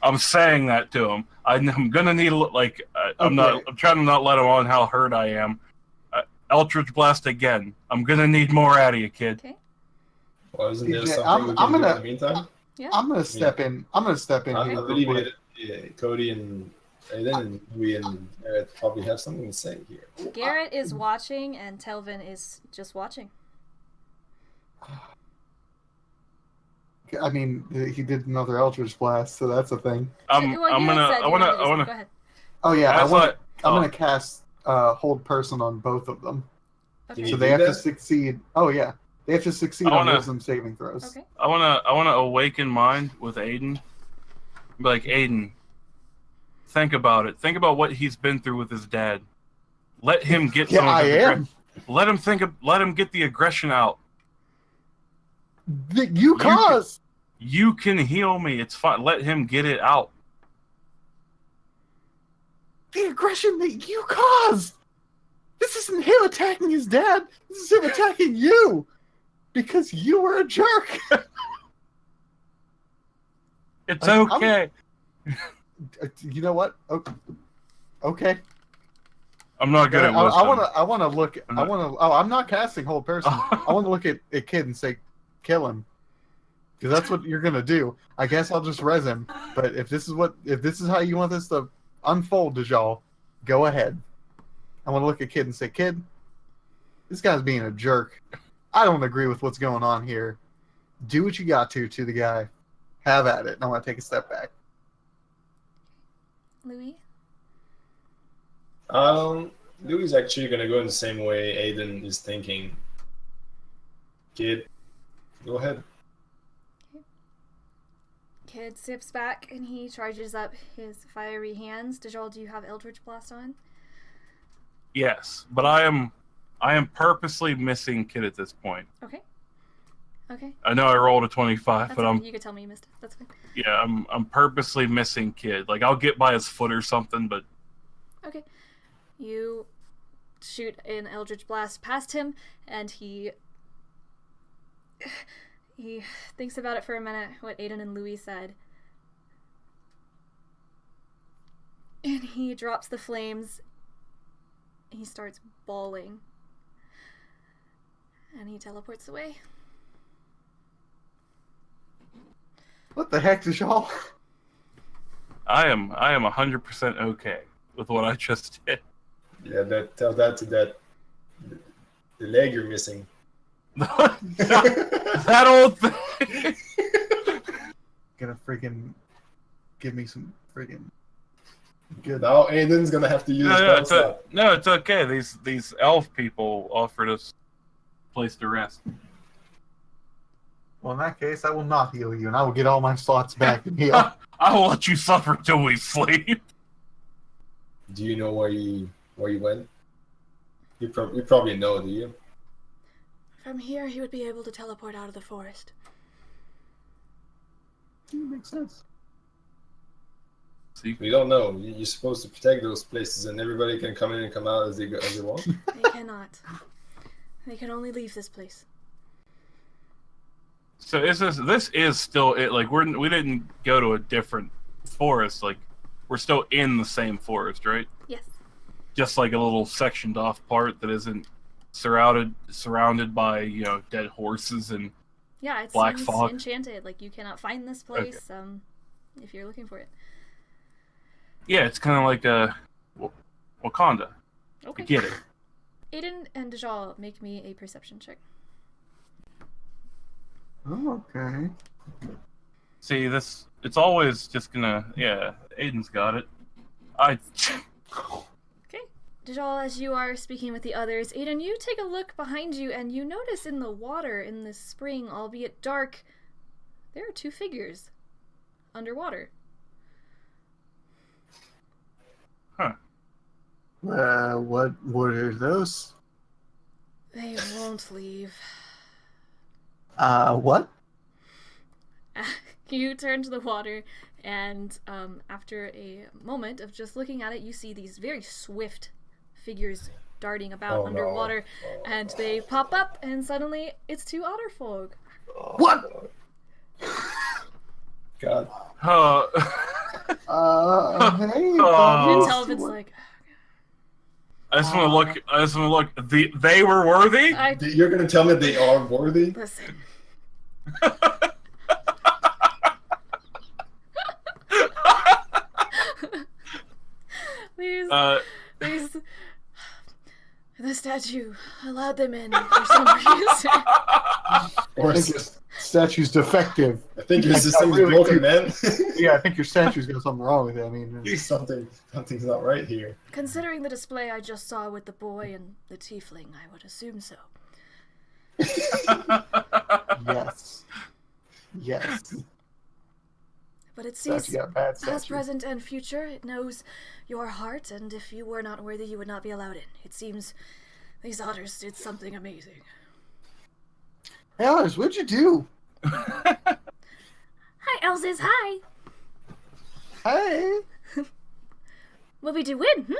I'm saying that to him. I'm gonna need I'm trying to not let him on how hurt I am. Eldritch Blast again. I'm gonna need more out of you, kid.
Okay.
Well, isn't there
DJ,
something we can do in the meantime?
Yeah.
I'm gonna step in. I
believe Cody and Ayden and we and Garrett probably have something to say here.
Garrett is watching and Telvin is just watching.
I mean, he did another Eldritch Blast, so that's a thing.
I wanna.
Go ahead.
Oh yeah, I'm
Oh.
gonna cast Hold Person on both of them.
Okay.
So they have to succeed. Oh yeah, they have to succeed on wisdom saving throws.
Okay.
I wanna awaken mind with Ayden. Be like, Ayden, think about it. Think about what he's been through with his dad. Let him get
Yeah, I am.
Let him get the aggression out.
That you caused.
You can heal me. It's fine. Let him get it out.
The aggression that you caused. This isn't him attacking his dad. This is him attacking you because you were a jerk.
It's okay.
You know what? Okay.
I'm not good at wisdom.
I want to look. I'm not casting Hold Person. I want to look at a kid and say, kill him, because that's what you're gonna do. I guess I'll just res him. But if this is how you want this to unfold, Dajjal, go ahead. I want to look at kid and say, kid, this guy's being a jerk. I don't agree with what's going on here. Do what you got to the guy. Have at it. And I want to take a step back.
Loowee?
Louie's actually gonna go in the same way Ayden is thinking. Kid, go ahead.
Kid steps back and he charges up his fiery hands. Dajjal, do you have Eldritch Blast on?
Yes, but I am purposely missing Kid at this point.
Okay. Okay.
I know I rolled a 25, but
you could tell me you missed it. That's fine.
Yeah, I'm purposely missing Kid. Like, I'll get by his foot or something, but
Okay. You shoot an Eldritch Blast past him, and he thinks about it for a minute, what Ayden and Loowee said. And he drops the flames. He starts bawling. And he teleports away.
What the heck, Dajjal?
I am 100% okay with what I just did.
Yeah, tell that to the leg you're missing.
That old thing.
Gonna freaking give me some freaking good.
Now Ayden's gonna have to use
No, it's okay. These elf people offered us a place to rest.
Well, in that case, I will not heal you, and I will get all my slots back and heal.
I will let you suffer till we sleep.
Do you know where you went? You probably know, do you?
From here, he would be able to teleport out of the forest.
Makes sense.
We don't know. You're supposed to protect those places, and everybody can come in and come out as they want.
They cannot. They can only leave this place.
So this is still it? Like we didn't go to a different forest. Like we're still in the same forest, right?
Yes.
Just like a little sectioned off part that isn't surrounded by dead horses and
Yeah, it
black
seems
fog.
enchanted. Like you cannot find this place if you're looking for it.
Yeah, it's kind of like Wakanda.
Okay.
I get it.
Ayden and Dajjal, make me a perception check.
Oh, okay.
See, it's always just gonna, Aiden's got it.
Okay. Dajjal, as you are speaking with the others, Ayden, you take a look behind you and you notice in the water in this spring, albeit dark, there are two figures underwater.
Huh.
What are those?
They won't leave.
What?
You turn to the water, and after a moment of just looking at it, you see these very swift figures darting about underwater, and they pop up, and suddenly it's two otter folk.
What?
God.
Hey.
Oh.
You can tell if it's like,
I just want to look. They were worthy.
You're gonna tell me they are worthy?
Listen. These, the statue allowed them in for some reason.
Or
I think your statue's defective.
I think your system's
really
broken, man.
Yeah, I think your statue's got something wrong with it. I mean,
Something's not right here.
Considering the display I just saw with the boy and the tiefling, I would assume so.
yes. Yes.
But it sees
Statue got bad
past,
statue.
present, and future. It knows your heart, and if you were not worthy, you would not be allowed in. It seems these otters did something amazing.
Hey, Otters, what'd you do?
Hi, Elzes, hi!
Hey.
What we do win,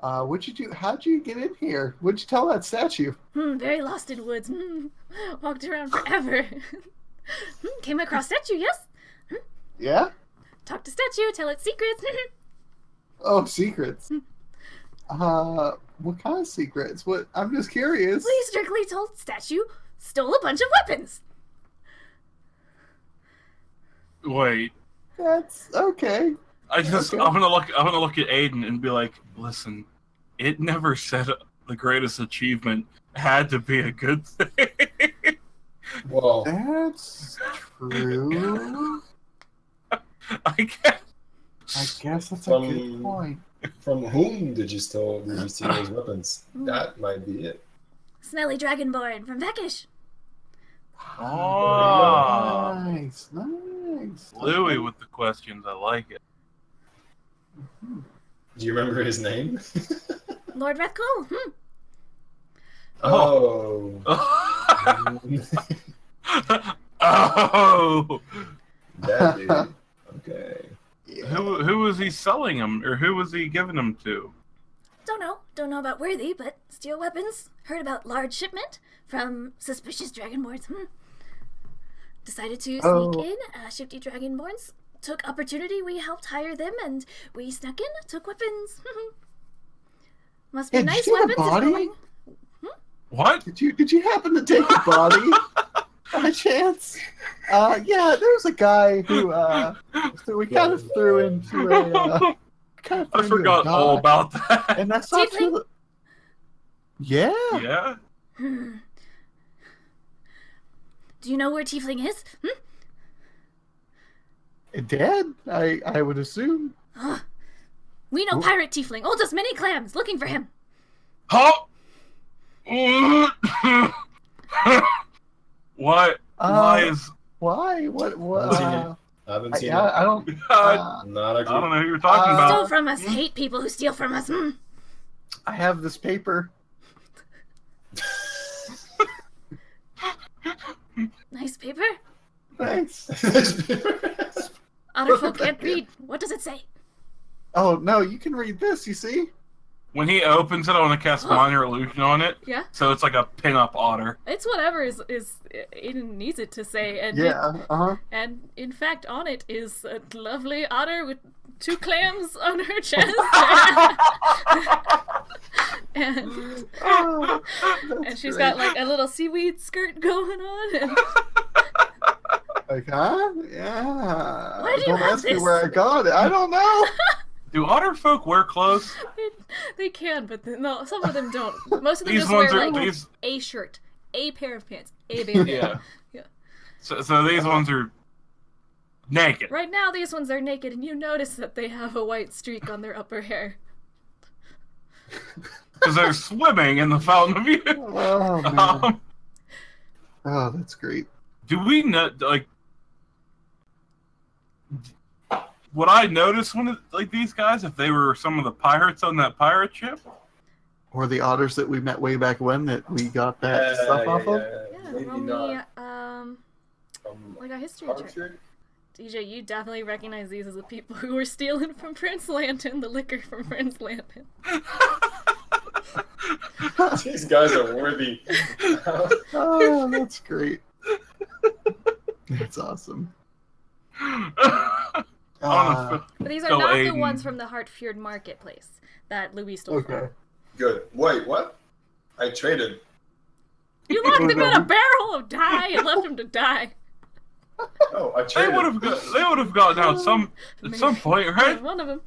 What'd you do? How'd you get in here? What'd you tell that statue?
Very lost in woods. Walked around forever. Came across statue, yes?
Yeah?
Talk to statue, tell it secrets.
Oh, secrets. What kind of secrets? What? I'm just curious.
We strictly told statue stole a bunch of weapons.
Wait,
That's okay.
I'm gonna look at Ayden and be like, listen, it never said the greatest achievement had to be a good thing.
Well,
That's true.
I
guess that's a good point.
from whom did you steal those weapons? That might be it.
Smelly Dragonborn from Vekish.
Oh,
Nice, nice.
Loowee with the questions. I like it.
Do you remember his name?
Lord Rethkul.
Oh.
Oh,
That dude. Okay.
Yeah.
who was he selling them, or who was he giving them to?
Don't know about worthy, but steal weapons. Heard about large shipment from suspicious Dragonborns. Decided to sneak in, shifty Dragonborns. Took opportunity, we helped hire them, and we snuck in, took weapons. Must be
Hey, did
nice
you see the
weapons.
body?
If going...
What?
Did you happen to take a body by chance? Yeah, there was a guy who we kind of threw into a.
I forgot all about that.
And that's not
Tiefling?
true. Yeah.
Yeah.
Do you know where Tiefling is?
Dead, I would assume.
We know
Ooh.
pirate Tiefling. Owes us many clams. Looking for him.
Huh? Why? Why is?
Why? What?
I haven't seen it.
I don't.
Not a
I don't
clue.
know who you're talking
Stole
about.
from us. Hate people who steal from us.
I have this paper.
Nice paper.
Thanks.
Otterfolk can't read. What does does it say?
Oh, no, you can read this, you see?
When he opens it, I want to cast minor illusion on it.
Yeah.
So it's like a pin-up otter.
It's whatever Ayden needs it to say. And
Yeah,
and in fact, on it is a lovely otter with 2 clams on her chest. and
Oh,
and she's
great.
got like a little seaweed skirt going on. And
Like, huh? Yeah.
Why do you
Don't
have
ask me
this?
where I got it. I don't know.
Do otter folk wear clothes?
they can, but no, some of them don't. Most of them
These
just
ones
wear
are
like
these.
a shirt, a pair of pants, a bandana.
Yeah.
Yeah.
So these ones are naked.
Right now, these ones are naked, and you notice that they have a white streak on their upper hair.
Because they're swimming in the fountain of youth.
Oh, man. Oh, that's great.
Do we know, like, would I notice one of like these guys if they were some of the pirates on that pirate ship?
Or the otters that we met way back when that we got that stuff off of?
Yeah,
Maybe
roll me,
not.
like a history check.
Archer?
DJ, you definitely recognize these as the people who were stealing from Prince Lantern, the liquor from Prince Lantern.
These guys are worthy.
Oh, that's great. That's awesome.
I
But these are
Go
not the
Ayden.
ones from the Hartfjord Marketplace that Loowee stole from.
Okay.
Good. Wait, what? I traded.
You locked him in a barrel of dye and left him to die.
Oh, I
they
traded.
would have gotten out at some point, right?
One of them.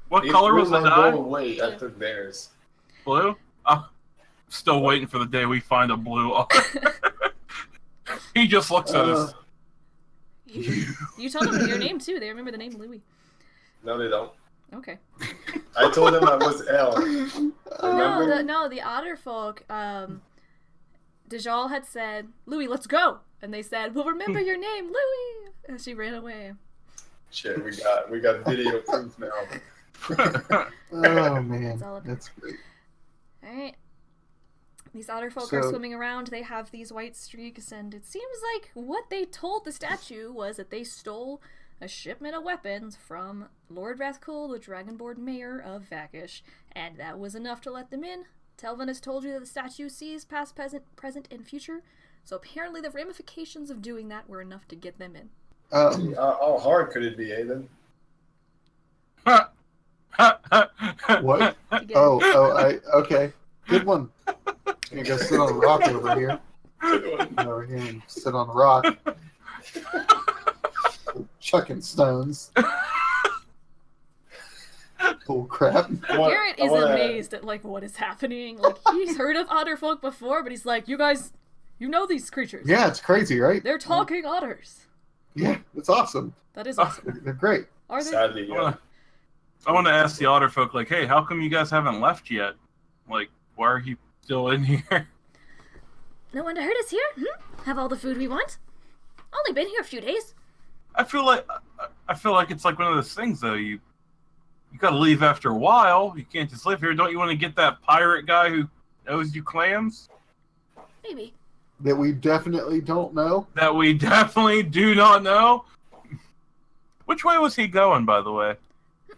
What
If
color was the
one
dye?
Go away, I took theirs.
Blue? I'm still waiting for the day we find a blue otter. He just looks at us.
You told them your name too. They remember the name Loowee.
No, they don't.
Okay.
I told them I was L. Remember?
No, the otter folk. Dajjal had said, "Loowee, let's go," and they said, "We'll remember your name, Loowee," and she ran away.
Shit, we got video proof now.
Oh, man.
It's all up here.
That's great.
All right. These otter folk are
So-
swimming around. They have these white streaks, and it seems like what they told the statue was that they stole a shipment of weapons from Lord Rathkul, the Dragonborn mayor of Vakish, and that was enough to let them in. Telvin has told you that the statue sees past, present, and future, so apparently the ramifications of doing that were enough to get them in.
How hard could it be, Ayden?
What?
Again,
Okay. Good one. I'm gonna go sit on a rock over here. Over here and sit on a rock. Chucking stones. Bull crap.
Garrett is amazed at like what is happening. Like he's heard of otter folk before, but he's like, "You guys, you know these creatures?
Yeah, it's crazy, right?
They're talking otters.
Yeah, it's awesome.
That is awesome.
They're great.
Are they?
Sadly, yeah.
I want to ask the otter folk, like, hey, how come you guys haven't left yet? Like, why are you still in here?
No one to hurt us here? Have all the food we want? Only been here a few days.
I feel like it's like one of those things, though. You gotta leave after a while. You can't just live here. Don't you want to get that pirate guy who owes you clams?
Maybe.
That we definitely don't know.
That we definitely do not know. Which way was he going, by the way?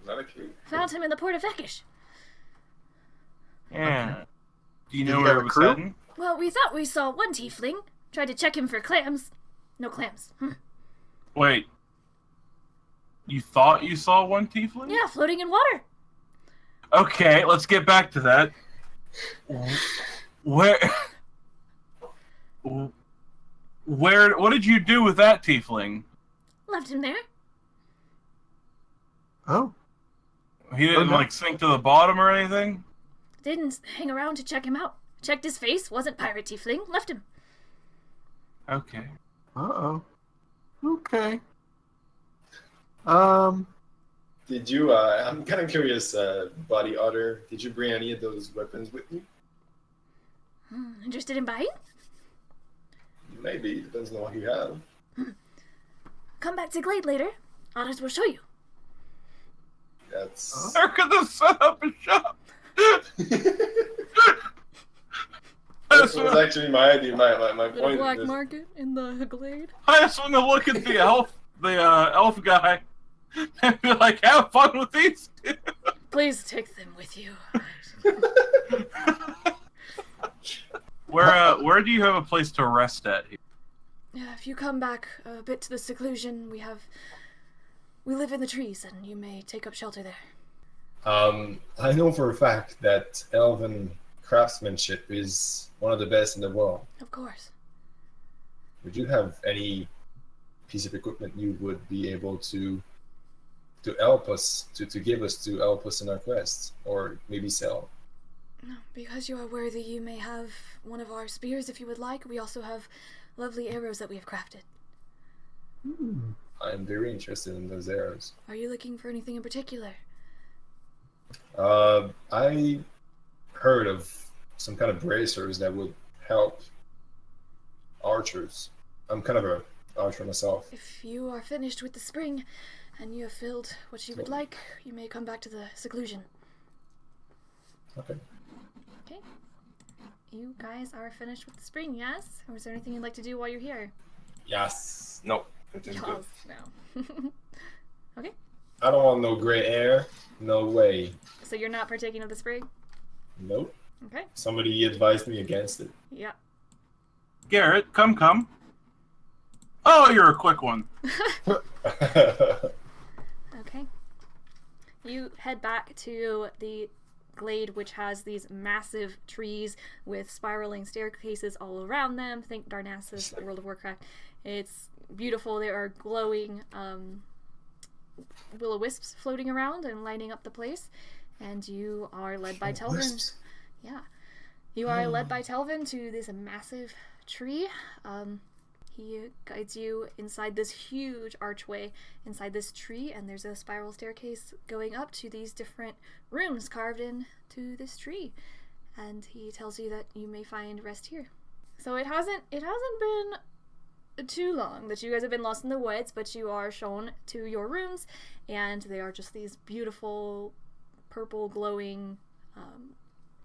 Not a clue.
Found him in the port of Vekish.
Yeah. Do you
Did
know
he
where
have
it
a
was
crew?
heading?
Well, we thought we saw one tiefling. Tried to check him for clams. No clams.
Wait. You thought you saw one tiefling?
Yeah, floating in water.
Okay, let's get back to that. Where? What did you do with that tiefling?
Left him there.
Oh.
He didn't
Okay.
like sink to the bottom or anything?
Didn't hang around to check him out. Checked his face. Wasn't pirate tiefling. Left him.
Okay.
Uh-oh. Okay.
Did you? I'm kind of curious, Body Otter. Did you bring any of those weapons with you?
Interested in buying?
Maybe. Depends on what you have.
Come back to Glade later. Otters will show you.
That's.
They're gonna set up a shop.
That was actually my idea. My
The
point.
black
is
market in the Glade.
I just want to look at the elf guy. and be like, have fun with these two.
Please take them with you.
Where do you have a place to rest at here?
If you come back a bit to the seclusion, we live in the trees, and you may take up shelter there.
I know for a fact that elven craftsmanship is one of the best in the world.
Of course.
Would you have any piece of equipment you would be able to help us, to give us to help us in our quests, or maybe sell?
No, because you are worthy, you may have one of our spears if you would like. We also have lovely arrows that we have crafted.
I'm very interested in those arrows.
Are you looking for anything in particular?
I heard of some kind of bracers that would help archers. I'm kind of an archer myself.
If you are finished with the spring and you have filled what you would like, you may come back to the seclusion.
Okay.
Okay. You guys are finished with the spring, yes? Or is there anything you'd like to do while you're here?
Yes. No. It is good.
No. Okay.
I don't want no gray hair. No way.
So you're not partaking of the spring?
Nope.
Okay.
Somebody advised me against it.
Yeah.
Garrett, come. Oh, you're a quick one.
Okay. You head back to the glade, which has these massive trees with spiraling staircases all around them. Think Darnassus, World of Warcraft. It's beautiful. There are glowing will-o-wisps floating around and lighting up the place. And you are led by Telvin.
Wisps.
Yeah. You are led by Telvin to this massive tree. He guides you inside this huge archway inside this tree, and there's a spiral staircase going up to these different rooms carved into this tree. And he tells you that you may find rest here. So it hasn't been too long that you guys have been lost in the woods, but you are shown to your rooms, and they are just these beautiful purple glowing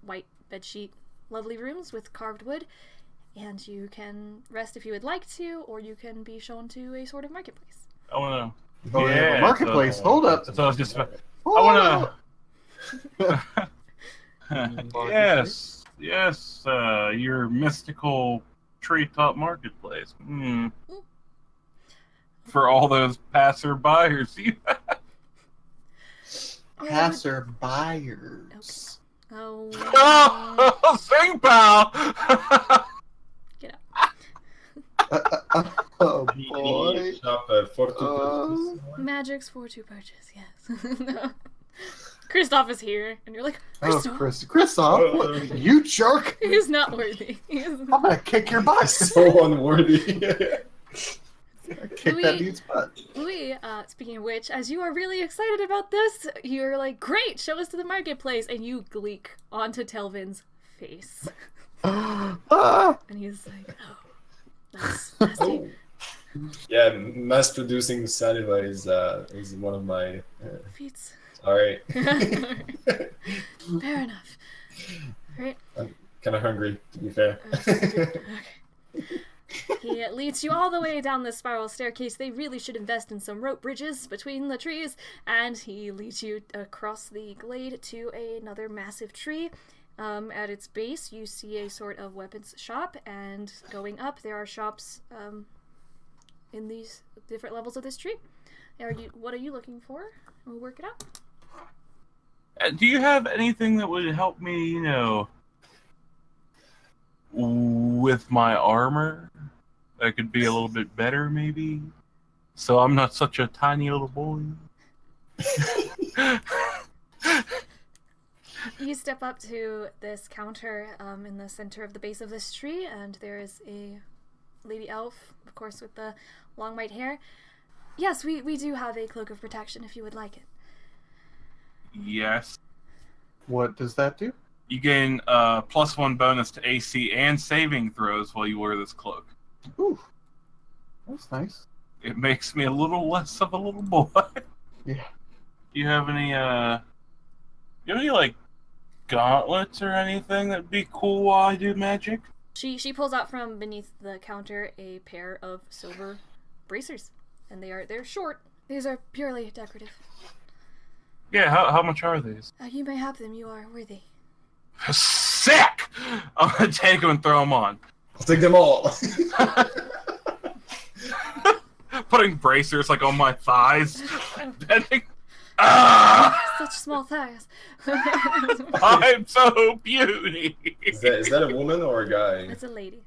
white bedsheet lovely rooms with carved wood. And you can rest if you would like to, or you can be shown to a sort of marketplace.
I want to.
Oh, yeah, marketplace. Hold up.
So I was just. I
Hold
want to. Yes. Your mystical treetop marketplace. For all those passerbyers.
Passerbyers.
Oh.
Oh, sing pal.
Get up.
Oh boy.
Shop at Fortune.
Magic's for to purchase, yes. No. Christoph is here, and you're like,
Oh,
Christoph?
Christoph, what, you jerk!
He is not worthy. He is
I'm gonna kick your butt.
So unworthy.
Kick that dude's butt.
Loowee, speaking of which, as you are really excited about this, you're like, great, show us to the marketplace, and you gleek onto Telvin's face.
Ah.
And he's like, oh, that's
Oh. Yeah, mass producing saliva is one of my.
feats.
All right.
Fair enough. Right?
I'm kind of hungry, to be fair.
Okay. He leads you all the way down this spiral staircase. They really should invest in some rope bridges between the trees. And he leads you across the glade to another massive tree. At its base, you see a sort of weapons shop. And going up, there are shops in these different levels of this tree. What are you looking for? We'll work it out.
Do you have anything that would help me, with my armor? That could be a little bit better, maybe? So I'm not such a tiny little boy.
You step up to this counter in the center of the base of this tree, and there is a lady elf, of course, with the long white hair. Yes, we do have a cloak of protection if you would like it.
Yes.
What does that do?
You gain +1 bonus to AC and saving throws while you wear this cloak.
Ooh, that's nice.
It makes me a little less of a little boy.
Yeah.
Do you have any like gauntlets or anything that'd be cool while I do magic?
She pulls out from beneath the counter a pair of silver bracers, and they're short, These are purely decorative.
Yeah, how much are these?
You may have them. You are worthy.
Sick! I'm gonna take them and throw them on.
I'll take them all.
Putting bracers like on my thighs. Bending. Ah!
Such small thighs.
I'm so beauty.
Is that a woman or a guy?
It's a lady.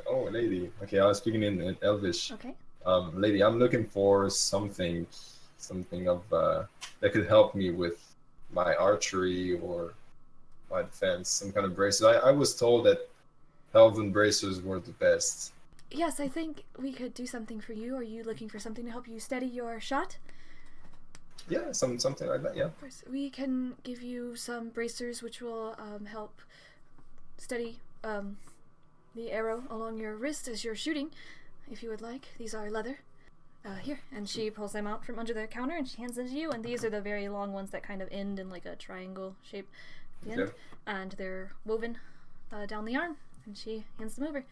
Oh, a lady. Okay, I was speaking in Elvish.
Okay.
Lady, I'm looking for something of that could help me with my archery or my defense. Some kind of braces. I was told that elven bracers were the best.
Yes, I think we could do something for you. Are you looking for something to help you steady your shot?
Yeah, something like that. Yeah.
Of course. We can give you some bracers which will help steady the arrow along your wrist as you're shooting, if you would like. These are leather. Here. And she pulls them out from under the counter and she hands them to you. And these are the very long ones that kind of end in like a triangle shape at the end.
Okay.
And they're woven down the arm. And she hands them over.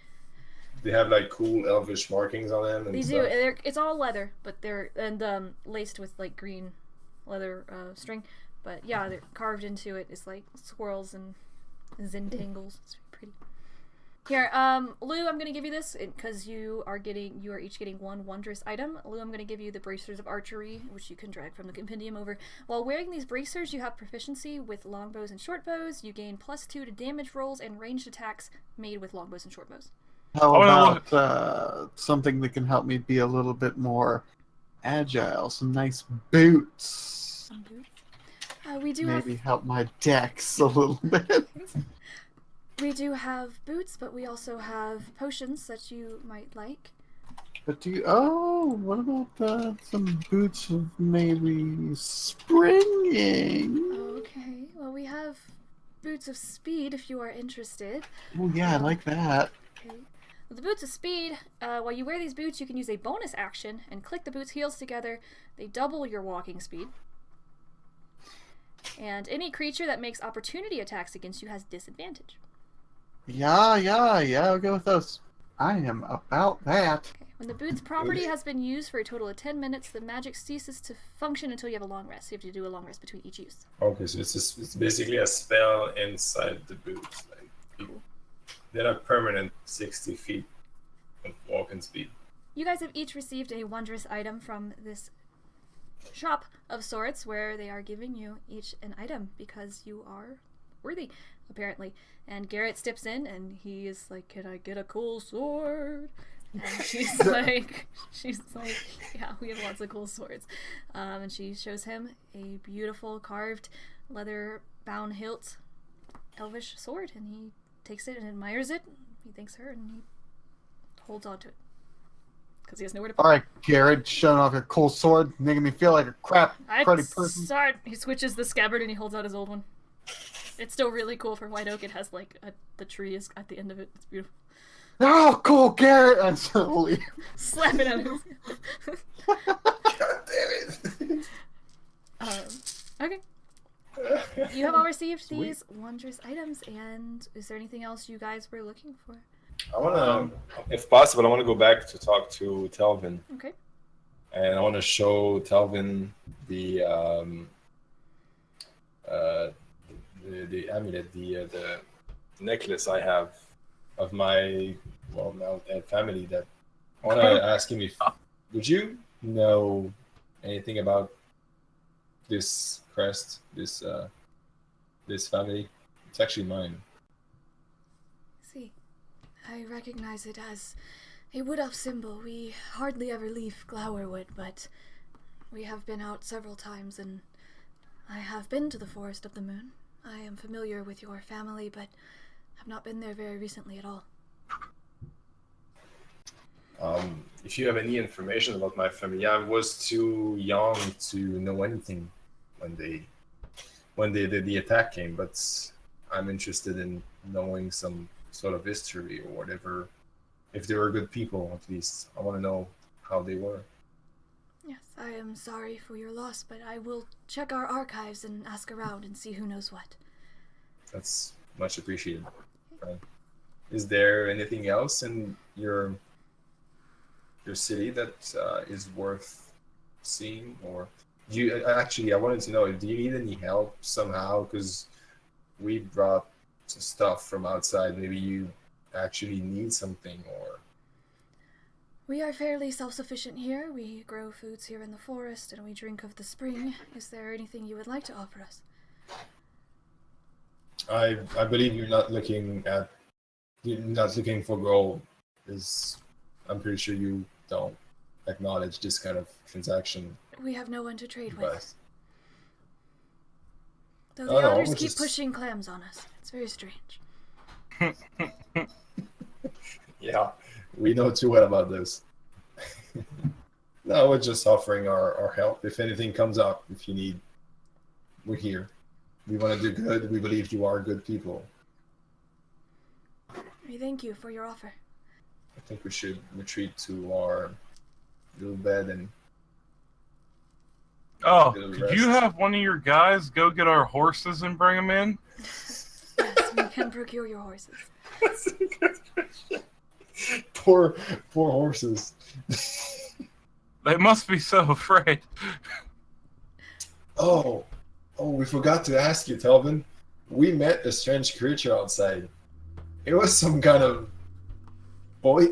They have like cool elvish markings on them. And
They
stuff.
do. It's all leather, but they're laced with like green leather string. But yeah, they're carved into it. It's like swirls and zentangles. It's pretty. Here, Lou, I'm gonna give you this because you are each getting one wondrous item. Lou, I'm gonna give you the bracers of archery, which you can drag from the compendium over. While wearing these bracers, you have proficiency with longbows and shortbows. You gain +2 to damage rolls and ranged attacks made with longbows and shortbows.
How about something that can help me be a little bit more agile? Some nice boots.
Some boots. We do
Maybe help my dex a little bit.
We do have boots, but we also have potions that you might like.
But what about some boots of maybe springing?
Okay, well we have boots of speed if you are interested.
Oh yeah, I like that.
Okay. With the boots of speed, while you wear these boots, you can use a bonus action and click the boots' heels together. They double your walking speed. And any creature that makes opportunity attacks against you has disadvantage.
Yeah, I'll go with those. I am about that.
Okay. When the boots property has been used for a total of 10 minutes, the magic ceases to function until you have a long rest. You have to do a long rest between each use.
Okay, so it's basically a spell inside the boots. Like, they're not permanent 60 feet of walking speed.
You guys have each received a wondrous item from this shop of sorts where they are giving you each an item because you are worthy, apparently. And Garrett steps in and he is like, "Can I get a cool sword?" And she's like, "Yeah, we have lots of cool swords." And she shows him a beautiful carved leather bound hilt elvish sword, and he takes it and admires it. He thanks her and he holds on to it because he has nowhere to put it.
All right, Garrett, showing off your cool sword, making me feel like a cruddy person.
He switches the scabbard and he holds out his old one. It's still really cool for white oak. It has like the tree is at the end of it. It's beautiful.
Oh, cool, Garrett! And slowly
Slap it out of his.
God damn it!
Okay. You have all received these wondrous items, and is there anything else you guys were looking for?
I want to, if possible, I want to go back to talk to Telvin.
Okay.
And I want to show Telvin the amulet, the necklace I have of my now dead family. That I want to ask him if would you know anything about this crest, this family? It's actually mine.
See, I recognize it as a wood elf symbol. We hardly ever leave Glowerwood, but we have been out several times, and I have been to the Forest of the Moon. I am familiar with your family, but have not been there very recently at all.
If you have any information about my family, I was too young to know anything when the attack came, but I'm interested in knowing some sort of history or whatever. If they were good people, at least I want to know how they were.
Yes, I am sorry for your loss, but I will check our archives and ask around and see who knows what.
That's much appreciated. Is there anything else in your city that is worth seen, or do you actually? I wanted to know, do you need any help somehow? Because we brought some stuff from outside. Maybe you actually need something, or
We are fairly self-sufficient here. We grow foods here in the forest, and we drink of the spring. Is there anything you would like to offer us?
I believe you're not looking for gold. I'm pretty sure you don't acknowledge this kind of transaction.
We have no one to trade
But
with. Though
Oh,
the
no,
otters
we're
keep
just-
pushing clams on us. It's very strange.
yeah, we know too well about this. No, we're just offering our help. If anything comes up, if you need, we're here. We want to do good. We believe you are good people.
We thank you for your offer.
I think we should retreat to our little bed and
Oh,
Get a
could
rest.
you have one of your guys go get our horses and bring them in?
Yes, we can procure your horses.
poor horses.
They must be so afraid.
Oh, we forgot to ask you, Telvin. We met a strange creature outside. It was some kind of boy.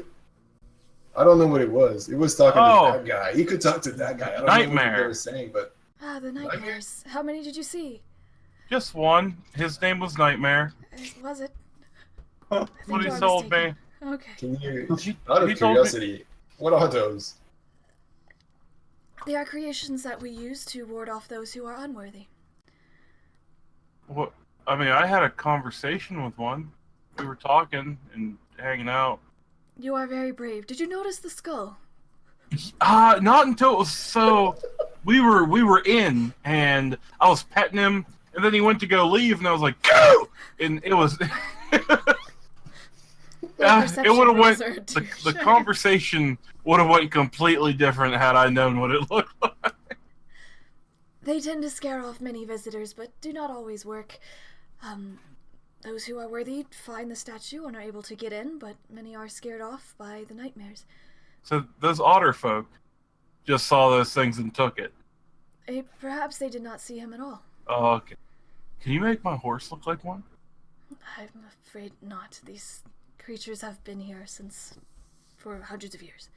I don't know what it was. It was talking to that guy. You could talk to that guy. I don't know what
Nightmare.
they were saying, but
Ah, the nightmares. How many did you see?
Just one. His name was Nightmare.
Was it?
Huh?
I
What
think
he
you are
told me.
mistaken. Okay.
can you,
He-
out of
he told me-
curiosity, what are those?
They are creations that we use to ward off those who are unworthy.
What? I mean, I had a conversation with one. We were talking and hanging out.
You are very brave. Did you notice the skull?
Not until it was so. We were in, and I was petting him, and then he went to go leave, and I was like, "Go!" And it was. It would have went. The conversation would have went completely different had I known what it looked like.
They tend to scare off many visitors, but do not always work. Those who are worthy find the statue and are able to get in, but many are scared off by the nightmares.
So those otter folk just saw those things and took it.
Perhaps they did not see him at all.
Oh, okay. Can you make my horse look like one?
I'm afraid not. These creatures have been here for hundreds of years.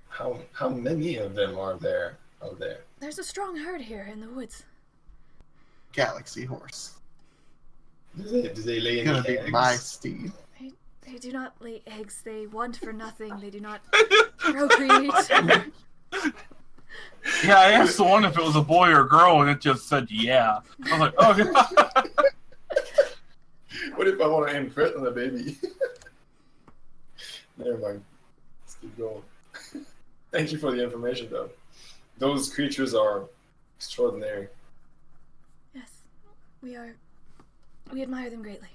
How many of them are there out there?
There's a strong herd here in the woods.
Galaxy horse.
Do they lay
Gonna
any
be
eggs?
my steed.
They do not lay eggs. They want for nothing. They do not procreate.
Yeah, I asked the one if it was a boy or a girl, and it just said yeah. I was like, oh,
What if I want to imprint on the baby? Never mind. Let's keep going. Thank you for the information, though. Those creatures are extraordinary.
Yes, we admire them greatly.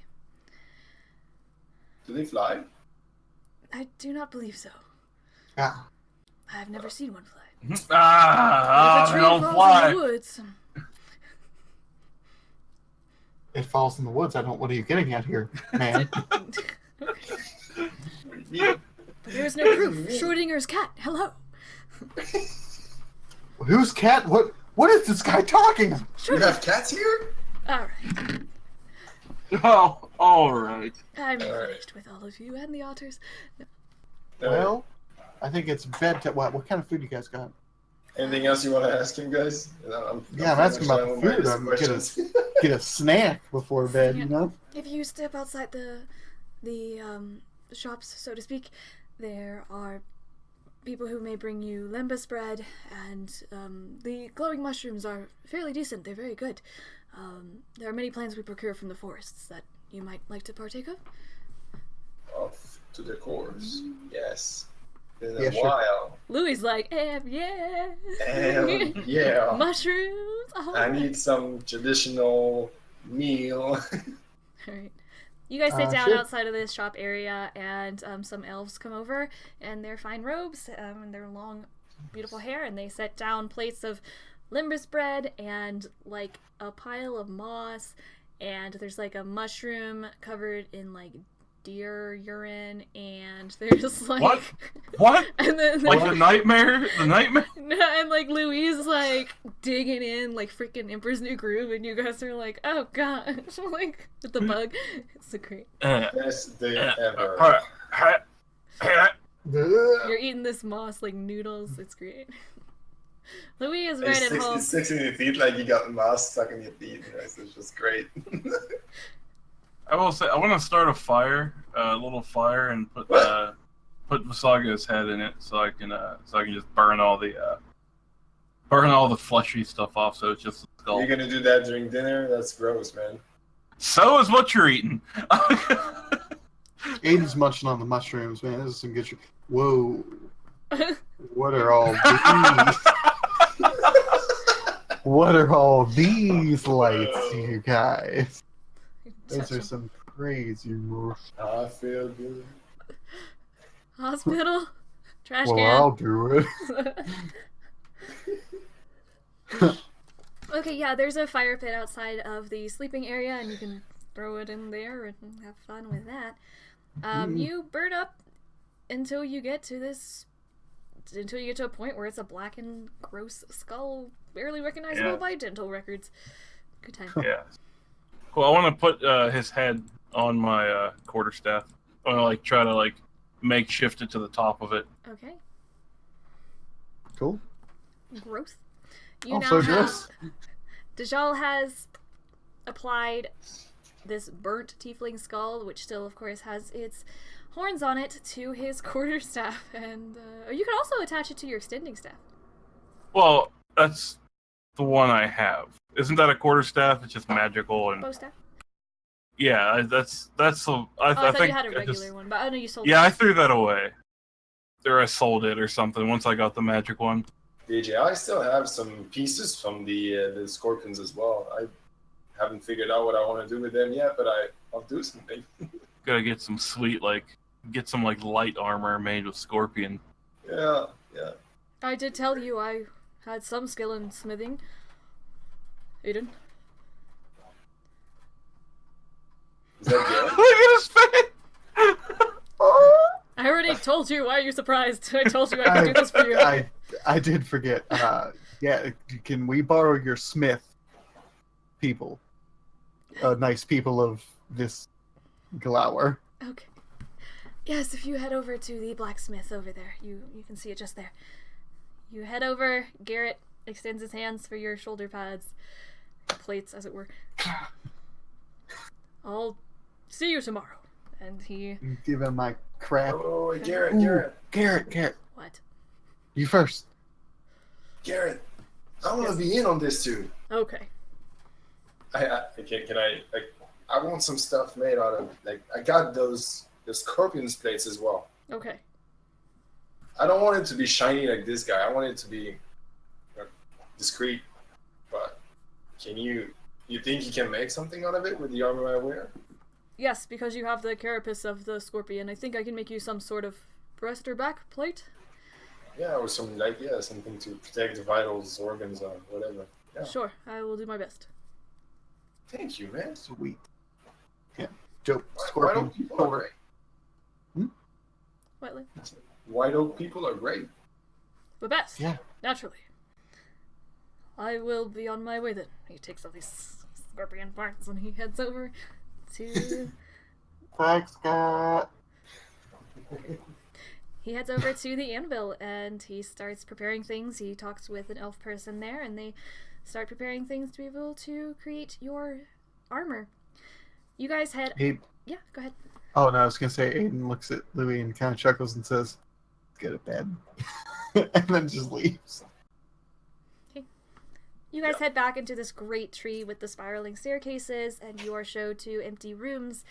Do they fly?
I do not believe so.
Ah,
I've never seen one fly. If a
they
tree
don't
falls
fly.
in the woods,
it falls in the woods. I don't. What are you getting at here, man?
but there is no proof. Schrodinger's cat. Hello.
Whose cat? What is this guy talking?
You have cats here?
All right.
Oh, all right.
I'm
All right.
finished with all of you and the otters.
Well, I think it's bedtime. What kind of food you guys got?
Anything else you want to ask him, guys?
I'm asking about the food. I'm get a snack before bed. You know.
If you step outside the shops, so to speak, there are people who may bring you lembas bread, and the glowing mushrooms are fairly decent. They're very good. There are many plants we procure from the forests that you might like to partake of.
Off to the course. Yes. In
Yeah,
a
sure.
while.
Louie's like, yeah.
Yeah.
Mushrooms. Oh.
I need some traditional meal.
All right. You guys sit down
Sure.
outside of this shop area, and some elves come over in their fine robes and their long, beautiful hair, and they set down plates of limbus bread and like a pile of moss, and there's like a mushroom covered in like deer urine, and there's like
What?
and then
Like the nightmare? The nightmare?
and like Louise like digging in like freaking Emperor's New Groove, and you guys are like, oh gosh, like with the bug. It's so great.
Best day ever.
You're eating this moss like noodles. It's great. Louis is right at home.
It sticks in your teeth like you got moss stuck in your teeth. It's just great.
I will say I want to start a fire, a little fire, and put Visaga's head in it, so I can just burn all the fleshy stuff off. So it's just a skull.
You're gonna do that during dinner? That's gross, man.
So is what you're eating.
Aiden's munching on the mushrooms, man. This is some good shit. Whoa. What are all these? What are all these lights, you guys? Those are some crazy moves.
I feel good.
Hospital? Trash
Well,
can?
I'll do it.
Okay, yeah, there's a fire pit outside of the sleeping area, and you can throw it in there and have fun with that. You burn up until you get to a point where it's a blackened, gross skull, barely recognizable by dental records. Good time.
Yeah. Cool. I want to put his head on my quarterstaff. I want to try to makeshift it to the top of it.
Okay.
Cool.
Gross. You
Also
now
gross.
Dajjal has applied this burnt tiefling skull, which still, of course, has its horns on it, to his quarterstaff, and you can also attach it to your extending staff.
Well, that's the one I have. Isn't that a quarterstaff? It's just magical and.
Bow staff?
Yeah, that's the. I
thought
think
you had a regular one, but I know you sold it.
Yeah, I threw that away. Or I sold it or something once I got the magic one.
DJ, I still have some pieces from the scorpions as well. I haven't figured out what I want to do with them yet, but I'll do something.
Gotta get some sweet, get some light armor made with scorpion.
Yeah.
I did tell you I had some skill in smithing. Aiden?
Is that good?
Look at his face!
I already told you. Why are you surprised? I told you I could do this for you.
I did forget. Yeah, can we borrow your smith people? Nice people of this Glower.
Okay. Yes, if you head over to the blacksmith over there, you can see it just there. You head over, Garrett extends his hands for your shoulder pads, plates as it were. I'll see you tomorrow. And he...
Give him my crap.
Oh, Garrett,
Ooh, Garrett.
What?
You first.
Garrett, I want to be in on this too.
Okay.
I want some stuff made out of I got those scorpions plates as well.
Okay.
I don't want it to be shiny like this guy. I want it to be discreet. But you think you can make something out of it with the armor I wear?
Yes, because you have the carapace of the scorpion. I think I can make you some sort of breast or back plate.
Yeah, or some something to protect the vitals, organs, or whatever. Yeah.
Sure, I will do my best.
Thank you, man.
Sweet. Yeah. Joe,
White
scorpion.
oak people are great.
Whiteley.
White oak people are great.
The best.
Yeah.
Naturally. I will be on my way then. He takes all these scorpion parts and he heads over to...
Thanks, Scott.
He heads over to the anvil and he starts preparing things. He talks with an elf person there and they start preparing things to be able to create your armor. You guys head...
Hey.
Yeah, go ahead.
Oh, no, I was going to say Aiden looks at Loowee and kind of chuckles and says, "Go to bed." And then just leaves.
Okay. You guys head back into this great tree with the spiraling staircases, and you are showed to empty rooms,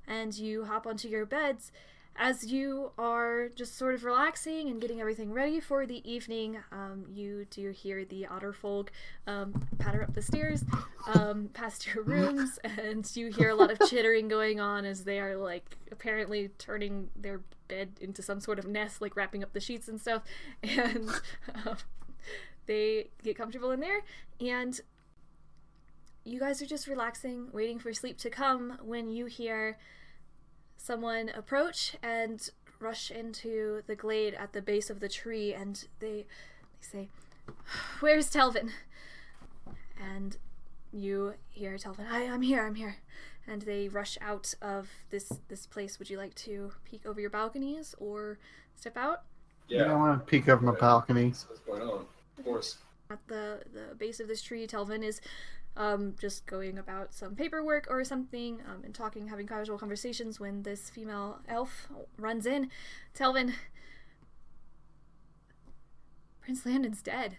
and you hop onto your beds. As you are just sort of relaxing and getting everything ready for the evening, you do hear the otterfolk patter up the stairs past your rooms, and you hear a lot of chittering going on as they are apparently turning their bed into some sort of nest, wrapping up the sheets and stuff, and they get comfortable in there, and you guys are just relaxing, waiting for sleep to come, when you hear someone approach and rush into the glade at the base of the tree, and they say, "Where's Telvin?" And you hear Telvin, I'm here. And they rush out of this place. Would you like to peek over your balconies or step out?
Yeah, I want to peek over my balcony.
What's going on? Of course.
At the base of this tree, Telvin is just going about some paperwork or something, and having casual conversations when this female elf runs in. Telvin, Prince Landon's dead.